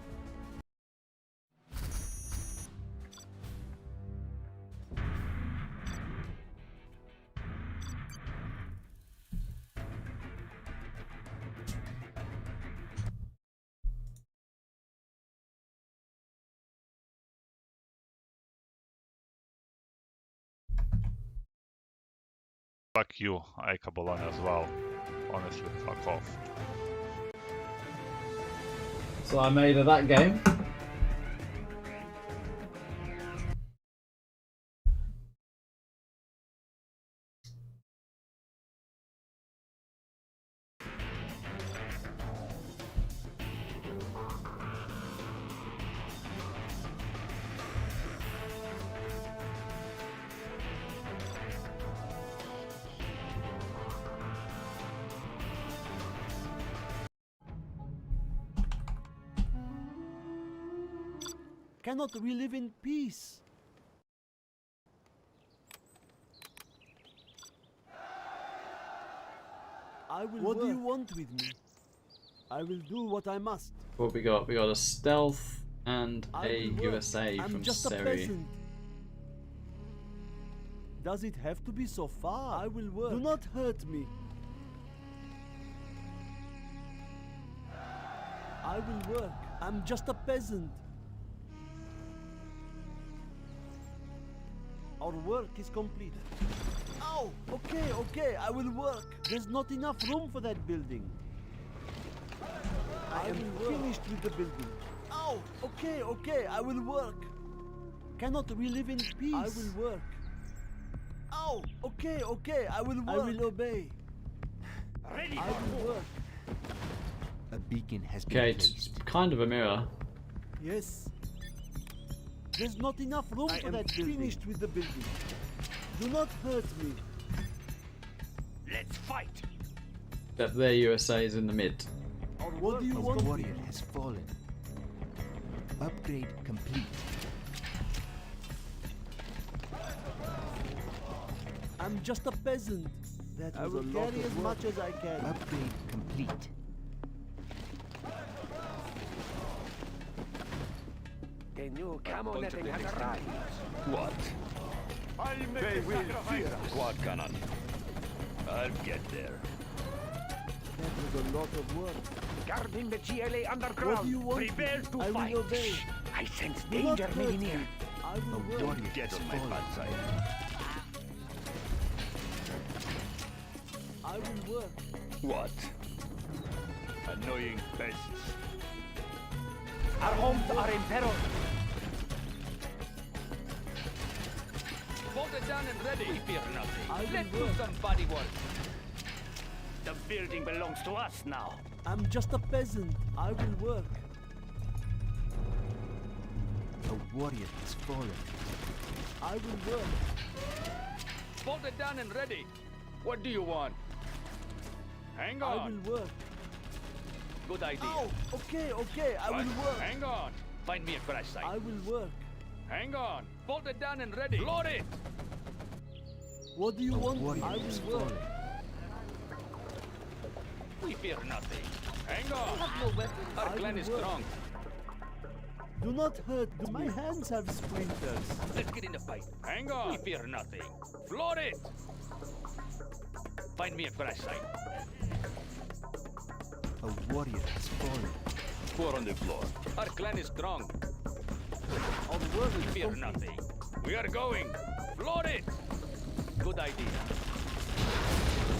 Fuck you, Aika Bologna as well. Honestly, fuck off. So I made of that game. Cannot we live in peace? What do you want with me? I will do what I must. What we got? We got a stealth and a will work. USA I'm from just a Seri. peasant. Does it have to be so far? I will work. Do not hurt me. I will work. I'm just a peasant. Our work is complete. Oh, okay, I will work. There's not enough room for that building. I am finished with the building. Oh, okay, I will work. Cannot we live in peace? I will work. Oh, okay, I will work. I will obey. Ready I will work. A beacon has been Okay, placed. it's kind of a mirror. Yes. There's not enough room for that building. Finished with the building. Do not hurt me. Let's fight. Except their USA is in the mid. What do you want? A warrior has fallen. Upgrade complete. I'm just a peasant. That I will carry as much as I can. Upgrade complete. A new camo netting has arrived. What? They will fear us. Quad cannon. I'll get there. That was a lot of work. Guarding the GLA underground. What do you want? Prepare to I fight. will obey. I sense Do not danger may be hurt near. me. I will A work. warrior Get has on my fallen. bad side. I will work. What? Annoying pests. Our homes are in peril. Bolted down and ready. We fear I nothing. will Let's do work. some body work. The building belongs to us now. I'm just a peasant. I will work. A warrior has fallen. I will work. Bolted down and ready. What do you want? Hang I on. will work. Good idea. Oh, okay, I What? will work. Hang on. Find me a crash site. I will work. Hang on. Bolted down and ready. Load it. What do you want? Warrior I has will work. fallen. We fear nothing. Hang on. have no weapons. Our I clan will is work. strong. Do not hurt. My hands have splinters. Let's get in the fight. Hang on. We fear nothing. Float it. Find me a crash site. A warrior has fallen. 4 on the floor. Our clan is strong. Our work We is fear complete. nothing. We are going. Float it. Good idea.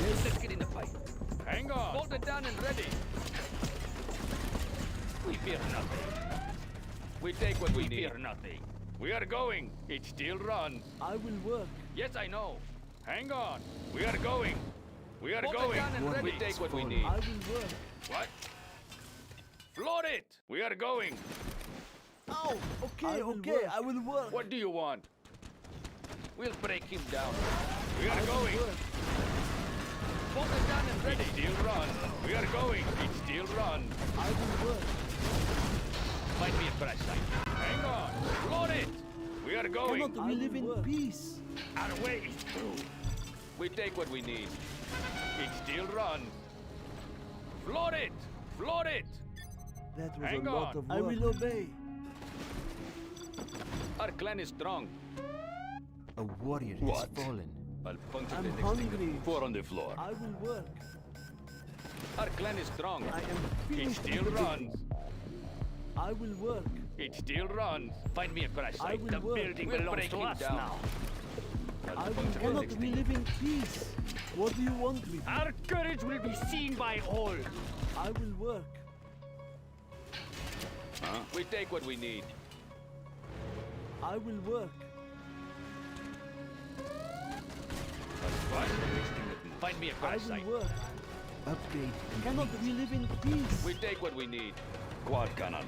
Let's get in the fight. Hang on. Hold it down and ready. We fear nothing. We take what we need. Fear nothing. We are going. It still runs. I will work. Yes, I know. Hang on. We are going. We are Hold it going. down and ready. We take what we need. I will work. What? Float it. We are going. Oh, okay, okay, I will work. What do you want? We'll break him down. We are going. Hold it down and ready. It still run. We are going. It still run. I will work. Find me a crash site. Hang on. Float it. We are going. Cannot we live in peace? Our way is through. We take what we need. It still runs. Float it. Float it. That was Hang a lot on. of work. I will obey. Our clan is strong. A warrior What? has fallen. I'll puncture I'm the next thing. hungry. Four on the floor. I will work. Our clan is strong. I am It finished. still with the runs. building. I will work. It still runs. Find me a crash I site. will The work. building We'll belongs break to him us down. now. I will cannot we live in peace? What do you want with me? Our courage will be seen by all. I will work. We take what we need. I will work. What? Find me a I crash will site. work. Upgrade Cannot we live in peace? We take what we need. Quad cannon.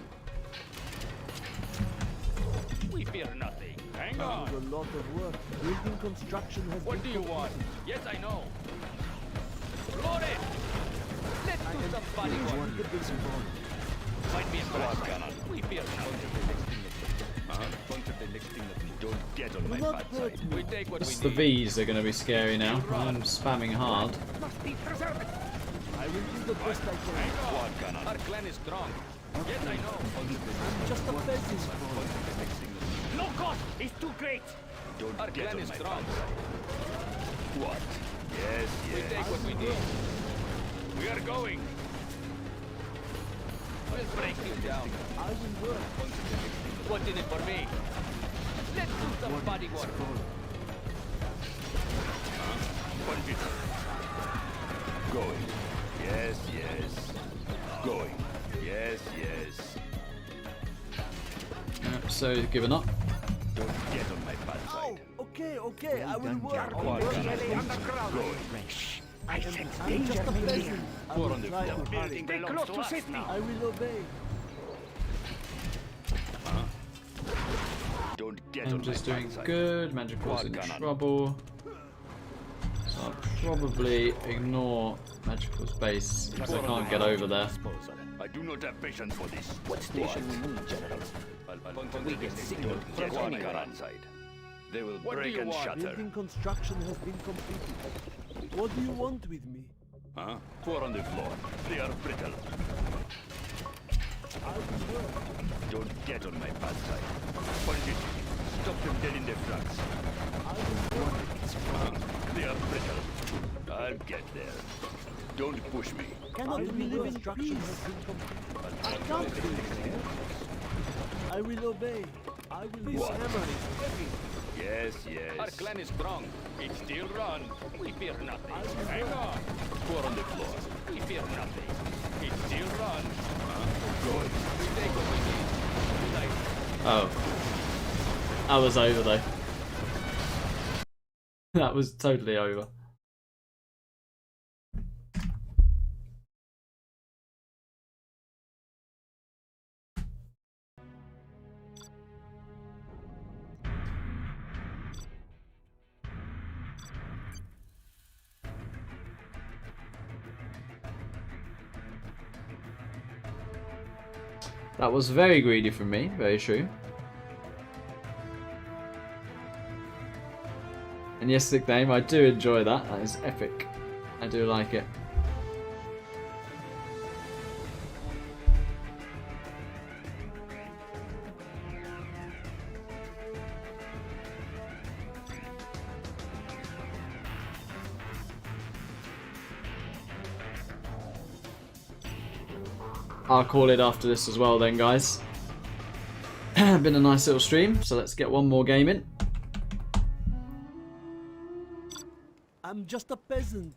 We fear nothing. Hang That on. was a lot of work. Building construction has What do been you want? Yes, I know. Load it. Let's do some body work. the building. Find me a crash Quad site. cannon. We fear nothing. Puncture the next thing that don't get on Do my not bad hurt side. me. We take what It's we the need. V's are going to be scary now. I'm spamming hard. I will do the best I can. Hang on. Quad cannon. Our clan is strong. Yes, I know. I'm just a peasant. No cost is too great. Don't Our get clan on is my strong. bad side. What? Yes, We yes. take what we need. We are going. We'll break you down. I will work. What's in it for me? Let's do some body work. Punch it. Going. Yes, yes. Going. Yes, yes. So given up. Don't get on my bad Oh, side. okay, okay, I will work. Quad cannon. Going. I'm just a peasant. I Four will on the try floor. to hurry. belongs to us now. I will obey. Don't get I'm on just my doing bad side. good. Magical's in Quad cannon. trouble. So I'll probably ignore Magical's base because I can't get over there. I do not have patience for this. What station we need, General? We get signal Don't from get on my anywhere. bad side. They will What do break you and want? shatter. Building construction has been completed. What do you want with me? Huh? Four on the floor. They are brittle. I will work. Don't get on my bad side. Punch it. Stop them dead in their tracks. I will work. They are brittle. I'll get there. Don't push me. Cannot we live in peace? I can't do it. I will obey. I will this What? hammer is heavy. Yes, Our yes. clan is strong. It still runs. We fear nothing. Hang on. Four on the floor. We fear nothing. It still runs. Good. We take what we need. Like, Oh. That was over though. That was totally over. That was very greedy from me, very true. And yes, nickname, I do enjoy that. That is epic. I do like it. I'll call it after this as well then, guys. Been a nice little stream, so let's get one more game in. I'm just a peasant.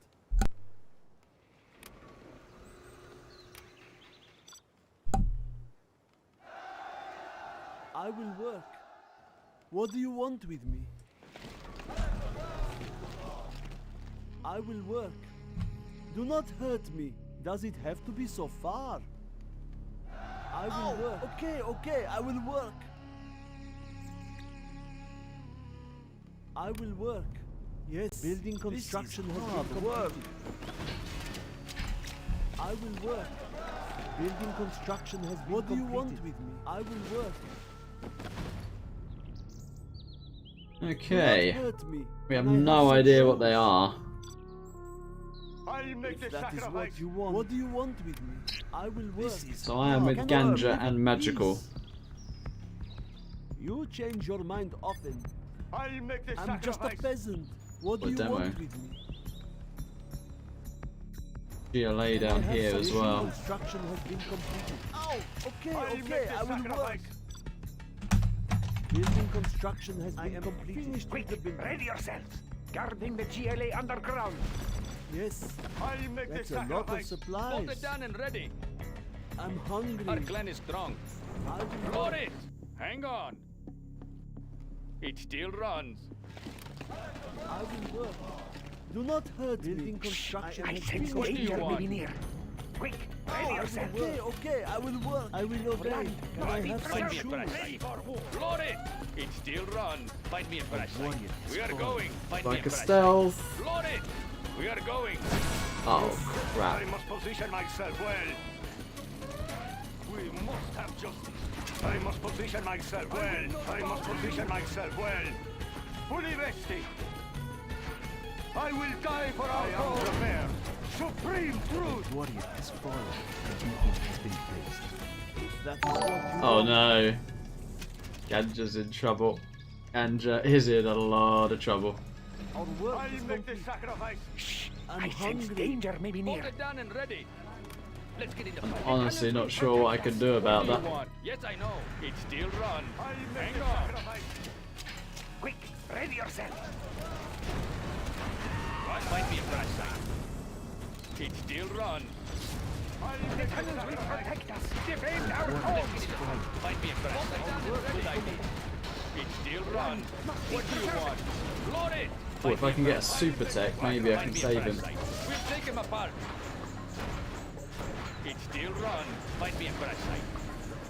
I will work. What do you want with me? I will work. Do not hurt me. Does it have to be so far? I will work. Okay, okay, I will work. I will work. Yes, building construction has been work. I will work. Building construction has been What do you want with me? I will work. Okay. Do not hurt me. We have Can I no some idea what they shoes? are. I'll make If the that is sacrifice. what you want. What do you want with me? I will work. So I am with Can I Ganja work? and Magical. Please. You change your mind often. I'll make the I'm just a sacrifice. peasant. What do Or you demo. want with me? GLA down I have here some as building well. Construction has been completed. Oh, okay, I'll okay, make the I will work. sacrifice. Building construction has been completed. Finished with the building. Ready yourselves. Guarding the GLA underground. Yes, I'll make that's the a lot of sacrifice. supplies. Bolted down and ready. I'm hungry. Our clan is strong. I will Load work. it! Hang on. It still runs. I will work. Do not hurt building construction. I has sense been do you danger may want? be near. Quick, ready I will yourself. okay, okay, I will work. I will obey. Can I have some Find me a shoes? fresh site. Load it! It still runs. Find me a fresh site. We are going. Find me Like a a fresh stealth. site. Load it! We are going. Oh I crap. must position myself well. We must have justice. I must position myself well. I must position myself well. Fully rested. I will die for our cause. Prepared. Supreme truth. Warrior has fallen. A beacon has been placed. If that is what you Oh want, no. Ganja's in trouble. Ganja is in a lot of trouble. our work I'll is make the complete. sacrifice. Shh, I'm I sense hungry. danger may be near. Bolted down and ready. Let's get in the fight. Honestly not sure what I can do about What do that. you want? Yes, I know. It still runs. I'll make Hang the on. sacrifice. Quick, ready yourself. What might be a fresh site? It still runs. I'll make the Tunnels will sacrifice. protect us. Defend our Let's homes. get in the fight. Find me a fresh site. Good idea. It still runs. What do you want? Load it! Or if I can get a super tech, maybe I can save him. We'll take him apart. It still runs. Find me a fresh site.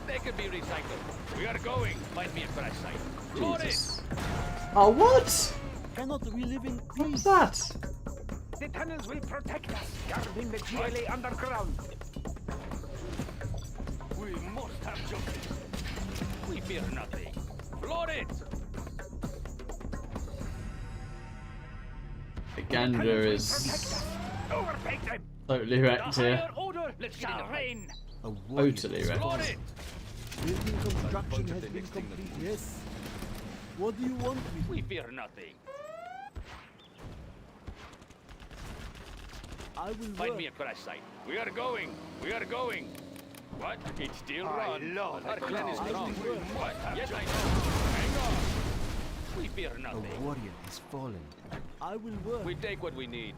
They could be recycled. We are going. Find me a fresh site. Load it! Jesus. Oh what? Cannot we live in What was peace? that? The tunnels will protect us. Guarding the GLA underground. We must have justice. We fear nothing. Load it! The Ganja is Overtake them. totally wrecked here. Order Let's get in the shall fight. reign. A warrior Totally has wrecked. Load fallen. it! Building construction has been complete. Yes. What do you want with We me? fear nothing. I will Find work. me a crash site. We are going. We are going. What? It still runs. love Our it. clan is I strong. will work. What? Yes, I know. Hang on. We fear nothing. warrior has fallen. I will work. We take what we need.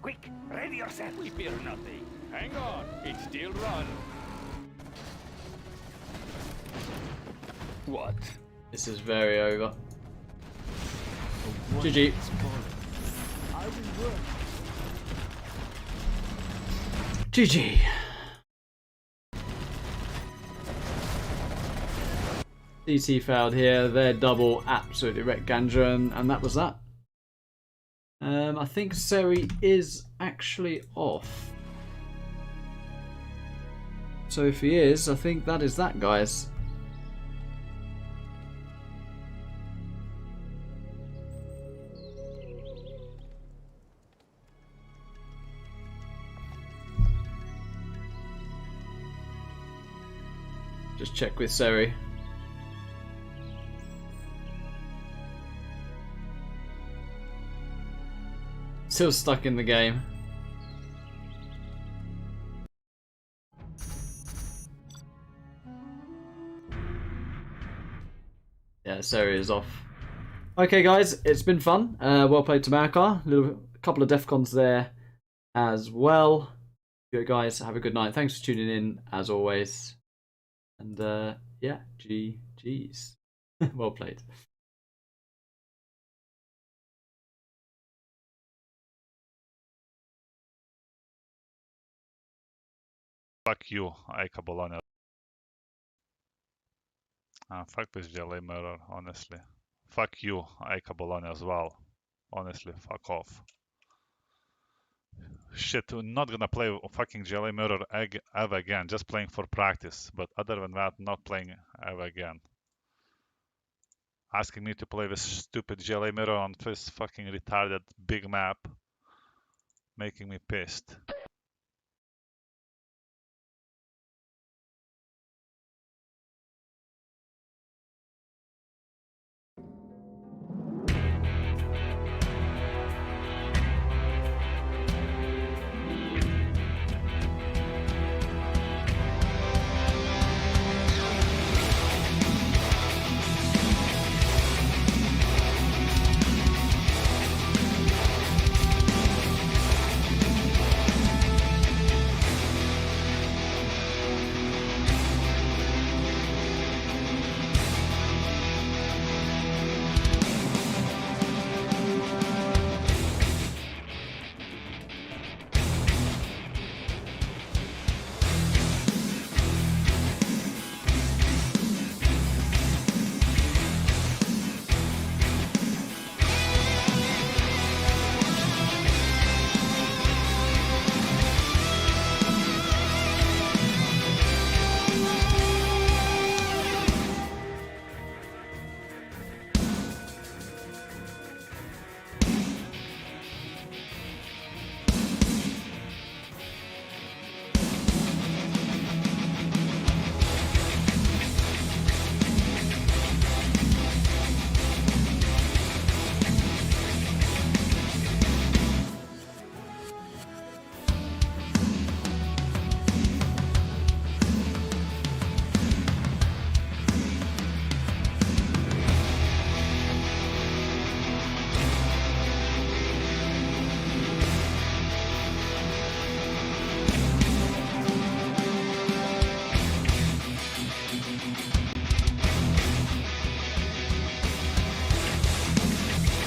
Quick, ready yourself. We fear nothing. Hang on. It still runs. What? This is very over. A warrior GG. has fallen. I will work. GG. DT failed here. Their double absolutely wrecked Ganja, and that was that. I think Seri is actually off. So if he is, I think that is that, guys. Just check with Seri. Still stuck in the game. Yeah, Seri is off. Okay, guys, it's been fun. Well played to Marakar. A couple of Defcons there as well. You guys have a good night. Thanks for tuning in as always. And Yeah, GG's. Well played. Fuck you, Aika Bologna. Fuck this jelly mirror, honestly. Fuck you, Aika Bologna as well. Honestly, fuck off. Shit, we're not gonna play fucking jelly mirror ever again, just playing for practice. But other than that, not playing ever again. Asking me to play this stupid jelly mirror on this fucking retarded big map, making me pissed.